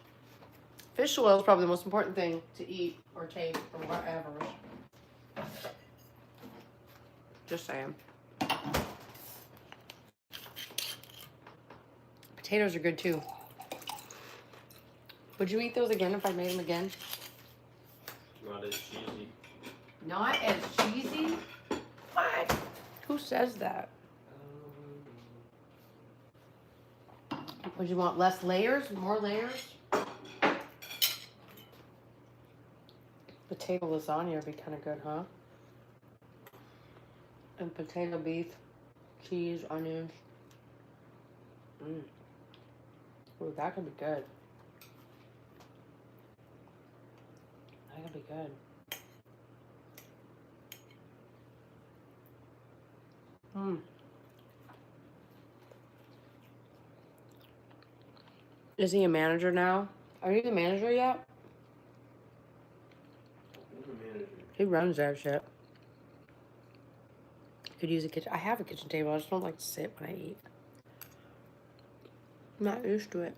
Fish oil is probably the most important thing to eat or take or whatever. Just saying. Potatoes are good too. Would you eat those again if I made them again? Not as cheesy. Not as cheesy? What? Who says that? Would you want less layers? More layers? Potato lasagna would be kind of good, huh? And potato, beef, cheese, onions. Ooh, that could be good. That could be good. Is he a manager now? Are you the manager yet? Who's the manager? He runs that shit. Could use a kitchen. I have a kitchen table. I just don't like to sit when I eat. I'm not used to it.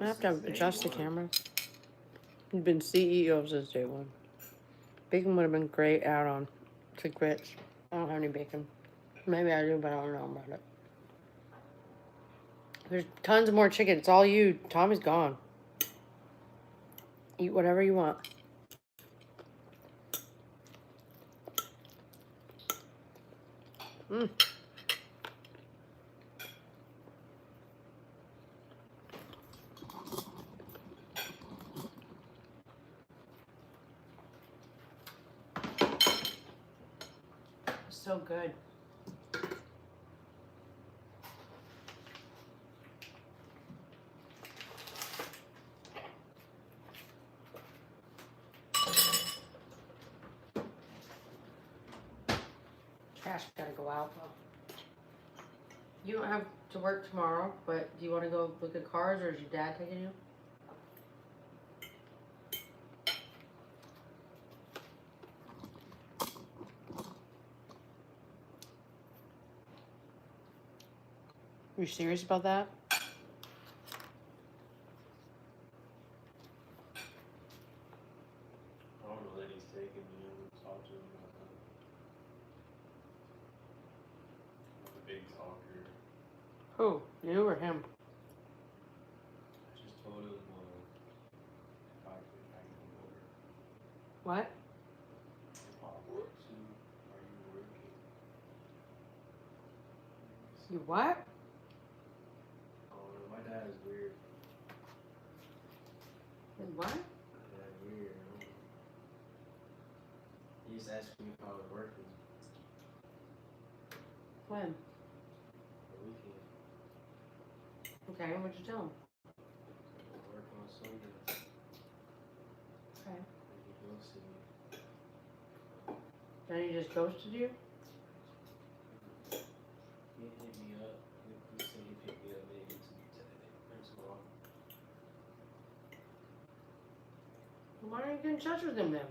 I have to adjust the camera. He's been CEO since day one. Bacon would have been great add-on to grits. I don't have any bacon. Maybe I do, but I don't know about it. There's tons more chicken. It's all you. Tommy's gone. Eat whatever you want. So good. Trash gotta go out. You don't have to work tomorrow, but do you want to go look at cars, or is your dad taking you? Are you serious about that? I don't know that he's taking me. I'm talking to him about that. I'm a big talker. Who? You or him? I just told him if I can order. What? If I work too, are you working? You what? My dad is weird. What? My dad is weird. He just asked me if I was working. When? The weekend. Okay, what'd you tell him? I work on Sunday. Okay. And he ghosted me. Then he just ghosted you? He hit me up. He said he'd pick me up maybe today or tomorrow. Why don't you get in touch with him then?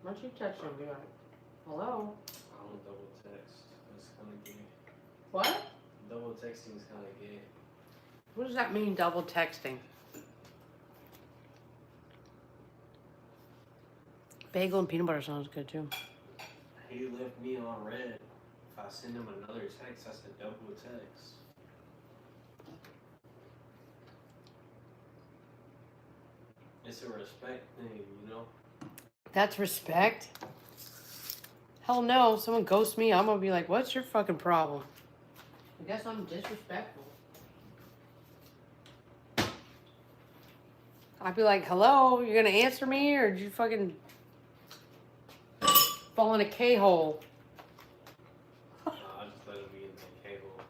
Why don't you touch him? Be like, hello? I don't double text. That's kind of gay. What? Double texting is kind of gay. What does that mean, double texting? Bagel and peanut butter sounds good too. He left me on red. If I send him another text, that's a double text. It's a respect thing, you know? That's respect? Hell no, if someone ghosts me, I'm gonna be like, what's your fucking problem? I guess I'm disrespectful. I'd be like, hello, you're gonna answer me, or did you fucking... fall in a K-hole. No, I just let him be in the K-hole.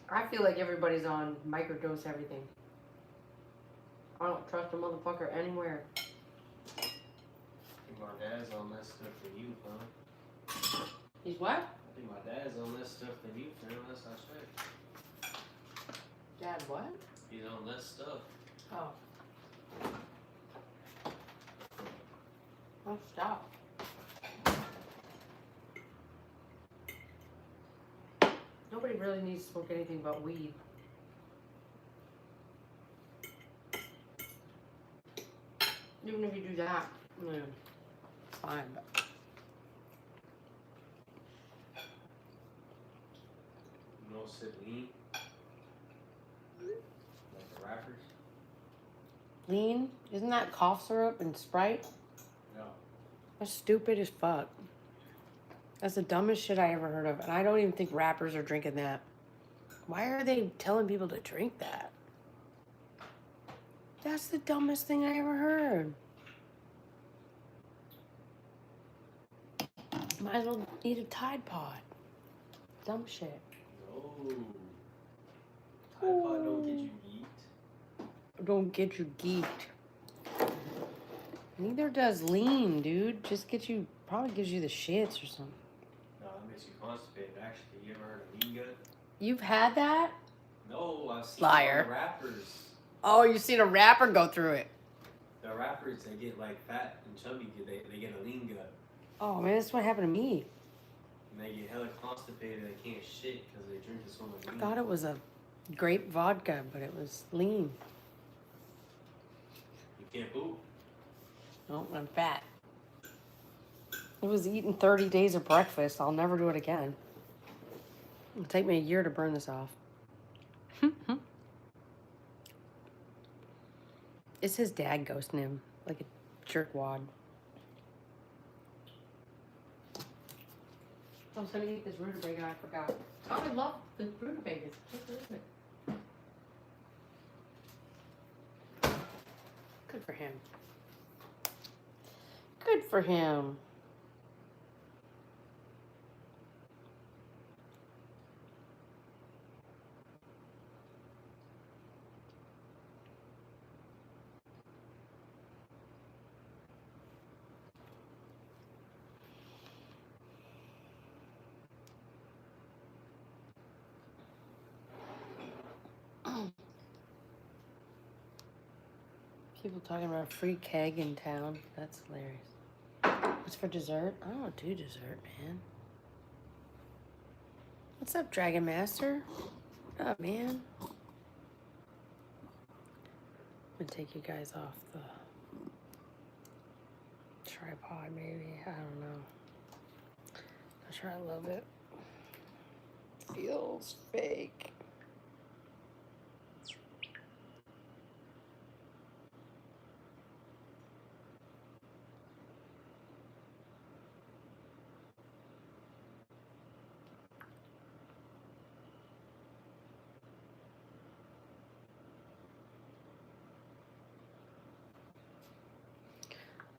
I feel like everybody's on microdose everything. I don't trust a motherfucker anywhere. I think my dad's on less stuff than you, huh? He's what? I think my dad's on less stuff than you, fam. That's how I check. Dad, what? He's on less stuff. Oh. Oh, stop. Nobody really needs to smoke anything but weed. Even if you do that, it's fine. But You know, sip lean. Like the rappers. lean, isn't that cough syrup and Sprite? No. That's stupid as fuck. That's the dumbest shit I ever heard of. And I don't even think rappers are drinking that. Why are they telling people to drink that? That's the dumbest thing I ever heard. Might as well eat a Tide Pod. Dumb shit. No. Tide Pod don't get you geeked. Don't get you geeked. Neither does lean, dude. Just gets you, probably gives you the shits or something. No, that makes you constipated. Actually, you ever heard of lean gut? You've had that? No, I've seen Liar. the rappers. Oh, you've seen a rapper go through it. The rappers, they get like fat and chubby. They get a lean gut. Oh, man, that's what happened to me. And they get hella constipated. They can't shit because they drink so much I lean. thought it was a grape vodka, but it was lean. You can't poop. Oh, I'm fat. It was eating 30 days of breakfast. I'll never do it again. It'll take me a year to burn this off. It's his dad ghosting him like a jerkwad. I was gonna eat this rutabaga, I forgot. Oh, I love the rutabagas. Just listen. Good for him. Good for him. People talking about a free keg in town. That's hilarious. What's for dessert? I don't do dessert, man. What's up, Dragon Master? What up, man? I'm gonna take you guys off the tripod, maybe. I don't know. I'm sure I love it. Feels fake.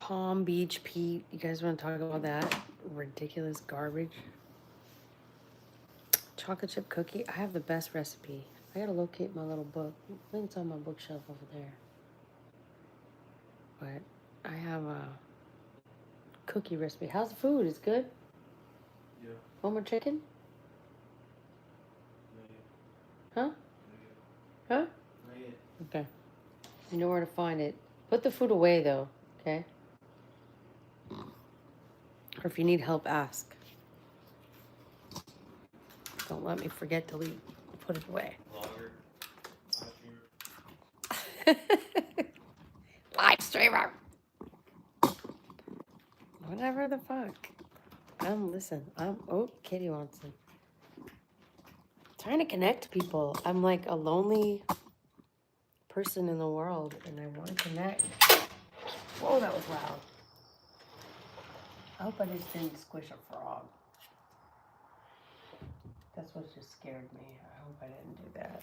Palm Beach Pete. You guys want to talk about that? Ridiculous garbage. Chocolate chip cookie. I have the best recipe. I gotta locate my little book. I think it's on my bookshelf over there. But I have a cookie recipe. How's the food? It's good? Yeah. One more chicken? No, Huh? Huh? not yet. Okay. You know where to find it. Put the food away though, okay? Or if you need help, ask. Don't let me forget to put it away. Vlogger. Live streamer. Whatever the fuck. Listen, oh, Kitty wants to. Trying to connect to people. I'm like a lonely person in the world and I want to connect. Whoa, that was loud. I hope I just didn't squish a frog. That's what just scared me. I hope I didn't do that.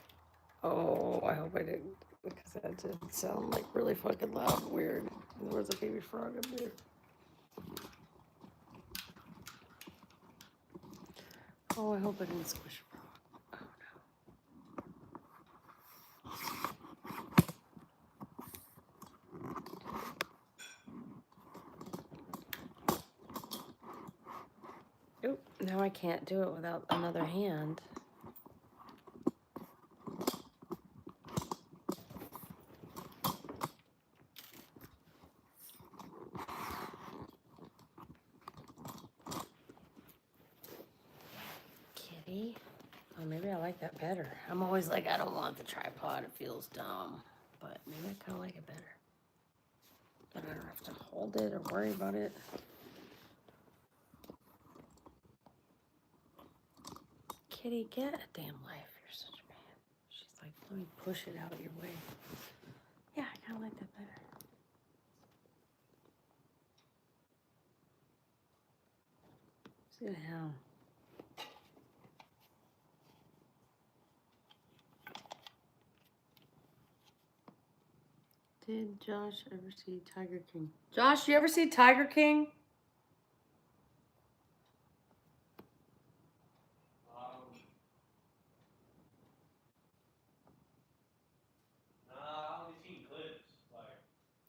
Oh, I hope I didn't. Because that did sound like really fucking loud and weird. There was a baby frog up there. Oh, I hope I didn't squish it wrong. Oh no. Oop, now I can't do it without another hand. Kitty. Oh, maybe I like that better. I'm always like, I don't want the tripod. It feels dumb. But maybe I kind of like it better. But I don't have to hold it or worry about it. Kitty, get a damn life. You're such a man. She's like, let me push it out of your way. Yeah, I kind of like that better. See the hell. Did Josh ever see Tiger King? Josh, you ever see Tiger King? I only seen clips. Like,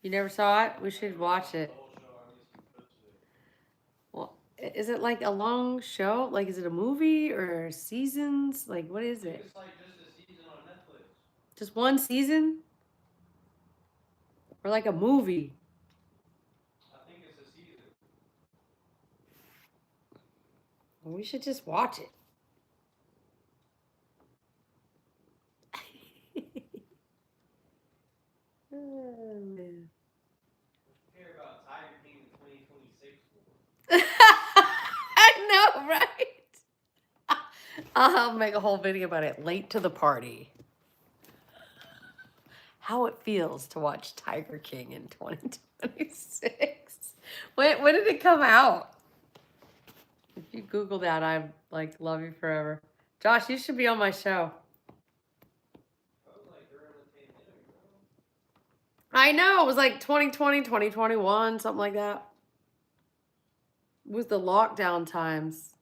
You never saw it? We should watch it. Well, is it like a long show? Like, is it a movie or seasons? Like, what is it? It's like just a season on Netflix. Just one season? Or like a movie? I think it's a season. Well, we should just watch it. Oh, man. Care about Tiger King in 2026 for. I know, right? I'll make a whole video about it. Late to the party. How it feels to watch Tiger King in 2026. When did it come out? If you Google that, I'm like, love you forever. Josh, you should be on my show. I know, it was like 2020, 2021, something like that. It was the lockdown times.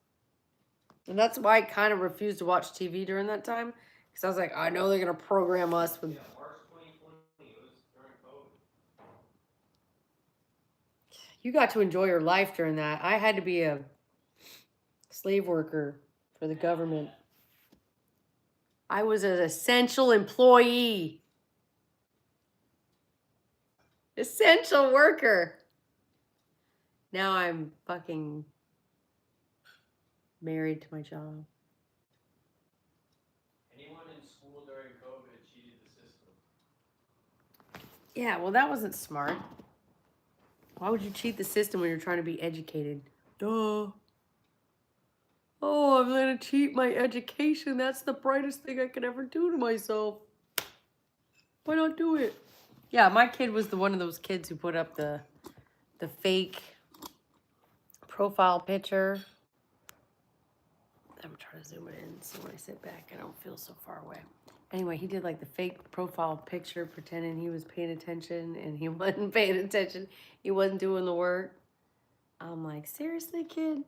And that's why I kind of refused to watch TV during that time. Because I was like, I know they're going to program us with... Yeah, March 2020, it was during COVID. You got to enjoy your life during that. I had to be a slave worker for the government. I was an essential employee. Essential worker. Now I'm fucking married to my job. Anyone in school during COVID cheated the system. Yeah, well, that wasn't smart. Why would you cheat the system when you're trying to be educated? Duh. Oh, I'm gonna cheat my education. That's the brightest thing I could ever do to myself. Why not do it? Yeah, my kid was one of those kids who put up the fake profile picture. I'm trying to zoom it in so when I sit back I don't feel so far away. Anyway, he did like the fake profile picture pretending he was paying attention and he wasn't paying attention. He wasn't doing the work. I'm like, seriously, kid?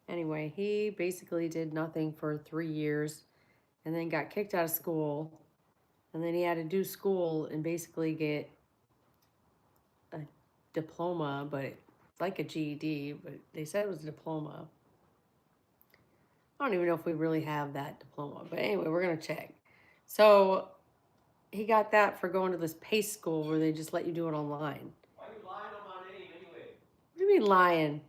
Anyway, he basically did nothing for 3 years and then got kicked out of school. And then he had to do school and basically get a diploma, but like a GED, but they said it was a diploma. I don't even know if we really have that diploma, but anyway, we're gonna check. So he got that for going to this PACE school where they just let you do it online. Why are you lying on my name anyway? What do you mean lying?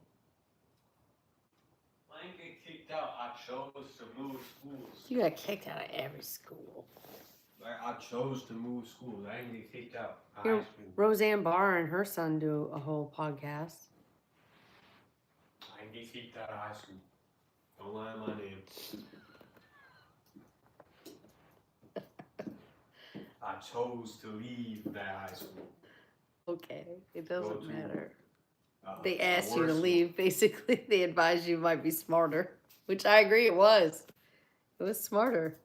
I didn't get kicked out. I chose to move schools. You got kicked out of every school. I chose to move schools. I didn't get kicked out of Here, high school. Roseanne Barr and her son do a whole podcast. I didn't get kicked out of high school. Don't lie on my name. I chose to leave that high school. Okay, it doesn't matter. They a asked you to worse leave. Basically, they advised you might be smarter, which I agree it was. It was smarter.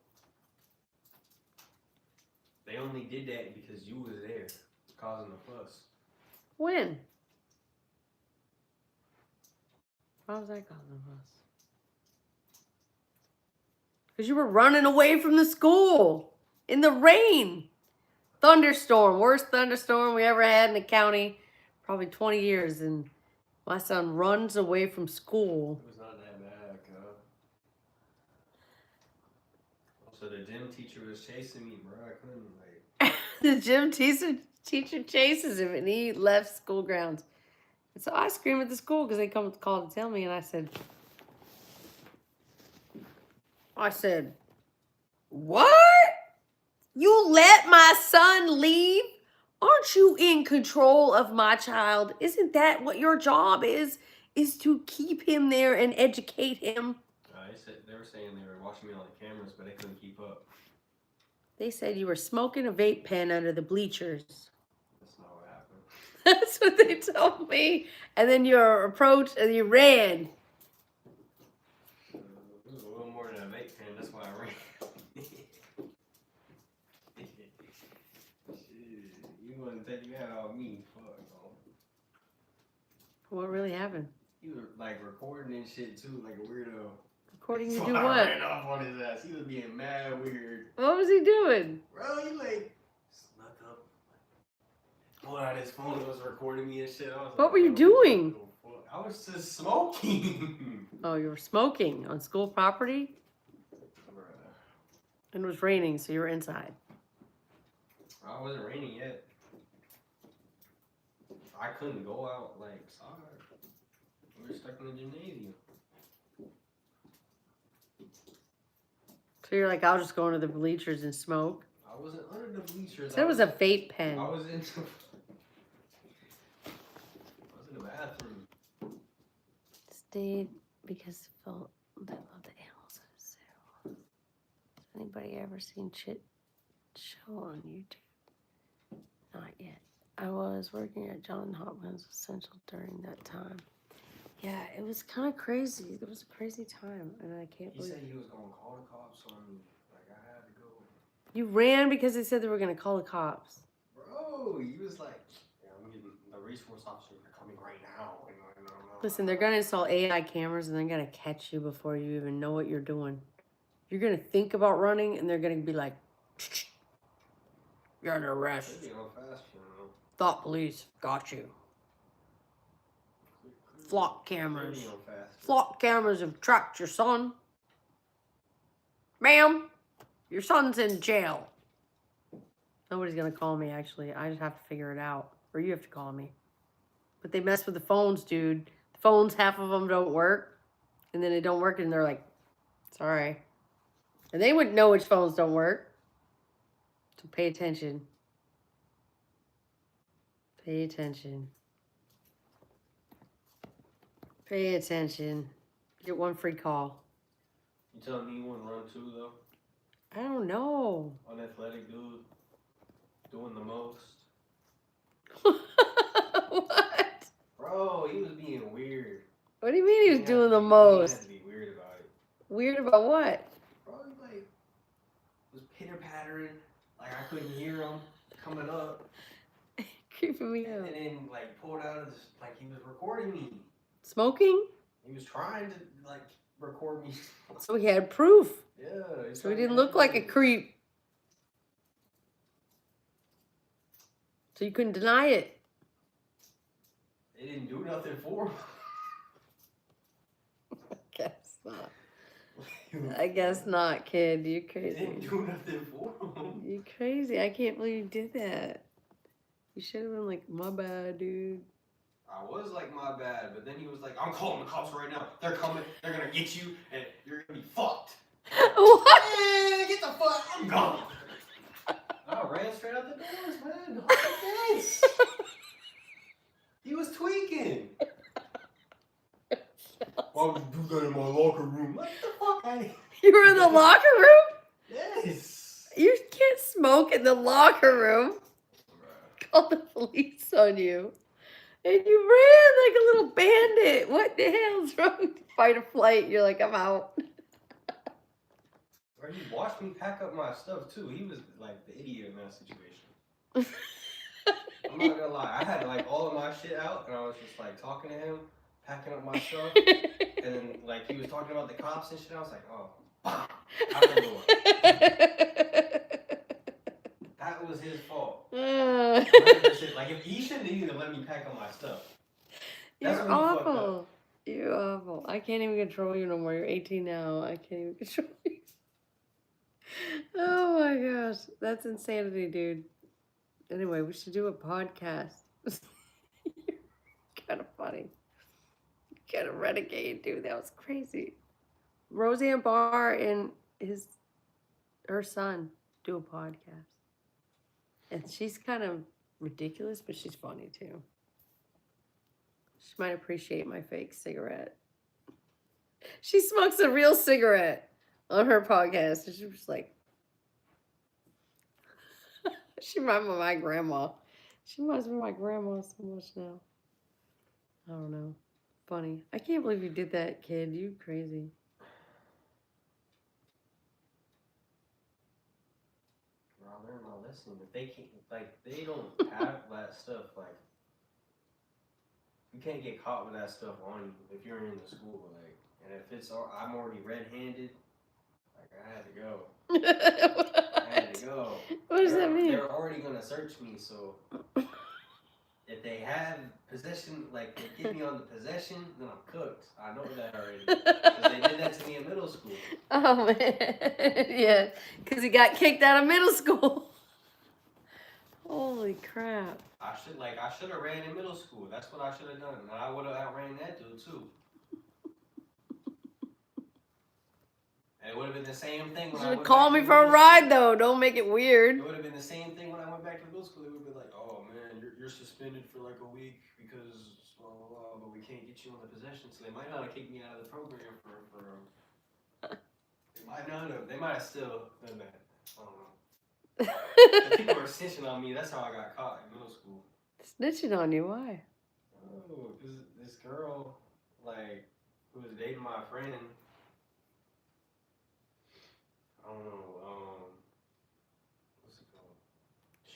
They only did that because you was there, causing a fuss. When? Why was I causing a fuss? Because you were running away from the school in the rain. Thunderstorm, worst thunderstorm we ever had in the county, probably 20 years. And my son runs away from school. It was not that bad, cuz. So the gym teacher was chasing me, bro. I couldn't, like. The gym teacher chases him, and he left school grounds. And so I scream at the school because they come to call to tell me, and I said, what? You let my son leave? Aren't you in control of my child? Isn't that what your job is to keep him there and educate him? They were saying they were watching me on the cameras, but they couldn't keep up. They said you were smoking a vape pen under the bleachers. That's not what happened. That's what they told me. And then you approached and you ran. It was a little more than a vape pen. That's why I ran. You wouldn't take you out on me. Fuck, bro. What really happened? He was like recording and shit too, like a weirdo. Recording you So do I what? ran off on his ass. He was being mad weird. What was he doing? Bro, he like snuck up, pulled out his phone and was recording me and shit. I was What like, were you doing? I was just smoking. Oh, you were smoking on school property? Bruh. And it was raining, so you were inside. I wasn't raining yet. I couldn't go out like outside. We were stuck in the gymnasium. So you're like, I'll just go into the bleachers and smoke. I wasn't under the bleachers. So it was a vape pen. I was in the bathroom. Stayed because it felt they love the animals at the zoo. Has anybody ever seen Chit Show on YouTube? Not yet. I was working at John Hopkins Essential during that time. Yeah, it was kind of crazy. It was a crazy time, and I can't He believe. said he was gonna call the cops on me. Like I had to go. You ran because they said they were gonna call the cops. Bro, he was like, yeah, I'm getting the resource officers are coming right now. Listen, they're gonna install AI cameras, and they're gonna catch you before you even know what you're doing. You're gonna think about running, and they're gonna be like, "You're under arrest. They be on fast, you know. Thought police got you." Flock cameras. They be on fast. Flock cameras have tracked your son. Ma'am, your son's in jail. Nobody's gonna call me, actually. I just have to figure it out. Or you have to call me. But they mess with the phones, dude. The phones, half of them don't work. And then they don't work, and they're like, sorry. And they wouldn't know which phones don't work. So pay attention. Pay attention. Pay attention. Get one free call. You telling me you wouldn't run too though? I don't know. Unathletic dude, doing the most. What? Bro, he was being weird. What do you mean he was doing the He most? had to be weird about it. Weird about what? Bro, he like was pitter pattering, like I couldn't hear him coming up, Creeping me out. and then like pulled out of this, like he was recording me. Smoking? He was trying to like record me. So he had proof. Yeah. So he didn't look like a creep. So you couldn't deny it. They didn't do nothing for him. Guess not. I guess not, kid. You They didn't crazy. do nothing for him. You crazy. I can't believe you did that. You should have been like, my bad, dude. I was like, my bad, but then he was like, I'm calling the cops right now. They're coming. They're gonna get you, and you're gonna be fucked. What? Man, get the fuck. I'm gone. I ran straight out the doors, man. Yes. He was tweaking. Why would you do that in my locker room? What the fuck? You were in the locker room? Yes. You can't smoke in the locker room. Call the police on you. And you ran like a little bandit. What the hell's wrong? Fight or flight. You're like, I'm out. Or he watched me pack up my stuff too. He was like the idiot in that situation. I'm not gonna lie. I had like all of my shit out, and I was just like talking to him, packing up my stuff, and then like he was talking about the cops and shit. I was like, oh, out the door. That was his fault. 100%. Like, if he shouldn't even let me pack up my stuff. That's You're when he fucked awful. up. You're awful. I can't even control you no more. You're 18 now. I can't even control you. Oh my gosh. That's insanity, dude. Anyway, we should do a podcast. You're kind of funny. Kind of renegade, dude. That was crazy. Roseanne Barr and her son do a podcast. And she's kind of ridiculous, but she's funny too. She might appreciate my fake cigarette. She smokes a real cigarette on her podcast. And she was like, she reminds me of my grandma. She reminds me of my grandma so much now. I don't know. Funny. I can't believe you did that, kid. You crazy. I learned my lesson. If they can't, like, they don't have that stuff, like, you can't get caught with that stuff on you if you're in the school, like, and if it's, I'm already red-handed, like, I had to go. I had to go. What does that mean? They're already gonna search me, so if they have possession, like, they get me on the possession, then I'm cooked. I know that already. Because they did that to me in middle school. Oh, man. Yeah, because he got kicked out of middle school. Holy crap. I should have ran in middle school. That's what I should have done. And I would have outran that dude, too. And it would have been the same thing when I went Call me for a ride, though. Don't make it weird. It would have been the same thing when I went back to middle school. It would have been like, oh, man, you're suspended for like a week because blah, blah, blah, but we can't get you on the possession. So they might not have kicked me out of the program for they might have still done that. I don't know. The people were snitching on me. That's how I got caught in middle school. Snitching on you? Why? Oh, because this girl, like, who was dating my friend, I don't know, what's it called?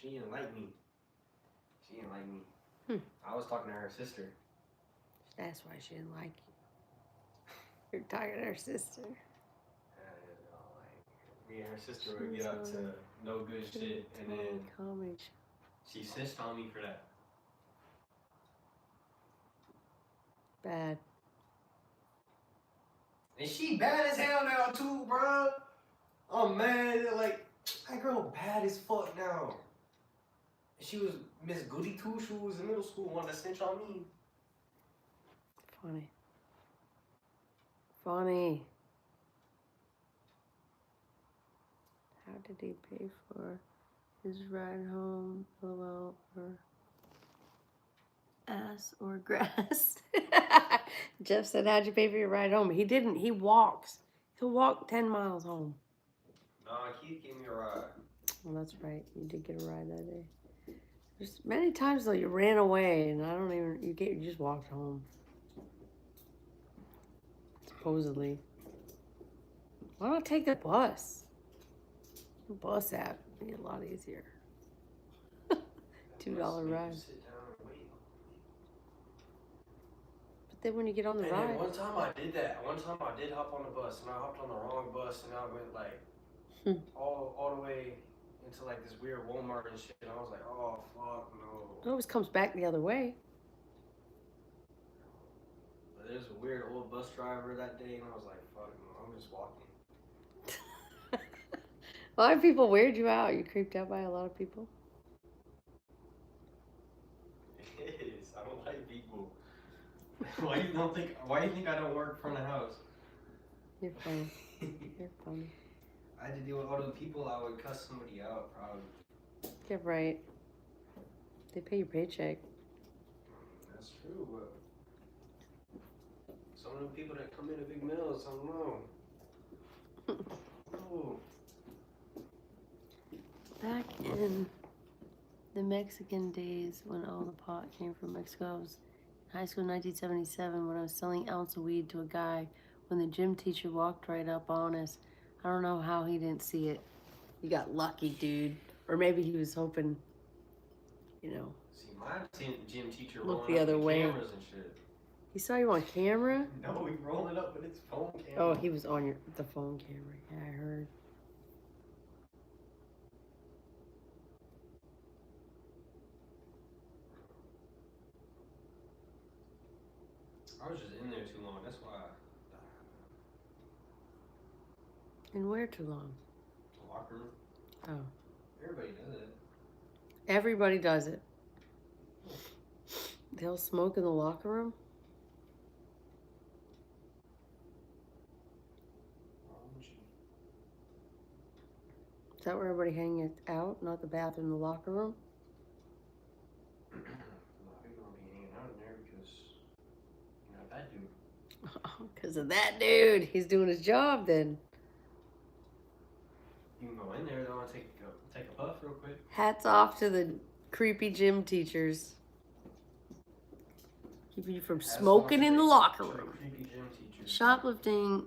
She didn't like me. I was talking to her sister. That's why she didn't like you. You're talking to her sister. Me and her sister would get up to no good shit, and then she snitched on me for that. Bad. And she bad as hell now too, bro. Oh man, like, that girl bad as fuck now. She was Miss Goody Two Shoes in middle school, wanted to snitch on me. Funny. How did he pay for his ride home? Pillow or ass or grass? Jeff said, how'd you pay for your ride home? He didn't. He walks. He'll walk 10 miles home. No, Keith gave me a ride. Well, that's right. You did get a ride that day. There's many times, though, you ran away, and I don't even... You just walked home. Supposedly. Why not take the bus? The bus app would be a lot easier. $2 ride. But then when you get on the ride... Then one time I did that. One time I did hop on the bus, and I hopped on the wrong bus, and I went, like, all the way into, like, this weird Walmart and shit. And I was like, oh, fuck, no. It always comes back the other way. But there's a weird old bus driver that day, and I was like, fuck, no, I'm just walking. A lot of people weird you out. You creeped out by a lot of people. It is. I don't like people. Why do you think I don't work from the house? You're funny. You're funny. I had to deal with all the people. I would cuss somebody out, probably. Yeah, right. They pay your paycheck. That's true, but some of the people that come into big mills, I don't know. Oh. Back in the Mexican days when all the pot came from Mexico, I was in high school in 1977 when I was selling an ounce of weed to a guy when the gym teacher walked right up on us. I don't know how he didn't see it. You got lucky, dude. Or maybe he was hoping, you know. See, my gym teacher look the other way. Cameras and shit. He saw you on camera? No, he rolling up with his phone camera. Oh, he was on the phone camera. Yeah, I heard. I was just in there too long. That's why. And where too long? The locker room. Oh. Everybody does it. Everybody does it. They'll smoke in the locker room? Is that where everybody hangs out? Not the bathroom, the locker room? A lot of people don't be hanging out in there because you know that dude. Because of that dude. He's doing his job then. You can go in there though and take a puff real quick. Hats off to the creepy gym teachers. Keeping you from smoking in the locker room. Creepy gym teachers. Shoplifting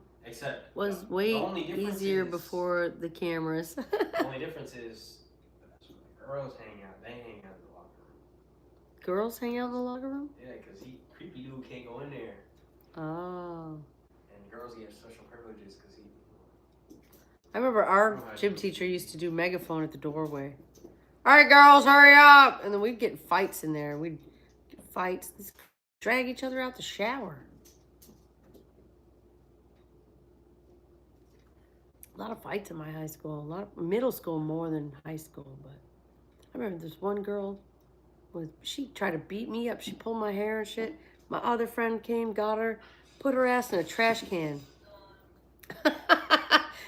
was way easier before the cameras. The only difference is that's where the girls hang out. They hang out in the locker room. Girls hang out in the locker room? Yeah, because creepy dude can't go in there. Oh. And girls get special privileges because he. I remember our gym teacher used to do megaphone at the doorway. All right, girls, hurry up. And then we'd get in fights in there. We'd get fights. Drag each other out the shower. A lot of fights in my high school. A lot of middle school more than high school. But I remember this one girl, she tried to beat me up. She pulled my hair and shit. My other friend came, got her, put her ass in a trash can.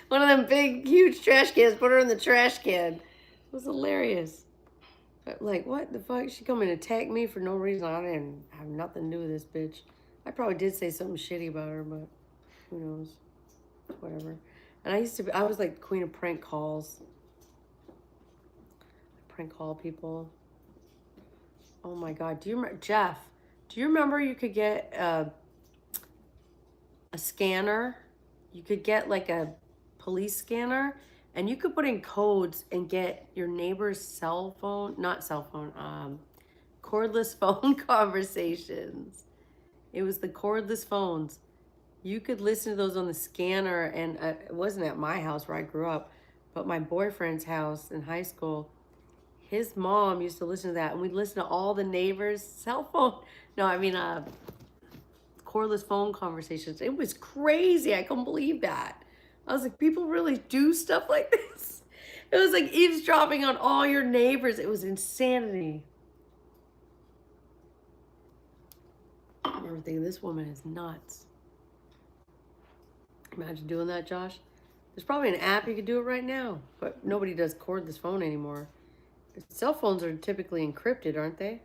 One of them big, huge trash cans, put her in the trash can. It was hilarious. But like, what the fuck? She come and attack me for no reason. I didn't have nothing to do with this bitch. I probably did say something shitty about her, but who knows? Whatever. And I was like queen of prank calls. Prank call people. Oh my God. Do you remember, Jeff, do you remember you could get a scanner? You could get like a police scanner and you could put in codes and get your neighbor's cordless phone conversations. It was the cordless phones. You could listen to those on the scanner, and it wasn't at my house where I grew up, but my boyfriend's house in high school, his mom used to listen to that, and we'd listen to all the neighbors' cordless phone conversations. It was crazy. I couldn't believe that. I was like, people really do stuff like this? It was like eavesdropping on all your neighbors. It was insanity. I remember thinking, this woman is nuts. Imagine doing that, Josh. There's probably an app you could do it right now, but nobody does cordless phone anymore. Cell phones are typically encrypted, aren't they?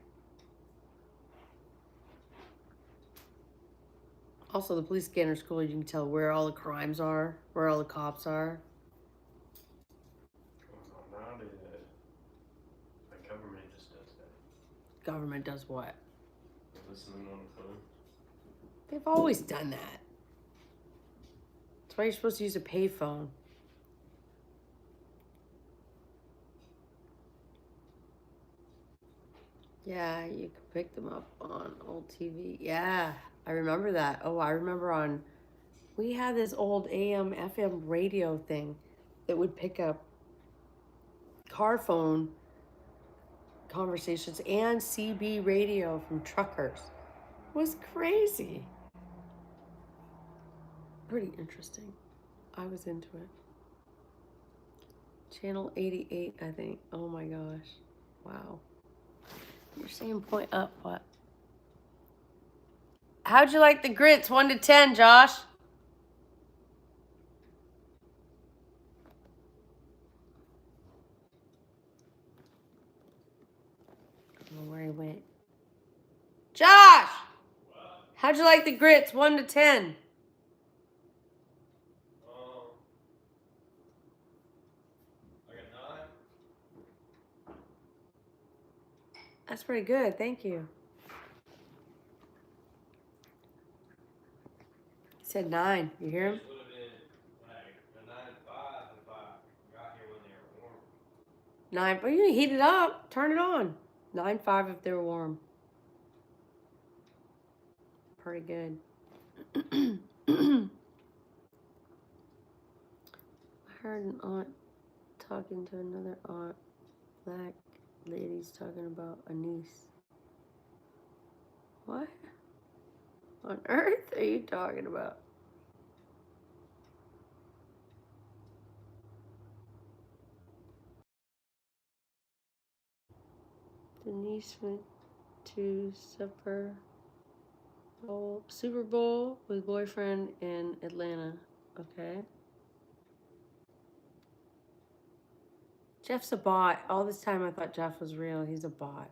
Also, the police scanner's cool. You can tell where all the crimes are, where all the cops are. Well, now the government just does that. Government does what? Listening on the phone. They've always done that. That's why you're supposed to use a payphone. Yeah, you can pick them up on old TV. Yeah, I remember that. Oh, I remember we had this old AM, FM radio thing that would pick up car phone conversations and CB radio from truckers. It was crazy. Pretty interesting. I was into it. Channel 88, I think. Oh my gosh. Wow. You're saying point up, what? How'd you like the grits, 1 to 10, Josh? I don't know where he went. Josh! What? How'd you like the grits, 1 to 10? That's pretty good, thank you. He said 9. You hear him? This would have been like a 9.5 if I got here when they were warm. 9, but you heat it up. Turn it on. 9.5 if they're warm. Perfect. pretty good. I heard an aunt talking to another aunt. Black ladies talking about a niece. What on earth are you talking about? The niece went to Super Bowl with boyfriend in Atlanta. Okay. Jeff's a bot. All this time I thought Jeff was real. He's a bot.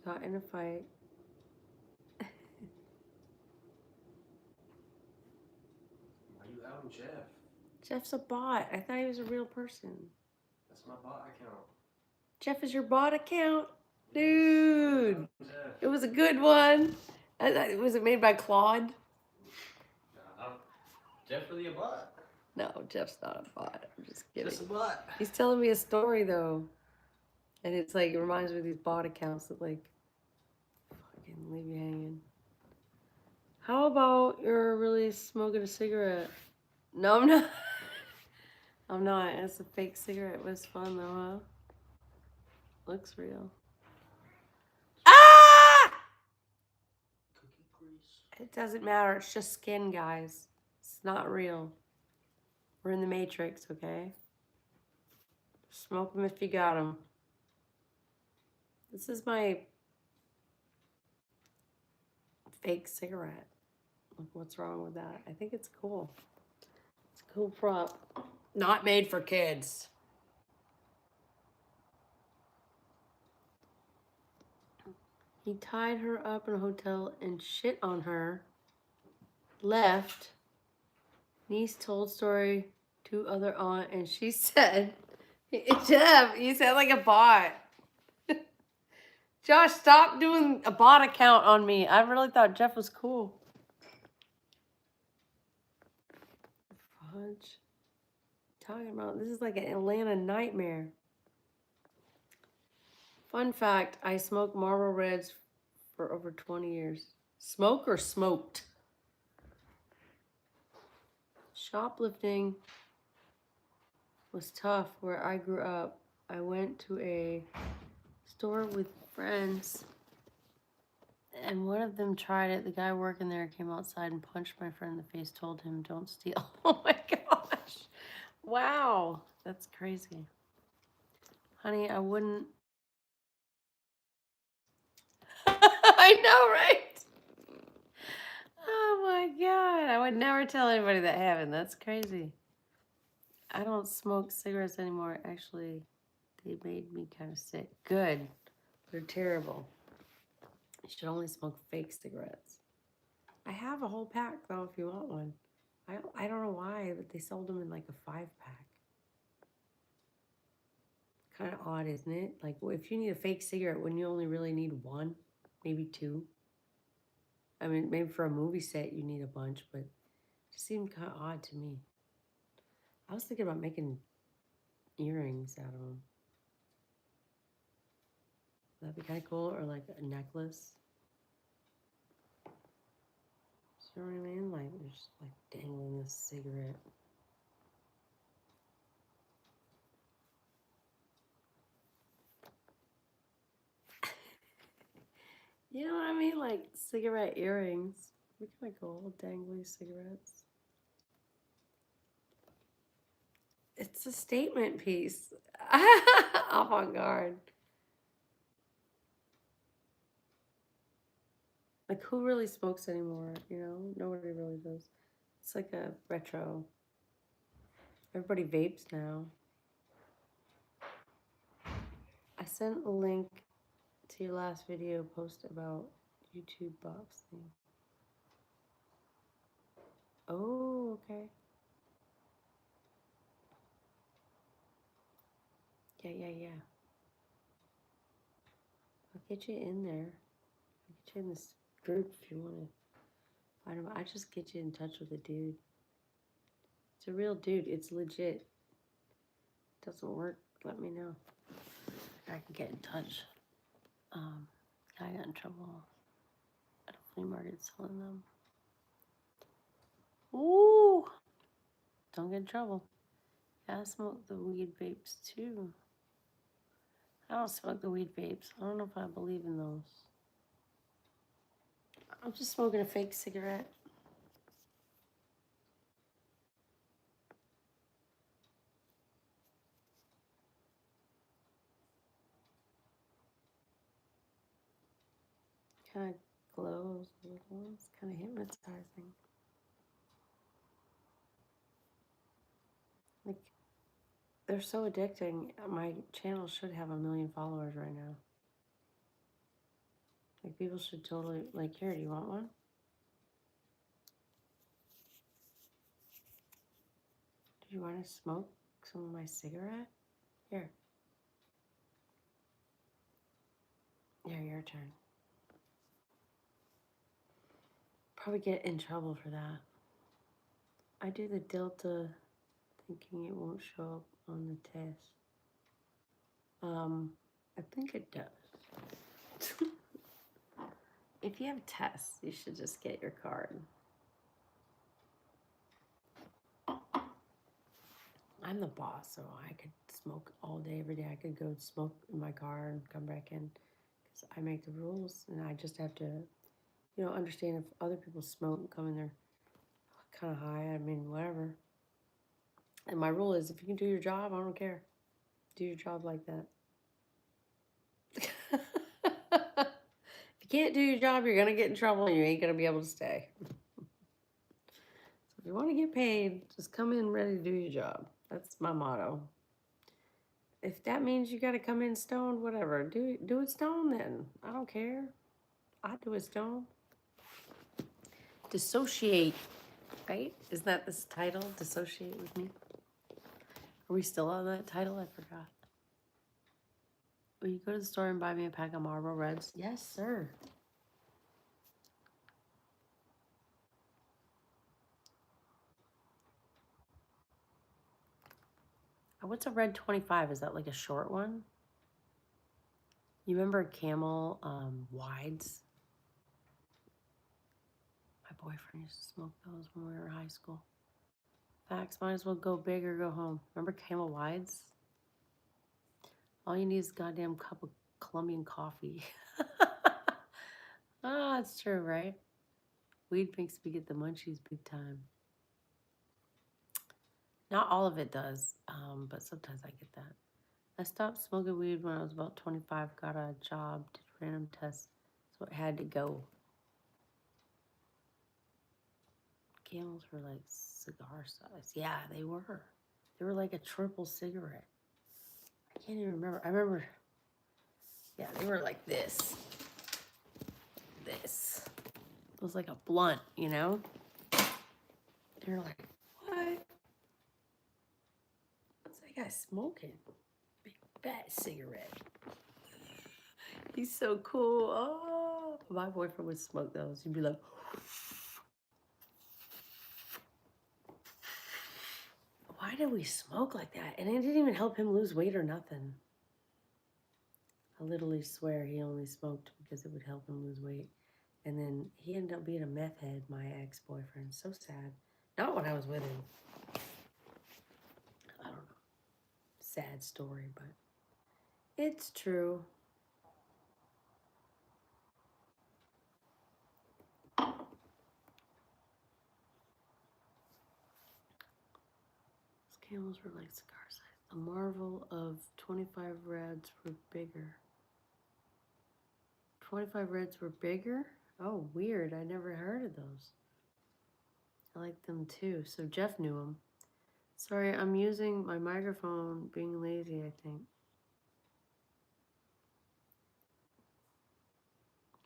Got in a fight. Why you outing Jeff? Jeff's a bot. I thought he was a real person. That's my bot account. Jeff is your bot account? Dude. It was a good one. Was it made by Claude? Jeff really a bot? No, Jeff's not a bot. I'm just kidding. Just a bot. He's telling me a story though. And it's like, it reminds me of these bot accounts that like fucking leave you hanging. How about you're really smoking a cigarette? No, I'm not. I'm not. It's a fake cigarette. It was fun though, huh? Looks real. Ah! Cookie grease. It doesn't matter. It's just skin, guys. It's not real. We're in the Matrix, okay? Smoke them if you got them. This is my fake cigarette. Like, what's wrong with that? I think it's cool. It's a cool prop. Not made for kids. He tied her up in a hotel and shit on her. Left. Niece told story to other aunt, and she said, Jeff, you sound like a bot. Josh, stop doing a bot account on me. I really thought Jeff was cool. Fudge. Talking about, this is like an Atlanta nightmare. Fun fact, I smoked Marlboro Reds for over 20 years. Smoke or smoked? Shoplifting was tough where I grew up. I went to a store with friends and one of them tried it. The guy working there came outside and punched my friend in the face, told him, don't steal. Oh my gosh. Wow. That's crazy. Honey, I wouldn't. I know, right? Oh my God. I would never tell anybody that happened. That's crazy. I don't smoke cigarettes anymore. Actually, they made me kind of sick. Good. They're terrible. You should only smoke fake cigarettes. I have a whole pack though if you want one. I don't know why, but they sold them in like a 5-pack. Kind of odd, isn't it? Like, well, if you need a fake cigarette, wouldn't you only really need one? Maybe two? I mean, maybe for a movie set you need a bunch, but it just seemed kind of odd to me. I was thinking about making earrings out of them. That'd be kind of cool, or like a necklace. You know what I mean? Like, they're just like dangling this cigarette. You know what I mean? Like cigarette earrings. Look at my gold dangly cigarettes. It's a statement piece. Avant-garde. Like, who really smokes anymore? You know, nobody really does. It's like a retro. Everybody vapes now. I sent a link to your last video post about YouTube boxing. Oh, okay. Yeah. I'll get you in there. I'll get you in this group if you want to. I don't know. I just get you in touch with a dude. It's a real dude. It's legit. Doesn't work, let me know. I can get in touch. I got in trouble. I don't flea market selling them. Ooh! Don't get in trouble. Yeah, I smoke the weed vapes too. I don't smoke the weed vapes. I don't know if I believe in those. I'm just smoking a fake cigarette. Kind of glows a little. It's kind of hypnotizing. Like, they're so addicting. My channel should have 1 million followers right now. Like, people should totally, like, here, do you want one? Do you want to smoke some of my cigarette? Here. Here, your turn. Probably get in trouble for that. I do the Delta thinking it won't show up on the test. I think it does. If you have tests, you should just get your card. I'm the boss, so I could smoke all day, every day. I could go smoke in my car and come back in because I make the rules, and I just have to, understand if other people smoke and come in there kind of high. I mean, whatever. And my rule is, if you can do your job, I don't care. Do your job like that. If you can't do your job, you're gonna get in trouble, and you ain't gonna be able to stay. So if you want to get paid, just come in ready to do your job. That's my motto. If that means you got to come in stoned, whatever, do it stoned then. I don't care. I do it stoned. Dissociate, right? Isn't that this title? Dissociate with me? Are we still on that title? I forgot. Will you go to the store and buy me a pack of Marlboro Reds? Yes, sir. What's a Red 25? Is that like a short one? You remember Camel wides? My boyfriend used to smoke those when we were in high school. Facts, might as well go big or go home. Remember Camel wides? All you need is a goddamn cup of Colombian coffee. Ah, it's true, right? Weed makes me get the munchies big time. Not all of it does, but sometimes I get that. I stopped smoking weed when I was about 25, got a job, did random tests, so it had to go. Camels were like cigar size. Yeah, they were. They were like a triple cigarette. I can't even remember. I remember, yeah, they were like this. This. It was like a blunt, you know? You're like, what? What's that guy smoking? Big fat cigarette. He's so cool. Oh, my boyfriend would smoke those. He'd be like, why did we smoke like that? And it didn't even help him lose weight or nothing. I literally swear he only smoked because it would help him lose weight. And then he ended up being a meth head, my ex-boyfriend. So sad. Not when I was with him. I don't know. Sad story, but it's true. Those camels were like cigar size. The marvel of 25 Reds were bigger. 25 Reds were bigger? Oh, weird. I never heard of those. I like them too. So Jeff knew them. Sorry, I'm using my microphone, being lazy, I think.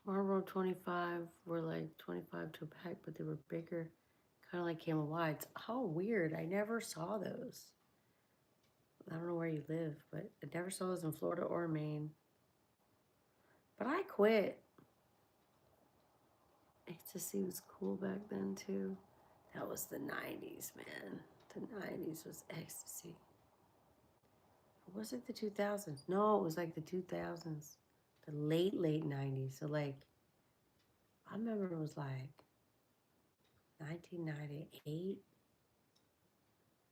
Marlboro 25 were like 25 to a pack, but they were bigger, kind of like Camel Wides. Oh, weird. I never saw those. I don't know where you live, but I never saw those in Florida or Maine. But I quit. Ecstasy was cool back then, too. That was the 90s, man. The 90s was ecstasy. Or was it the 2000s? No, it was like the 2000s. The late 90s. So like, I remember it was like 1998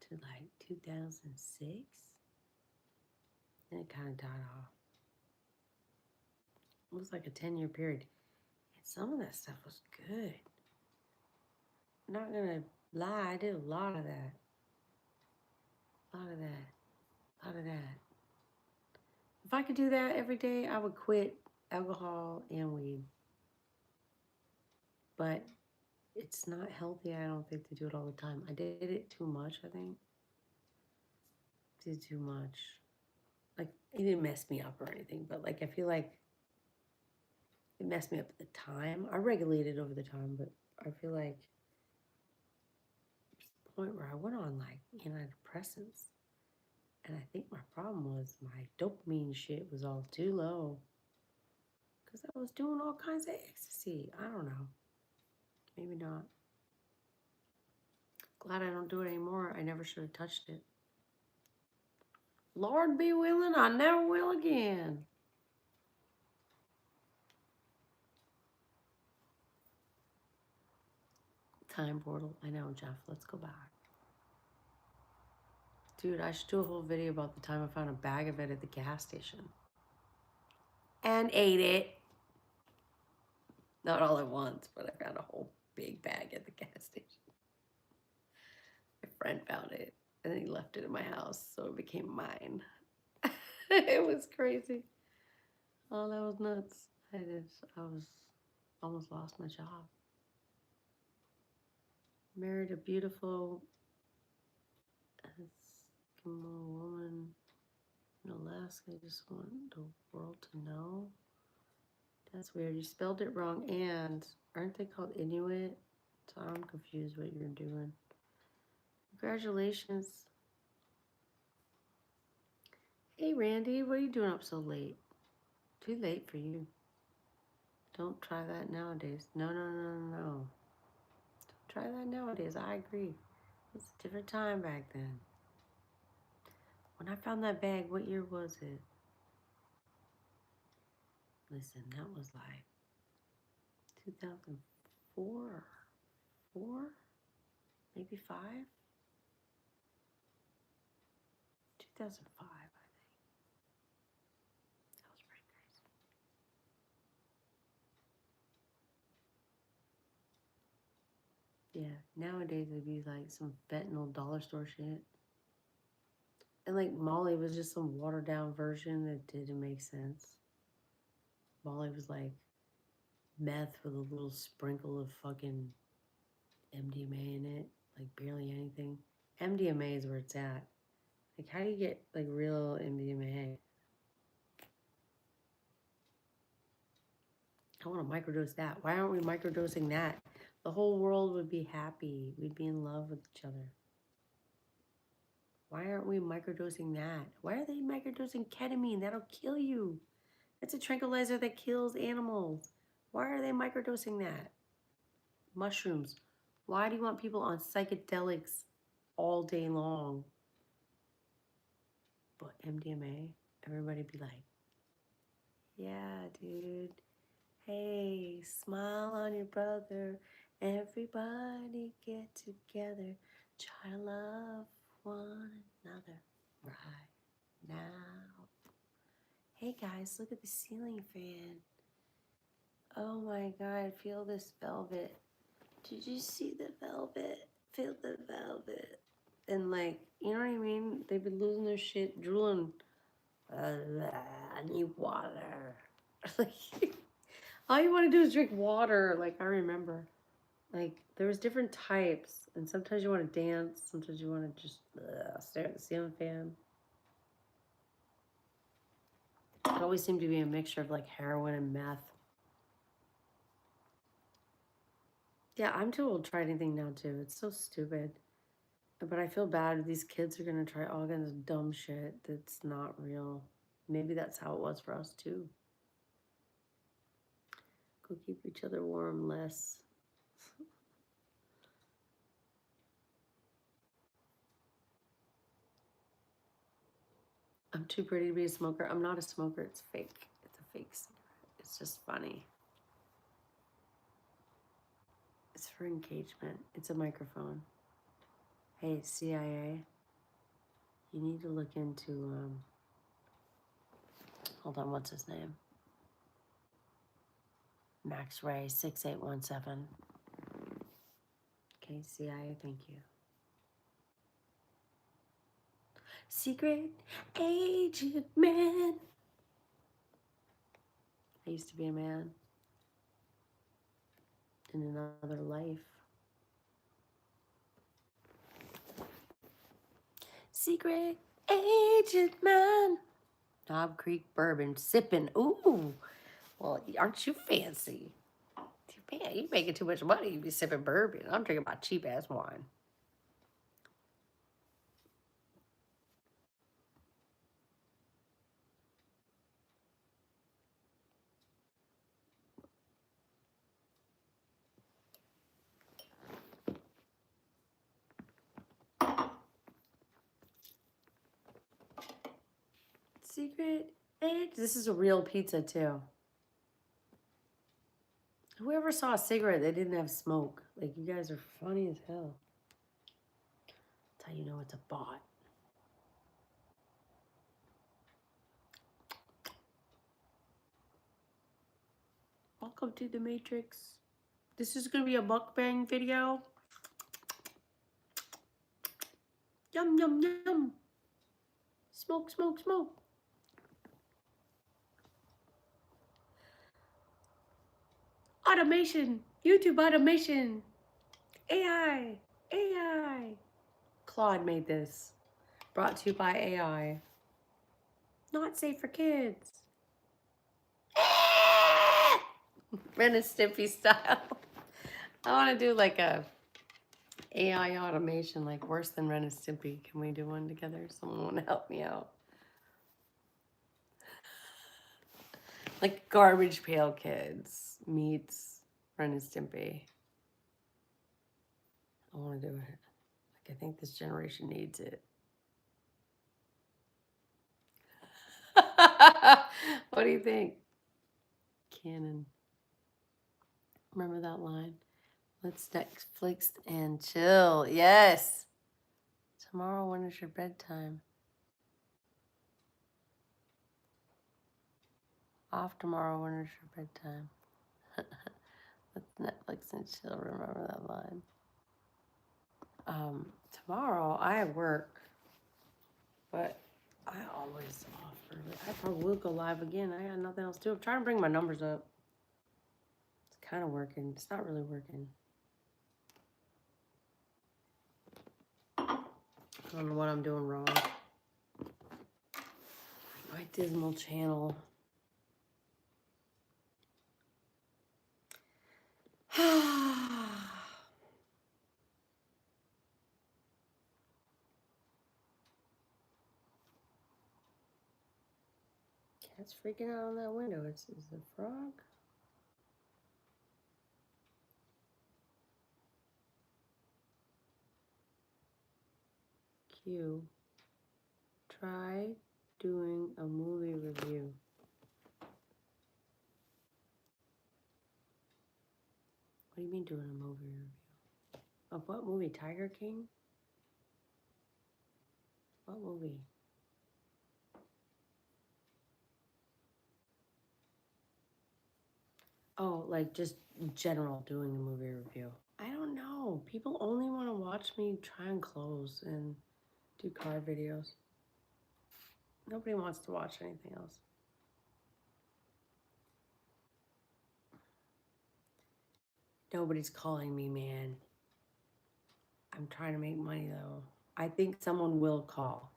to like 2006. Then it kind of died off. It was like a 10-year period. And some of that stuff was good. I'm not gonna lie, I did a lot of that. A lot of that. A lot of that. If I could do that every day, I would quit alcohol and weed. But it's not healthy, I don't think, to do it all the time. I did it too much, I think. Did too much. Like, it didn't mess me up or anything, but like, I feel like it messed me up at the time. I regulated over the time, but I feel like there's a point where I went on like antidepressants. And I think my problem was my dopamine shit was all too low. Because I was doing all kinds of ecstasy. I don't know. Maybe not. Glad I don't do it anymore. I never should have touched it. Lord be willing, I never will again. Time portal. I know, Jeff. Let's go back. Dude, I should do a whole video about the time I found a bag of it at the gas station. And ate it. Not all at once, but I found a whole big bag at the gas station. My friend found it, and then he left it in my house, so it became mine. It was crazy. Oh, that was nuts. I was almost lost my job. Married a beautiful Eskimo woman in Alaska. I just want the world to know. That's weird. You spelled it wrong. And aren't they called Inuit? So I'm confused what you're doing. Congratulations. Hey, Randy, what are you doing up so late? Too late for you. Don't try that nowadays. No, no, no, no, no. Don't try that nowadays. I agree. It's a different time back then. When I found that bag, what year was it? Listen, that was like 2004, 4, maybe 5? 2005, I think. That was pretty crazy. Yeah, nowadays it'd be like some fentanyl dollar store shit. And like Molly was just some watered down version that didn't make sense. Molly was like meth with a little sprinkle of fucking MDMA in it, like barely anything. MDMA is where it's at. Like, how do you get like real MDMA? I want to microdose that. Why aren't we microdosing that? The whole world would be happy. We'd be in love with each other. Why aren't we microdosing that? Why are they microdosing ketamine? That'll kill you. It's a tranquilizer that kills animals. Why are they microdosing that? Mushrooms. Why do you want people on psychedelics all day long? But MDMA, everybody be like, yeah, dude. Hey, smile on your brother. Everybody get together. Try to love one another right now. Hey guys, look at the ceiling fan. Oh my God, feel this velvet. Did you see the velvet? Feel the velvet. And like, you know what I mean? They've been losing their shit, drooling. I need water. Like, all you want to do is drink water. Like, I remember. Like, there was different types. And sometimes you want to dance. Sometimes you want to just stare at the ceiling fan. It always seemed to be a mixture of like heroin and meth. Yeah, I'm too old to try anything now too. It's so stupid. But I feel bad. These kids are going to try all kinds of dumb shit that's not real. Maybe that's how it was for us too. Go keep each other warm, less. I'm too pretty to be a smoker. I'm not a smoker. It's fake. It's a fake cigarette. It's just funny. It's for engagement. It's a microphone. Hey, CIA, you need to look into, hold on, what's his name? Max Ray 6817. Okay, CIA, thank you. Secret agent man. I used to be a man in another life. Secret agent man. Knob Creek bourbon sipping. Ooh, well, aren't you fancy? Man, you making too much money. You be sipping bourbon. I'm drinking my cheap ass wine. Secret agent. This is a real pizza too. Whoever saw a cigarette that didn't have smoke, like you guys are funny as hell. That's how you know it's a bot. Welcome to the Matrix. This is gonna be a mukbang video. Yum, yum, yum. Smoke, smoke, smoke. Automation. YouTube automation. AI. AI. Claude made this. Brought to you by AI. Not safe for kids. Ren and Stimpy style. I want to do like a AI automation, like worse than Ren and Stimpy. Can we do one together? Someone want to help me out? Like Garbage Pail Kids meets Ren and Stimpy. I want to do it. Like I think this generation needs it. What do you think? Canon. Remember that line? Let's Netflix and chill. Yes. Tomorrow, when is your bedtime? Off tomorrow, when is your bedtime? Let's Netflix and chill. Remember that line. Tomorrow, I have work, but I always offer. I probably will go live again. I got nothing else to do. I'm trying to bring my numbers up. It's kind of working. It's not really working. I don't know what I'm doing wrong. My dismal channel. Cat's freaking out on that window. Is a frog? Q. Try doing a movie review. What do you mean doing a movie review? Of what movie? Tiger King? What movie? Oh, like just in general doing a movie review. I don't know. People only want to watch me try on clothes and do car videos. Nobody wants to watch anything else. Nobody's calling me, man. I'm trying to make money though. I think someone will call.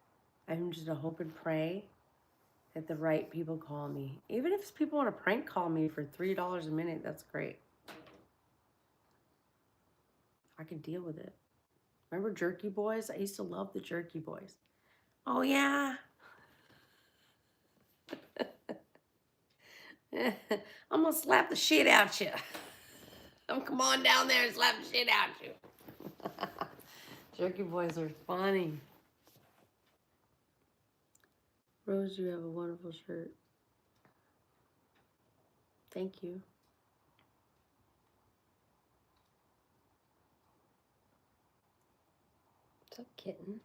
I'm just a hope and pray that the right people call me. Even if people want to prank call me for $3 a minute, that's great. I can deal with it. Remember Jerky Boys? I used to love the Jerky Boys. Oh yeah. I'm gonna slap the shit out you. Come on down there and slap the shit out you. Jerky Boys are funny. Rose, you have a wonderful shirt. Thank you. What's up, kitten?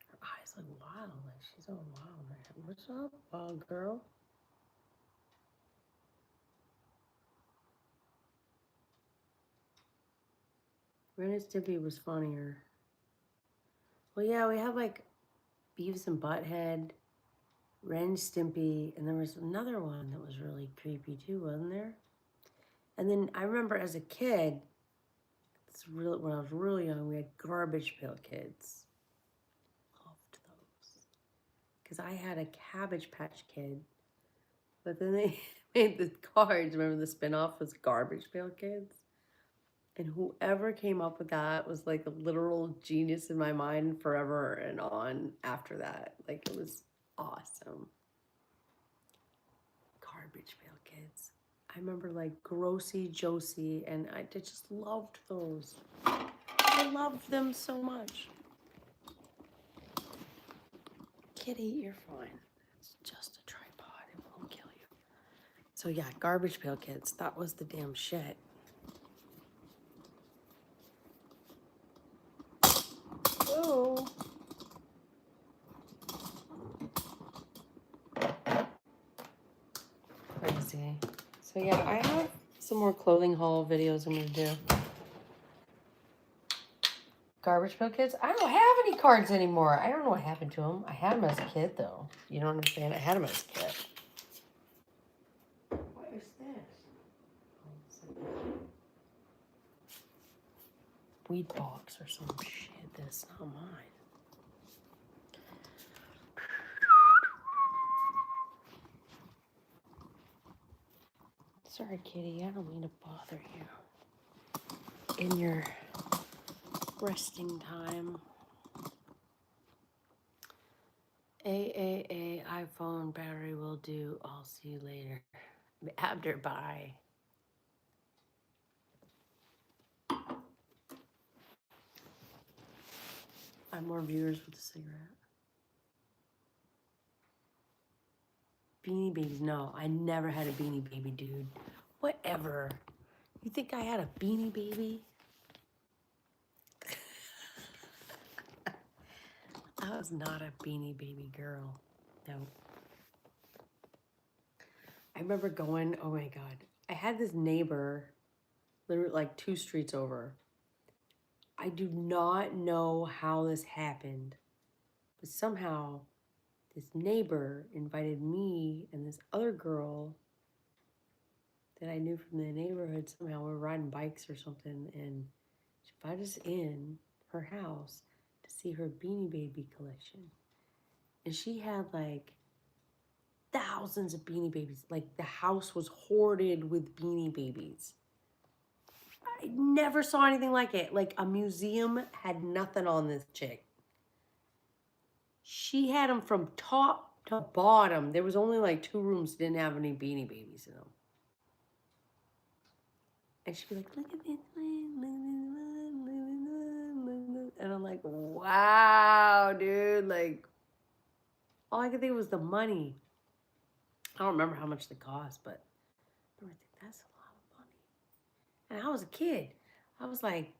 Her eyes look wild, like she's all wild, man. What's up, wild girl? Ren and Stimpy was funnier. Well, yeah, we had like Beavis and Butthead, Ren and Stimpy, and there was another one that was really creepy too, wasn't there? And then I remember as a kid, when I was really young, we had Garbage Pail Kids. Loved those. Because I had a Cabbage Patch Kid, but then they made the cards. Remember the spinoff was Garbage Pail Kids? And whoever came up with that was like a literal genius in my mind forever and on after that. Like, it was awesome. Garbage Pail Kids. I remember like Grossy Josie, and I just loved those. I loved them so much. Kitty, you're fine. It's just a tripod. It won't kill you. So yeah, Garbage Pail Kids. That was the damn shit. Oh. Crazy. So yeah, I have some more clothing haul videos I'm gonna do. Garbage Pail Kids. I don't have any cards anymore. I don't know what happened to them. I had them as a kid though. You know what I'm saying? I had them as a kid. What is this? Weed box or some shit that's not mine. Sorry, kitty. I don't mean to bother you in your resting time. AAA iPhone battery will do. I'll see you later. After, bye. I have more viewers with a cigarette. Beanie Babies. No, I never had a Beanie Baby, dude. Whatever. You think I had a Beanie Baby? I was not a Beanie Baby girl. No. I remember going, oh my God. I had this neighbor, literally like 2 streets over. I do not know how this happened, but somehow this neighbor invited me and this other girl that I knew from the neighborhood. Somehow we were riding bikes or something, and she invited us in her house to see her Beanie Baby collection. And she had like thousands of Beanie Babies. Like, the house was hoarded with Beanie Babies. I never saw anything like it. Like, a museum had nothing on this chick. She had them from top to bottom. There was only like 2 rooms that didn't have any Beanie Babies in them. And she'd be like, look at this one. And I'm like, wow, dude. Like, all I could think was the money. I don't remember how much they cost, but I remember thinking, that's a lot of money. And I was a kid. I was like,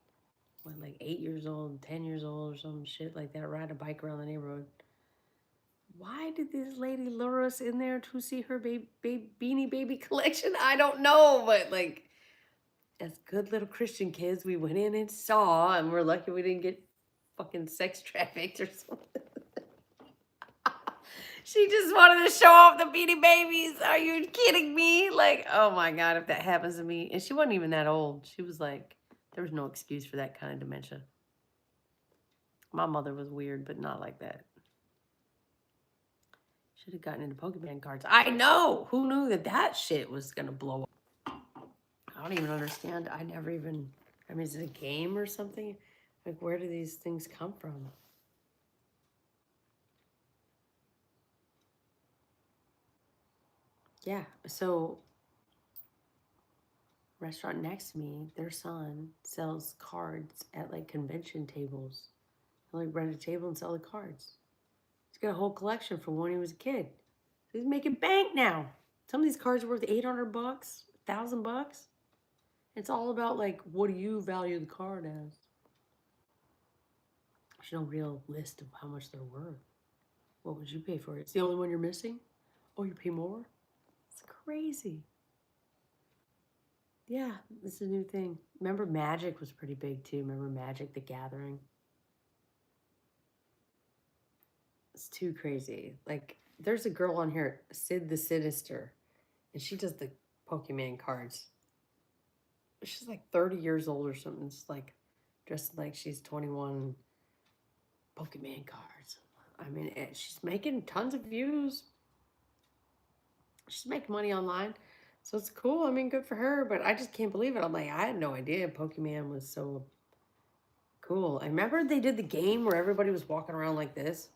what, like 8 years old, 10 years old or some shit like that, riding a bike around the neighborhood. Why did this lady lure us in there to see her Beanie Baby collection? I don't know, but like, as good little Christian kids, we went in and saw, and we're lucky we didn't get fucking sex trafficked or something. She just wanted to show off the Beanie Babies. Are you kidding me? Like, oh my God, if that happens to me. And she wasn't even that old. She was like, there was no excuse for that kind of dementia. My mother was weird, but not like that. Should have gotten into Pokemon cards. I know! Who knew that that shit was going to blow up? I don't even understand. I never even... I mean, is it a game or something? Like, where do these things come from? Yeah, so... Restaurant next to me, their son sells cards at, like, convention tables. He'll, like, rent a table and sell the cards. He's got a whole collection from when he was a kid. So he's making bank now. Some of these cards are worth $800, $1,000. It's all about, like, what do you value the card as? There's no real list of how much they're worth. What would you pay for it? It's the only one you're missing? Oh, you pay more? It's crazy. Yeah, it's a new thing. Remember Magic was pretty big too. Remember Magic the Gathering? It's too crazy. Like, there's a girl on here, Sid the Sinister, and she does the Pokemon cards. She's like 30 years old or something. It's like dressed like she's 21. Pokemon cards. I mean, she's making tons of views. She's making money online. So it's cool. I mean, good for her, but I just can't believe it. I'm like, I had no idea Pokemon was so cool. I remember they did the game where everybody was walking around like this.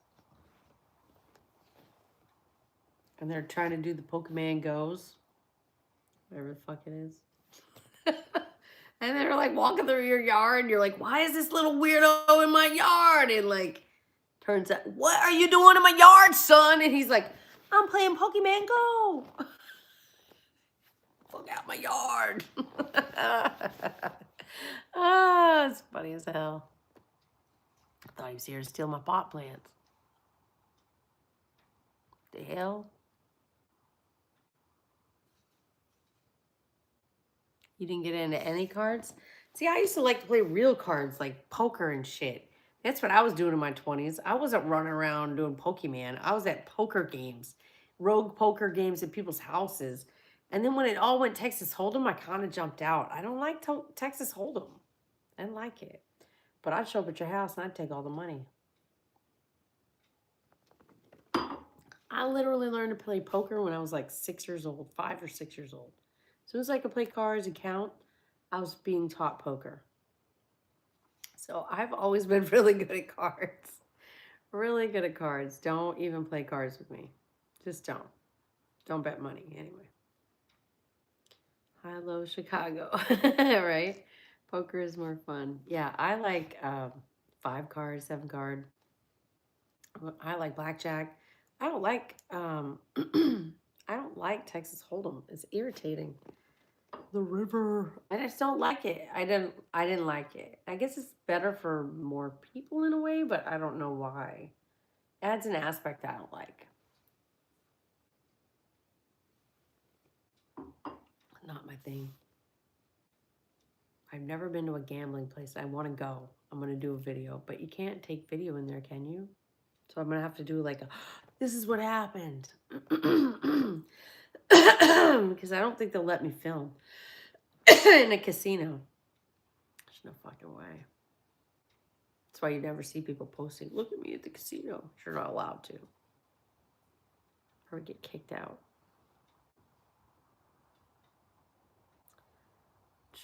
And they're trying to do the Pokemon Goes. Whatever the fuck it is. And they're like walking through your yard, and you're like, why is this little weirdo in my yard? And like, turns out, what are you doing in my yard, son? And he's like, I'm playing Pokemon Go. Fuck out my yard. Ah, it's funny as hell. I thought he was here to steal my pot plants. The hell? You didn't get into any cards? See, I used to like to play real cards, like poker and shit. That's what I was doing in my 20s. I wasn't running around doing Pokemon. I was at poker games, rogue poker games at people's houses. And then when it all went Texas Hold'em, I kind of jumped out. I don't like Texas Hold'em. I didn't like it. But I'd show up at your house and I'd take all the money. I literally learned to play poker when I was like 6 years old, 5 or 6 years old. As soon as I could play cards and count, I was being taught poker. So I've always been really good at cards. Really good at cards. Don't even play cards with me. Just don't. Don't bet money anyway. High, low, Chicago. Right? Poker is more fun. Yeah, I like 5 card, 7 card. I like blackjack. I don't like I don't like Texas Hold'em. It's irritating. The river. I just don't like it. I didn't like it. I guess it's better for more people in a way, but I don't know why. Adds an aspect I don't like. Not my thing. I've never been to a gambling place. I want to go. I'm going to do a video, but you can't take video in there, can you? So I'm going to have to do like a, this is what happened. Because I don't think they'll let me film in a casino. There's no fucking way. That's why you never see people posting, look at me at the casino. You're not allowed to. Or get kicked out.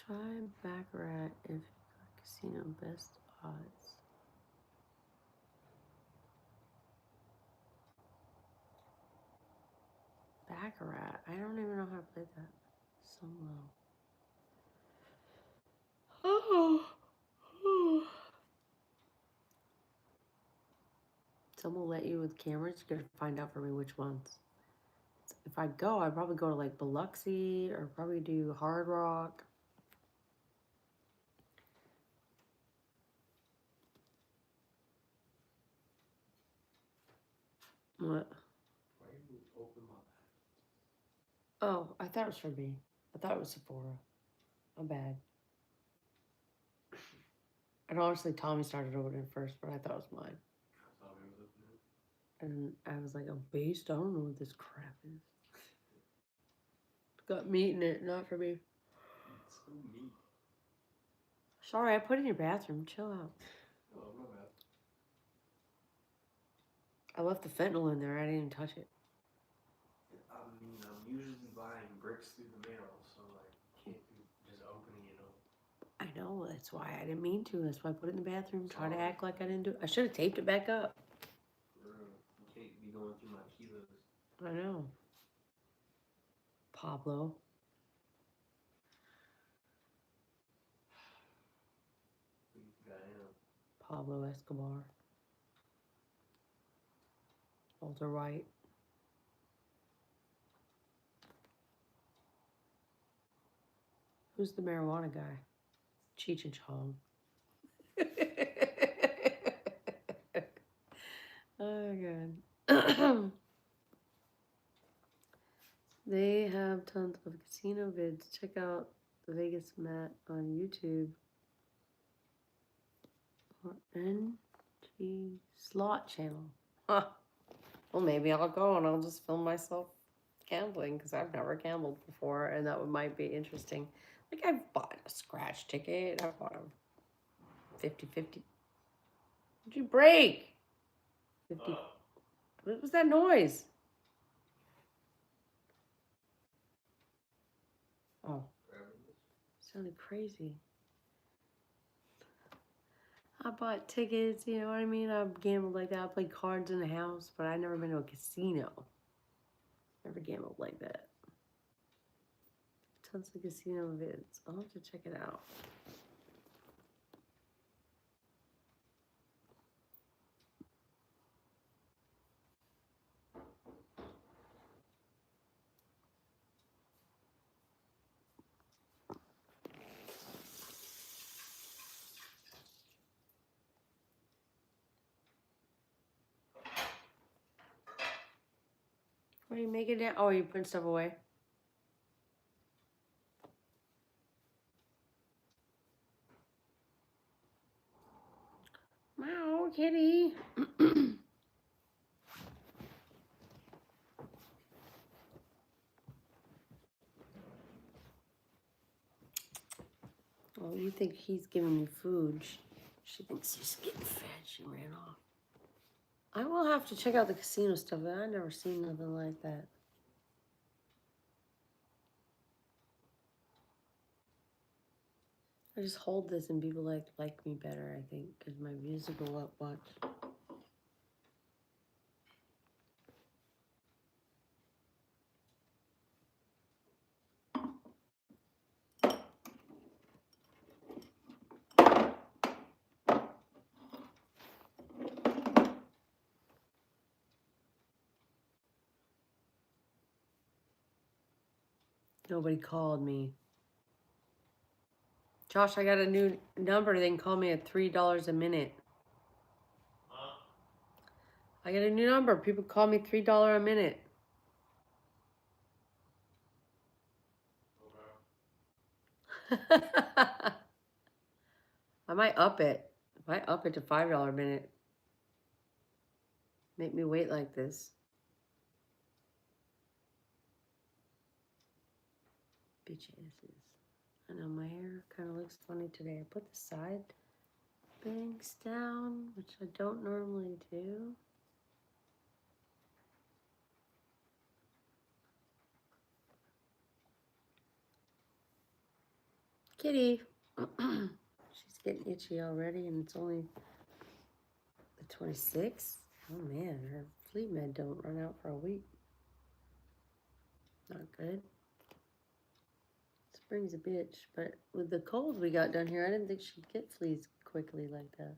Try Baccarat if you got casino best odds. Baccarat. I don't even know how to play that. So low. Oh. Someone will let you with cameras. You're gonna find out for me which ones. If I go, I'd probably go to like Biloxi or probably do Hard Rock. What? Why are you open my Oh, I thought it was for me. I thought it was Sephora. I'm bad. And honestly, Tommy started over there first, but I thought it was mine. Tommy was open it. And I was like, a beast? I don't know what this crap is. Got meat in it, not for me. It's so meat. Sorry, I put it in your bathroom. Chill out. Oh, my bad. I left the fentanyl in there. I didn't even touch it. I mean, I'm usually buying bricks through the mail, so like, can't be just opening it up. I know. That's why I didn't mean to. That's why I put it in the bathroom. Try to act like I didn't do it. I should have taped it back up. For real. You can't be going through my kilos. I know. Pablo. Who you got him? Pablo Escobar. Walter White. Who's the marijuana guy? Cheech and Chong. Oh god. They have tons of casino vids. Check out the Vegas Mat on YouTube. Or NG Slot Channel. Huh. Well, maybe I'll go and I'll just film myself gambling because I've never gambled before, and that might be interesting. Like, I've bought a scratch ticket, I've bought a 50-50. What'd you break? 50. What was that noise? Oh, sounded crazy. I bought tickets, you know what I mean? I've gambled like that. I played cards in the house, but I've never been to a casino. Never gambled like that. Tons of casino vids. I'll have to check it out. What are you making now? Oh, you putting stuff away? Meow, kitty. Oh, you think he's giving you food. She thinks he's getting fed. She ran off. I will have to check out the casino stuff. I've never seen nothing like that. I just hold this and people like me better, I think, because my views will go up much. Nobody called me. Josh, I got a new number. They can call me at $3 a minute. I got a new number. People call me $3 a minute. I might up it. If I up it to $5 a minute, make me wait like this. Bitch asses. I know my hair kind of looks funny today. I put the side bangs down, which I don't normally do. Kitty. She's getting itchy already, and it's only the 26th. Oh man, her flea med don't run out for a week. Not good. Spring's a bitch, but with the cold we got down here, I didn't think she'd get fleas quickly like that.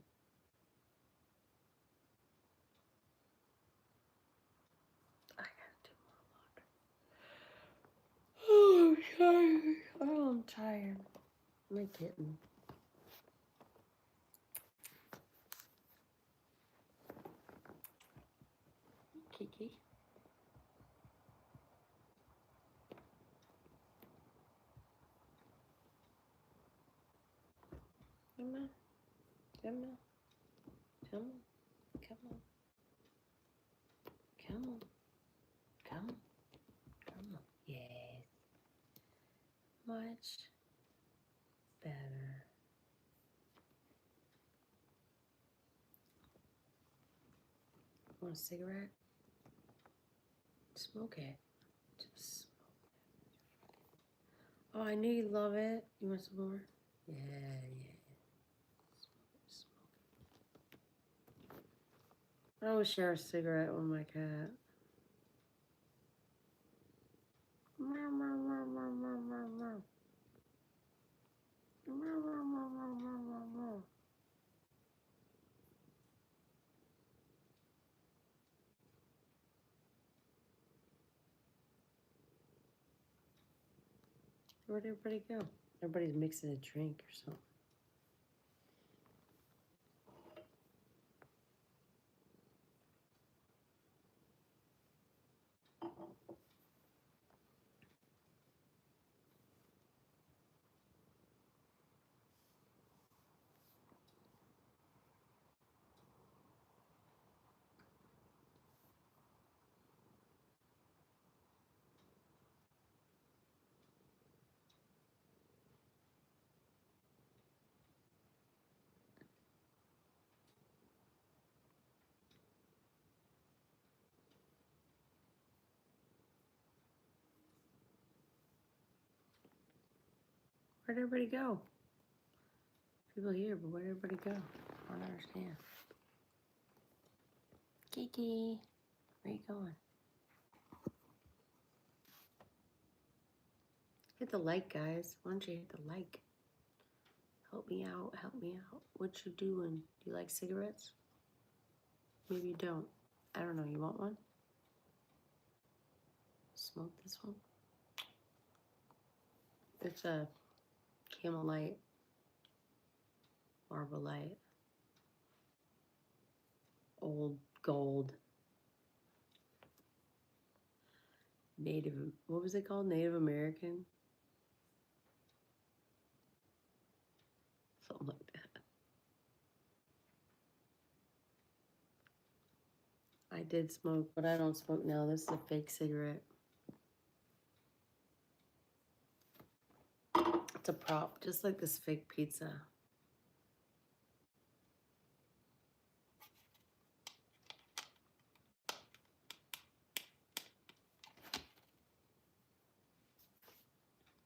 I gotta do more laundry. Oh, I'm tired. Oh, I'm tired. My kitten. Kiki. Come on. Come on. Come on. Come on. Come on. Come on. Come on. Yes. Much better. Want a cigarette? Smoke it. Just smoke it. Oh, I knew you'd love it. You want some more? Yeah, yeah. I always share a cigarette with my cat. Meow, meow, meow, meow, meow, meow, meow. Meow, meow, meow, meow, meow, meow, meow. Where'd everybody go? Everybody's mixing a drink or something. Where'd everybody go? People here, but where'd everybody go? I don't understand. Kiki, where you going? Hit the like, guys. Why don't you hit the like? Help me out. Help me out. What you doing? Do you like cigarettes? Maybe you don't. I don't know. You want one? Smoke this one. It's a Camel Light, Marble Light, old gold, Native. What was it called? Native American. Something like that. I did smoke, but I don't smoke now. This is a fake cigarette. It's a prop, just like this fake pizza.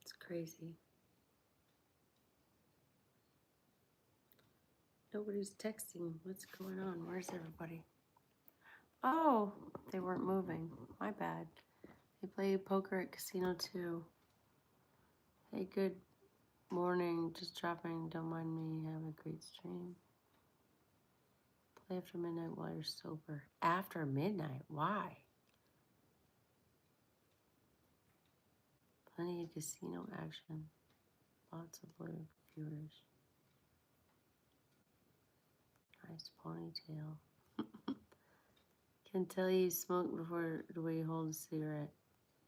It's crazy. Nobody's texting. What's going on? Where's everybody? Oh, they weren't moving. My bad. They play poker at Casino 2. Hey, good morning. Just dropping. Don't mind me. Have a great stream. Play after midnight while you're sober. After midnight? Why? Plenty of casino action. Lots of loyal viewers. Nice ponytail. Can tell you smoke before the way you hold a cigarette.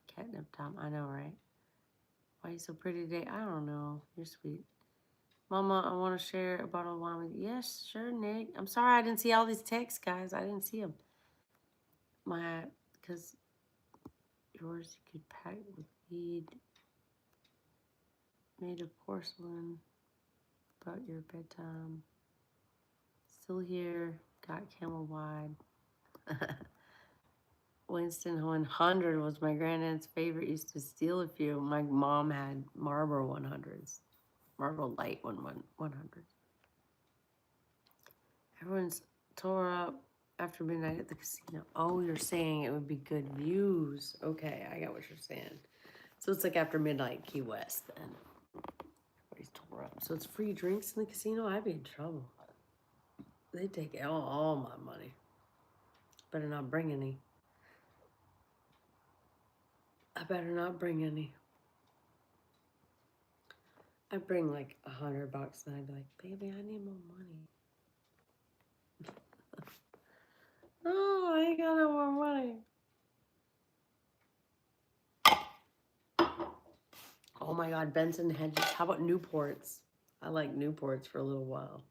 Catnip Tom. I know, right? Why are you so pretty today? I don't know. You're sweet. Mama, I want to share a bottle of wine with you. Yes, sure, Nick. I'm sorry I didn't see all these texts, guys. I didn't see them. Because yours you could pack with weed made of porcelain. About your bedtime. Still here. Got Camel Wide. Winston 100 was my granddad's favorite. Used to steal a few. My mom had Marlboro 100s. Marlboro Light 100. Everyone's tore up after midnight at the casino. Oh, you're saying it would be good views. Okay, I got what you're saying. So it's like after midnight, Key West, then. Everybody's tore up. So it's free drinks in the casino? I'd be in trouble. They take all my money. Better not bring any. I better not bring any. I'd bring like $100 and I'd be like, baby, I need more money. Oh, I ain't got no more money. Oh my God, Benson Hedges. How about Newports? I like Newports for a little while.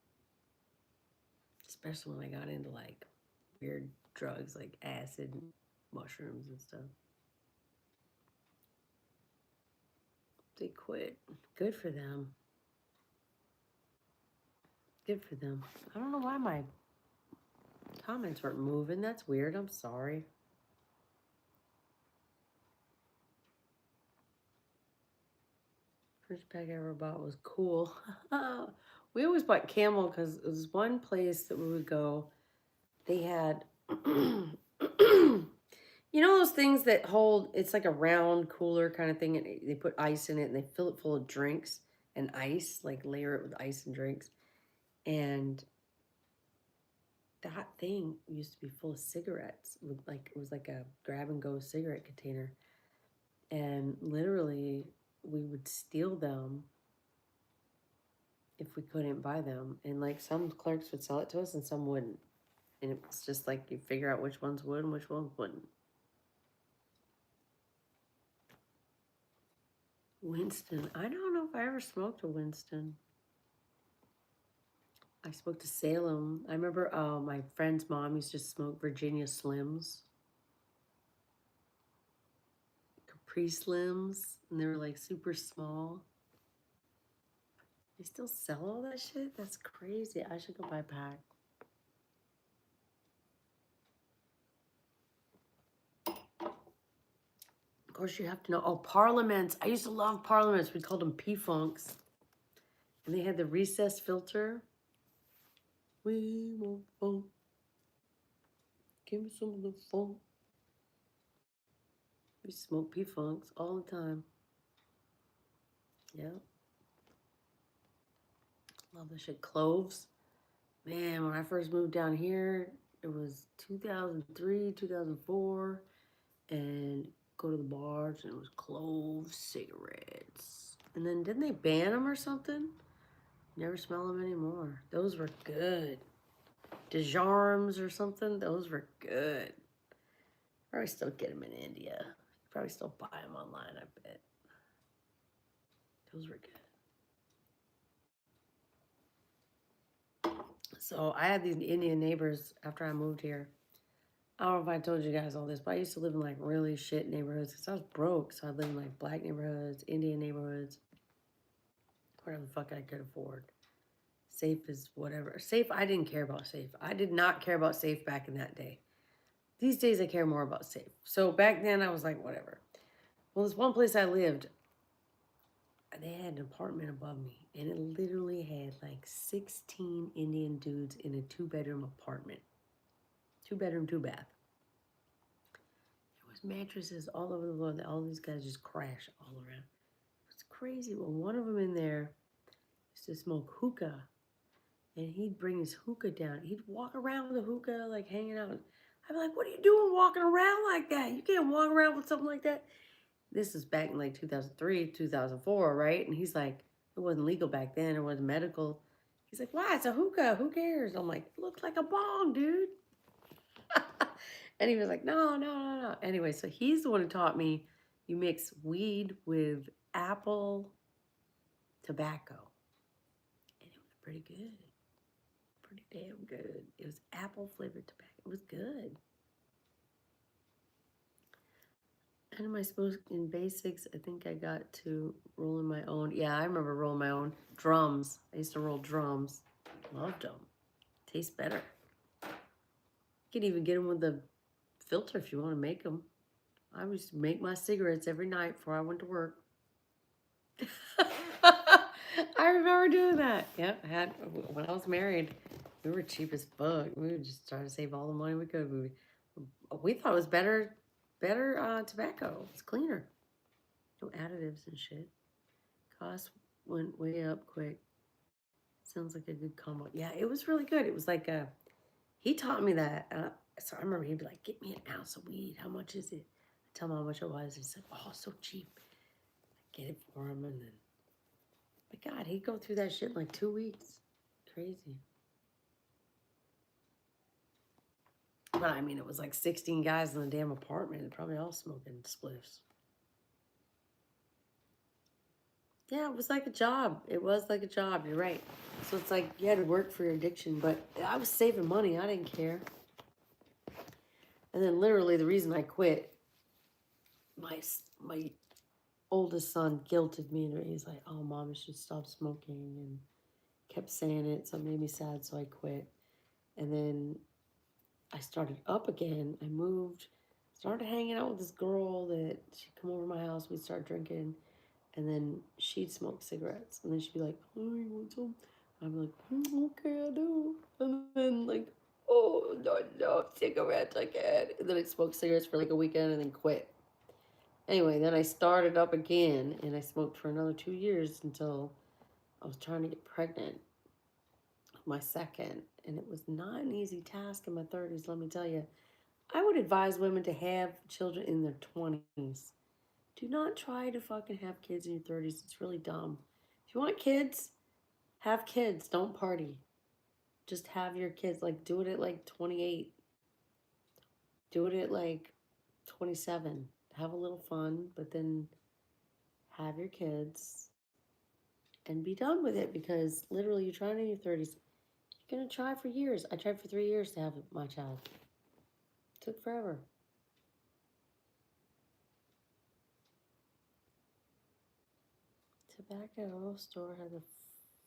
Especially when I got into like weird drugs like acid and mushrooms and stuff. They quit. Good for them. Good for them. I don't know why my comments weren't moving. That's weird. I'm sorry. First pack I ever bought was cool. We always bought Camel because it was one place that we would go. They had, you know those things that hold, it's like a round cooler kind of thing, and they put ice in it and they fill it full of drinks and ice, like layer it with ice and drinks. And that thing used to be full of cigarettes. With like, it was like a grab and go cigarette container. And literally we would steal them if we couldn't buy them. And like some clerks would sell it to us and some wouldn't. And it was just like you figure out which ones would and which ones wouldn't. Winston. I don't know if I ever smoked a Winston. I smoked a Salem. I remember my friend's mom used to smoke Virginia Slims. Capri Slims. And they were like super small. They still sell all that shit? That's crazy. I should go buy a pack. Of course, you have to know. Oh, Parliaments. I used to love Parliaments. We called them P-Funks. And they had the recessed filter. We want funk. Give me some of the funk. We smoke P-Funks all the time. Yeah. Love this shit. Cloves. Man, when I first moved down here, it was 2003, 2004. And go to the bars and it was clove cigarettes. And then didn't they ban them or something? Never smell them anymore. Those were good. Dejarms or something. Those were good. Probably still get them in India. Probably still buy them online, I bet. Those were good. So I had these Indian neighbors after I moved here. I don't know if I told you guys all this, but I used to live in like really shit neighborhoods because I was broke. So I lived in like black neighborhoods, Indian neighborhoods, whatever the fuck I could afford. Safe is whatever. Safe, I didn't care about safe. I did not care about safe back in that day. These days I care more about safe. So back then I was like, whatever. Well, this one place I lived, they had an apartment above me, and it literally had like 16 Indian dudes in a 2-bedroom apartment. 2-bedroom, 2-bath. There was mattresses all over the floor. All these guys just crash all around. It's crazy. Well, one of them in there used to smoke hookah, and he'd bring his hookah down. He'd walk around with a hookah, like hanging out. I'd be like, what are you doing walking around like that? You can't walk around with something like that. This is back in like 2003, 2004, right? And he's like, it wasn't legal back then. It wasn't medical. He's like, why? It's a hookah. Who cares? I'm like, it looks like a bong, dude. And he was like, no, no, no, no. Anyway, so he's the one who taught me you mix weed with apple tobacco. And it was pretty good. Pretty damn good. It was apple flavored tobacco. It was good. And am I supposed in basics? I think I got to rolling my own. Yeah, I remember rolling my own drums. I used to roll drums. Loved them. Tastes better. You can even get them with the filter if you want to make them. I used to make my cigarettes every night before I went to work. I remember doing that. Yeah, I had when I was married. We were cheap as fuck. We would just try to save all the money we could. We thought it was better tobacco. It's cleaner. No additives and shit. Cost went way up quick. Sounds like a good combo. Yeah, it was really good. It was like he taught me that. So I remember he'd be like, get me an ounce of weed. How much is it? I tell him how much it was. He said, oh, so cheap. I get it for him. And then, but God, he'd go through that shit in like 2 weeks. Crazy. But I mean, it was like 16 guys in the damn apartment, probably all smoking spliffs. Yeah, it was like a job. It was like a job. You're right. So it's like you had to work for your addiction, but I was saving money. I didn't care. And then literally the reason I quit, my oldest son guilted me, and he's like, "Oh, Mom, you should stop smoking," and kept saying it. So it made me sad. So I quit. And then I started up again. I moved, started hanging out with this girl that she'd come over to my house. We'd start drinking. And then she'd smoke cigarettes. And then she'd be like, oh, you want some? I'm like, okay, I do. And then like, oh, no, cigarettes, I can't. And then I smoked cigarettes for like a weekend and then quit. Anyway, then I started up again and I smoked for another 2 years until I was trying to get pregnant. My second. And it was not an easy task in my 30s, let me tell you. I would advise women to have children in their 20s. Do not try to fucking have kids in your 30s. It's really dumb. If you want kids, have kids. Don't party. Just have your kids. Like, do it at like 28. Do it at like 27. Have a little fun, but then have your kids and be done with it, because literally you're trying in your 30s. You're going to try for years. I tried for 3 years to have my child. It took forever. Tobacco store has a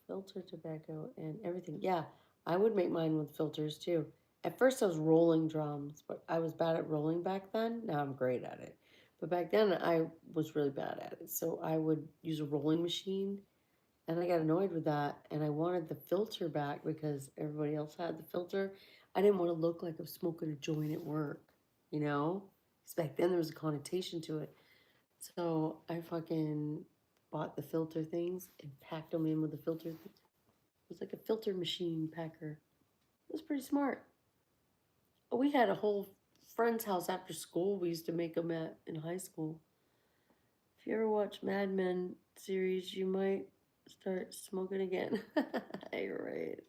filter tobacco and everything. Yeah, I would make mine with filters too. At first I was rolling drums, but I was bad at rolling back then. Now I'm great at it. But back then I was really bad at it. So I would use a rolling machine And I got annoyed with that, and I wanted the filter back because everybody else had the filter. I didn't want to look like I was smoking a joint at work, you know? Because back then there was a connotation to it. So I fucking bought the filter things and packed them in with the filter. It was like a filter machine packer. It was pretty smart. We had a whole friend's house after school. We used to make them at in high school. If you ever watch Mad Men series, you might start smoking again. You're right.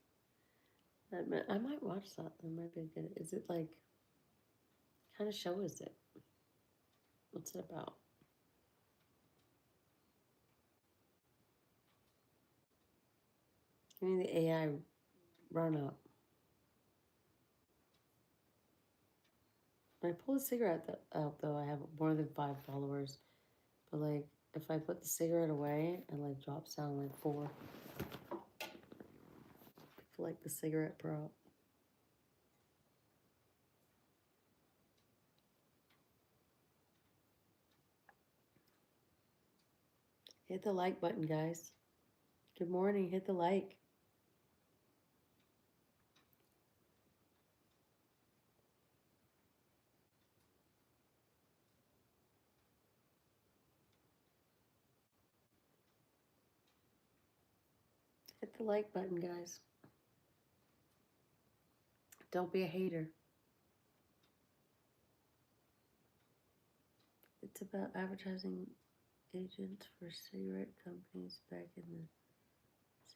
I might watch that. That might be good. Is it like, kind of show is it? What's it about? Give me the AI run up. When I pull a cigarette out, though, I have more than 5 followers. But like, if I put the cigarette away, it like drops down like 4. People like the cigarette pro. Hit the like button, guys. Good morning. Hit the like. Hit the like button, guys. Don't be a hater. It's about advertising agents for cigarette companies back in the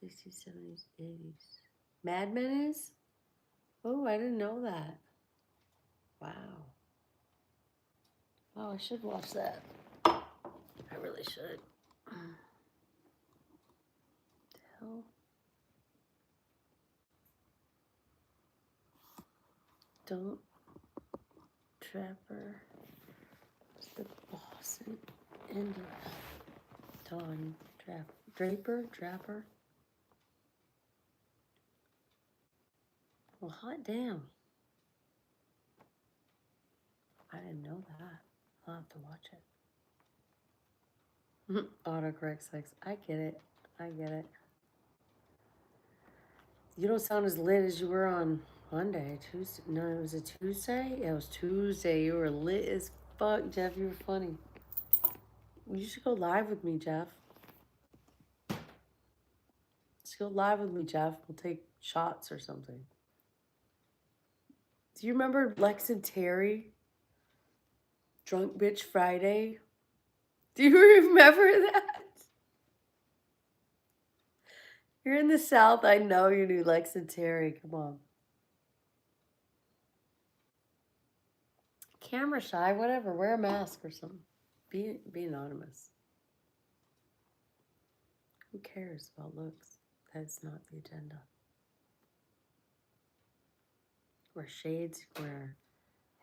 60s, 70s, 80s. Mad Men is? Oh, I didn't know that. Wow. Oh, I should watch that. I really should. Hell. Don't Trapper. What's the boss in Don Draper? Trapper? Well, hot damn. I didn't know that. I'll have to watch it. Autocorrect sex. I get it. I get it. You don't sound as lit as you were on Monday, Tuesday. No, it was a Tuesday? Yeah, it was Tuesday. You were lit as fuck, Jeff. You were funny. You should go live with me, Jeff. Let's go live with me, Jeff. We'll take shots or something. Do you remember Lex and Terry? Drunk Bitch Friday? Do you remember that? You're in the South. I know you knew Lex and Terry. Come on. Camera shy, whatever. Wear a mask or something. Be anonymous. Who cares about looks? That's not the agenda. Wear shades, wear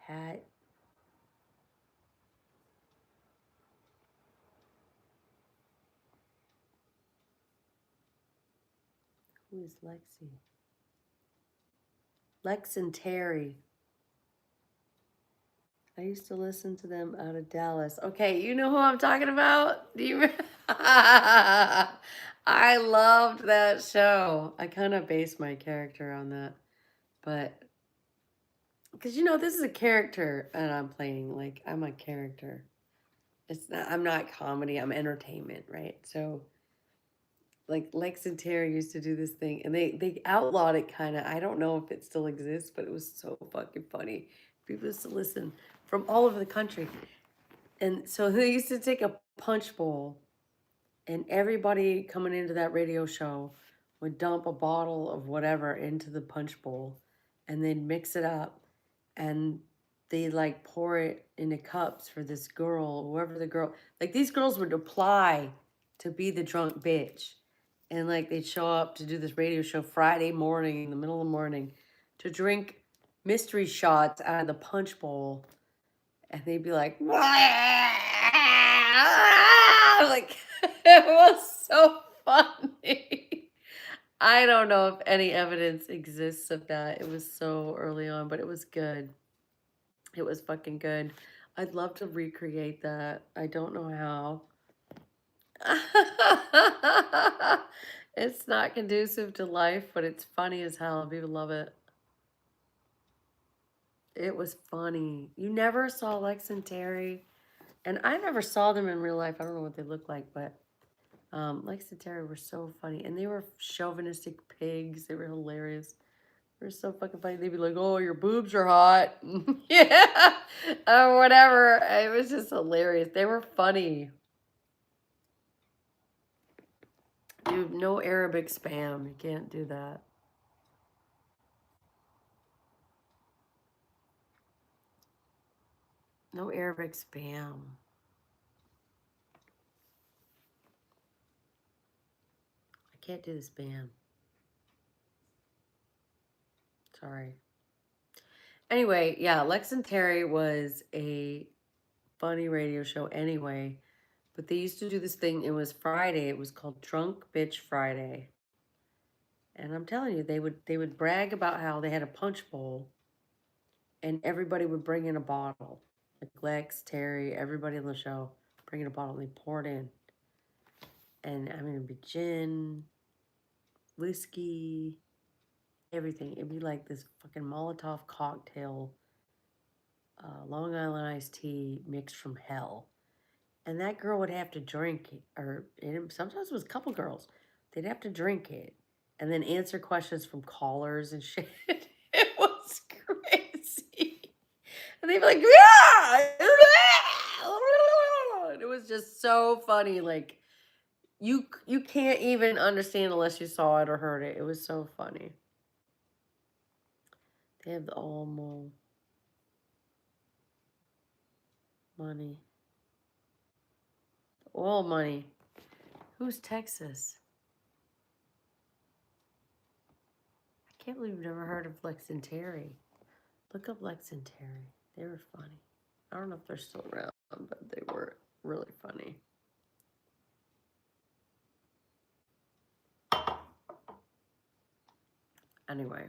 a hat. Who is Lexi? Lex and Terry. I used to listen to them out of Dallas. Okay, you know who I'm talking about? Do you? I loved that show. I kind of based my character on that, but because this is a character and I'm playing. Like, I'm a character. It's not. I'm not comedy. I'm entertainment, right? So, like, Lex and Terry used to do this thing, and they outlawed it kind of. I don't know if it still exists, but it was so fucking funny. People used to listen from all over the country. And so they used to take a punch bowl, and everybody coming into that radio show would dump a bottle of whatever into the punch bowl, and they'd mix it up, and they like pour it into cups for this girl, whoever the girl, like these girls would apply to be the drunk bitch. And like they'd show up to do this radio show Friday morning in the middle of the morning to drink mystery shots out of the punch bowl. And they'd be like, like, it was so funny. I don't know if any evidence exists of that. It was so early on, but it was good. It was fucking good. I'd love to recreate that. I don't know how. It's not conducive to life, but it's funny as hell. People love it. It was funny. You never saw Lex and Terry, and I never saw them in real life. I don't know what they look like, but Lex and Terry were so funny, and they were chauvinistic pigs. They were hilarious. They were so fucking funny. They'd be like, "Oh, your boobs are hot," yeah, or whatever. It was just hilarious. They were funny. Dude, no Arabic spam. You can't do that. No Arabic spam. I can't do the spam. Sorry. Anyway, yeah, Lex and Terry was a funny radio show anyway. But they used to do this thing. It was Friday. It was called Drunk Bitch Friday. And I'm telling you, they would brag about how they had a punch bowl and everybody would bring in a bottle. Like Lex, Terry, everybody on the show bring in a bottle and they pour it in. And I mean, it'd be gin, whiskey, everything. It'd be like this fucking Molotov cocktail, Long Island iced tea mixed from hell. And that girl would have to drink it, or sometimes it was a couple girls. They'd have to drink it and then answer questions from callers and shit. It was crazy. And they'd be like, yeah! It was just so funny. Like, you can't even understand unless you saw it or heard it. It was so funny. They have the almost money. Oil money. Who's Texas? I can't believe you've never heard of Lex and Terry. Look up Lex and Terry. They were funny. I don't know if they're still around, but they were really funny. Anyway.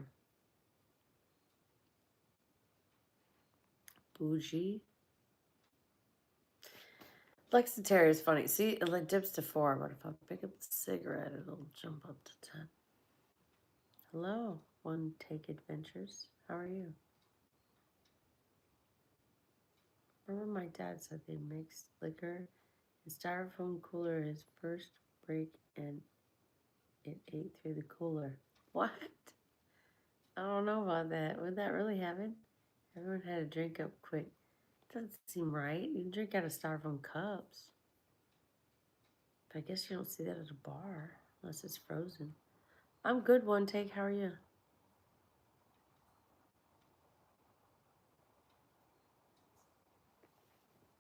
Bougie. Lex and Terry is funny. See, it dips to 4, but if I pick up the cigarette, it'll jump up to 10. Hello, One Take Adventures. How are you? Remember my dad said they mixed liquor and styrofoam cooler his first break and it ate through the cooler. What? I don't know about that. Would that really happen? Everyone had to drink up quick. Doesn't seem right. You can drink out of styrofoam cups. But I guess you don't see that at a bar unless it's frozen. I'm good, One Take. How are you?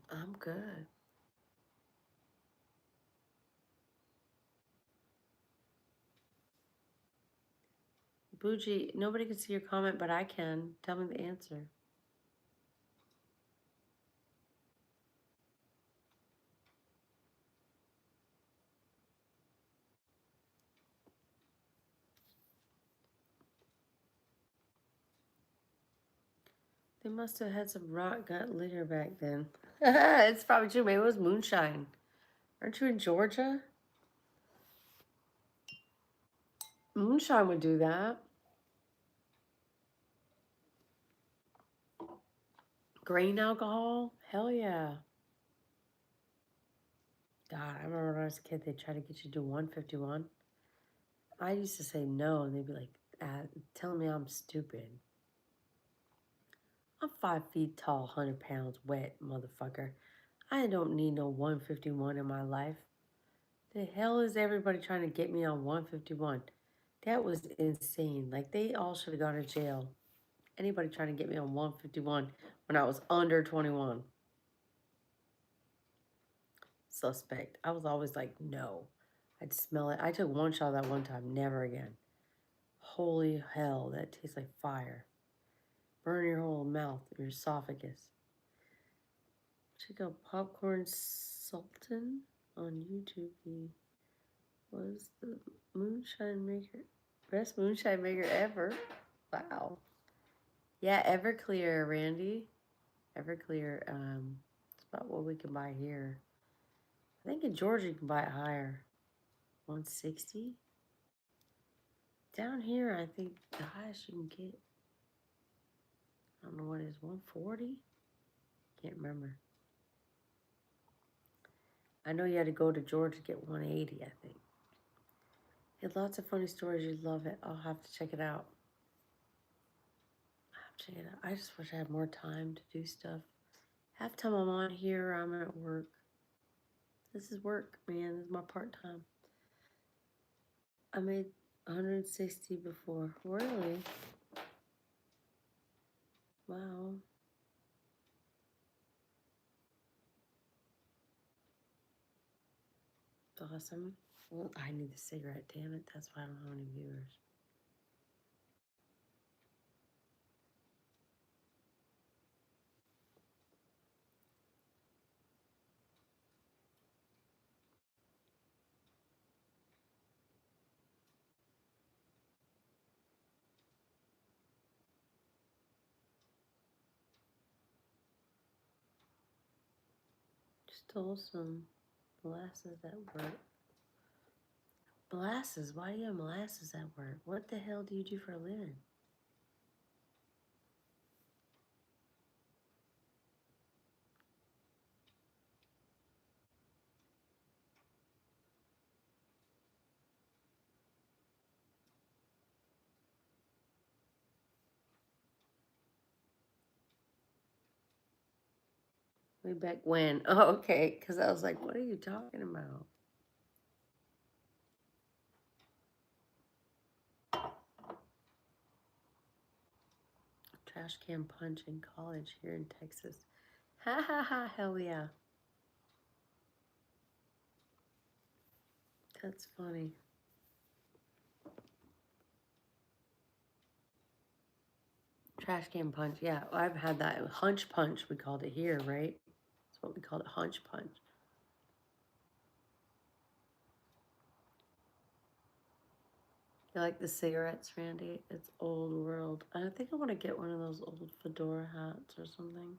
I'm good. Bougie, nobody can see your comment, but I can. Tell me the answer. They must have had some rock gut liquor back then. It's probably true. Maybe it was moonshine. Aren't you in Georgia? Moonshine would do that. Grain alcohol? Hell yeah. God, I remember when I was a kid, they tried to get you to do 151. I used to say no, and they'd be like, telling me I'm stupid. I'm 5 feet tall, 100 pounds, wet, motherfucker. I don't need no 151 in my life. The hell is everybody trying to get me on 151? That was insane. Like, they all should have gone to jail. Anybody trying to get me on 151 when I was under 21. Suspect. I was always like, no. I'd smell it. I took one shot that one time. Never again. Holy hell, that tastes like fire. Burn your whole mouth, your esophagus. Check out Popcorn Sultan on YouTube. He was the moonshine maker. Best moonshine maker ever. Wow. Yeah, Everclear, Randy. Everclear. It's about what we can buy here. I think in Georgia you can buy it higher. 160. Down here, I think the highest you can get, I don't know what it is, 140? Can't remember. I know you had to go to Georgia to get 180, I think. Had lots of funny stories. You'd love it. I'll have to check it out. I just wish I had more time to do stuff. Half time I'm on here, I'm at work. This is work, man. This is my part time. I made 160 before. Really? Wow. It's awesome. Well, I need a cigarette, damn it. That's why I don't have any viewers. Stole some molasses at work. Molasses? Why do you have molasses at work? What the hell do you do for a living? Way back when. Oh, okay. Because I was like, what are you talking about? Trash can punch in college here in Texas. Ha ha ha, hell yeah. That's funny. Trash can punch, yeah. I've had that. Hunch punch, we called it here, right? That's what we called it, hunch punch. You like the cigarettes, Randy? It's old world. I think I want to get one of those old fedora hats or something.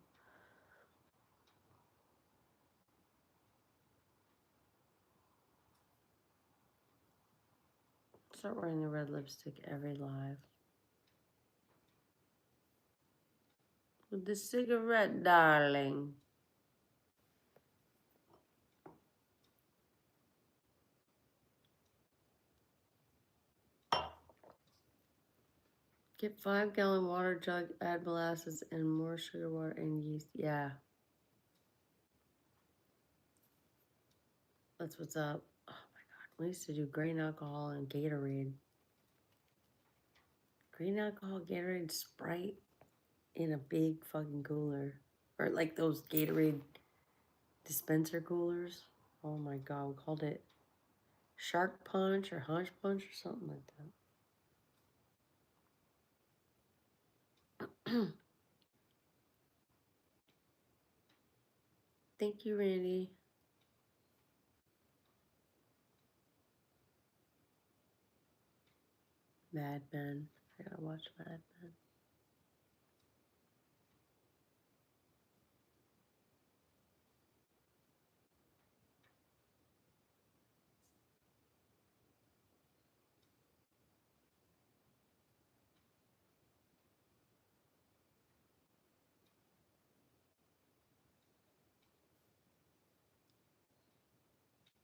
Start wearing the red lipstick every live. With the cigarette, darling. Get 5-gallon water jug, add molasses and more sugar water and yeast. Yeah. That's what's up. Oh my God. We used to do grain alcohol and Gatorade. Grain alcohol, Gatorade, Sprite in a big fucking cooler. Or like those Gatorade dispenser coolers. Oh my God. We called it Shark Punch or Hunch Punch or something like that. Thank you, Randy. Mad Men. I gotta watch Mad Men.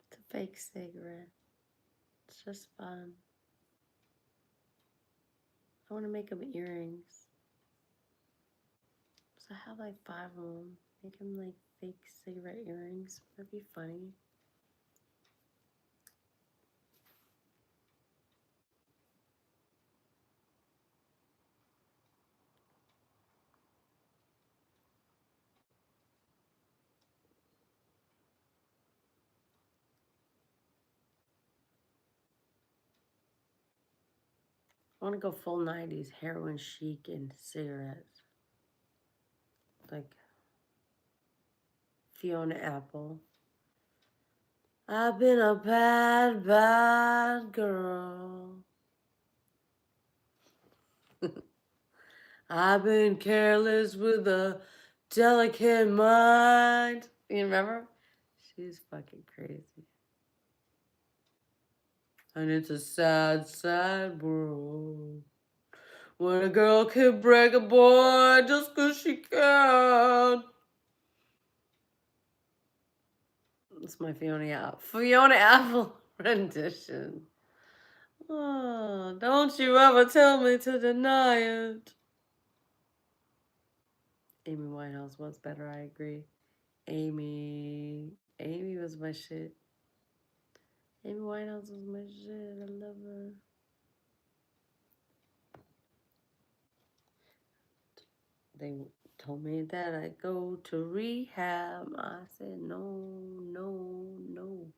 It's a fake cigarette. It's just fun. I want to make them earrings. So I have like 5 of them. Make them like fake cigarette earrings. That'd be funny. I want to go full 90s, heroin chic and cigarettes. Like Fiona Apple. I've been a bad, bad girl. I've been careless with a delicate mind. You remember? She's fucking crazy. And it's a sad, sad world. When a girl can break a boy just 'cause she can. It's my Fiona Apple rendition. Oh, don't you ever tell me to deny it. Amy Winehouse was better, I agree. Amy was my shit. Amy Winehouse was my shit. I love her. They told me that I'd go to rehab. I said no, no, no.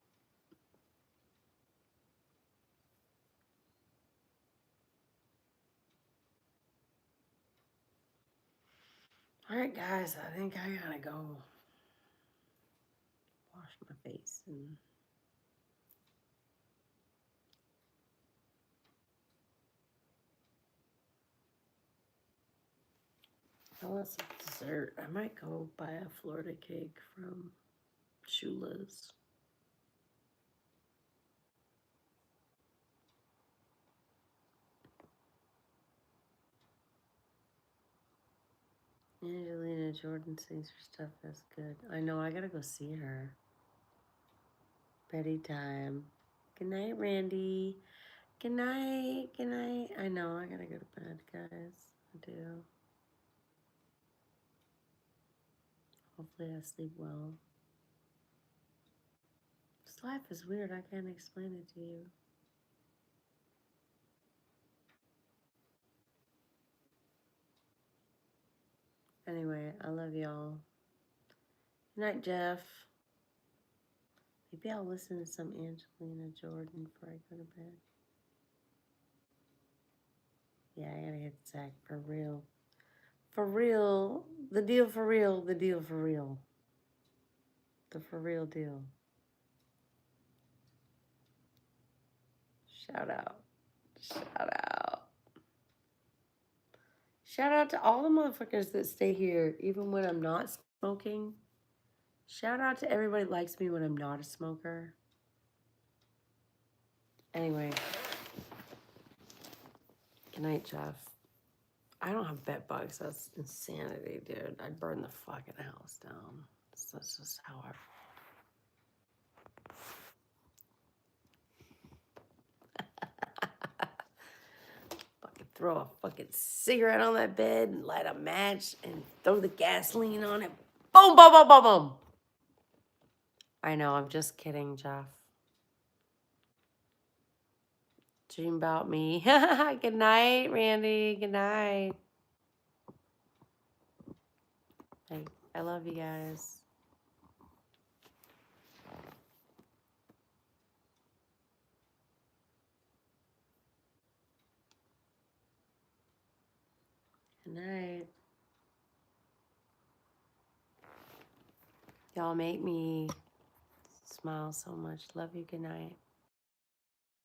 All right, guys, I think I gotta go wash my face and I want some dessert. I might go buy a Florida cake from Shula's. Angelina Jordan sings her stuff. That's good. I know. I gotta go see her. Betty time. Good night, Randy. Good night. Good night. I know. I gotta go to bed, guys. I do. Hopefully, I sleep well. This life is weird. I can't explain it to you. Anyway, I love y'all. Good night, Jeff. Maybe I'll listen to some Angelina Jordan before I go to bed. Yeah, I gotta hit Zach for real. For real. The deal for real. The deal for real. The for real deal. Shout out. Shout out. Shout out to all the motherfuckers that stay here, even when I'm not smoking. Shout out to everybody that likes me when I'm not a smoker. Anyway. Good night, Jeff. I don't have bed bugs. That's insanity, dude. I'd burn the fucking house down. That's just how I fucking throw a fucking cigarette on that bed and light a match and throw the gasoline on it. Boom, boom, boom, boom, boom. I know, I'm just kidding, Jeff. Dream about me. Good night, Randy. Good night. I love you guys. Good night. Y'all make me smile so much. Love you. Good night.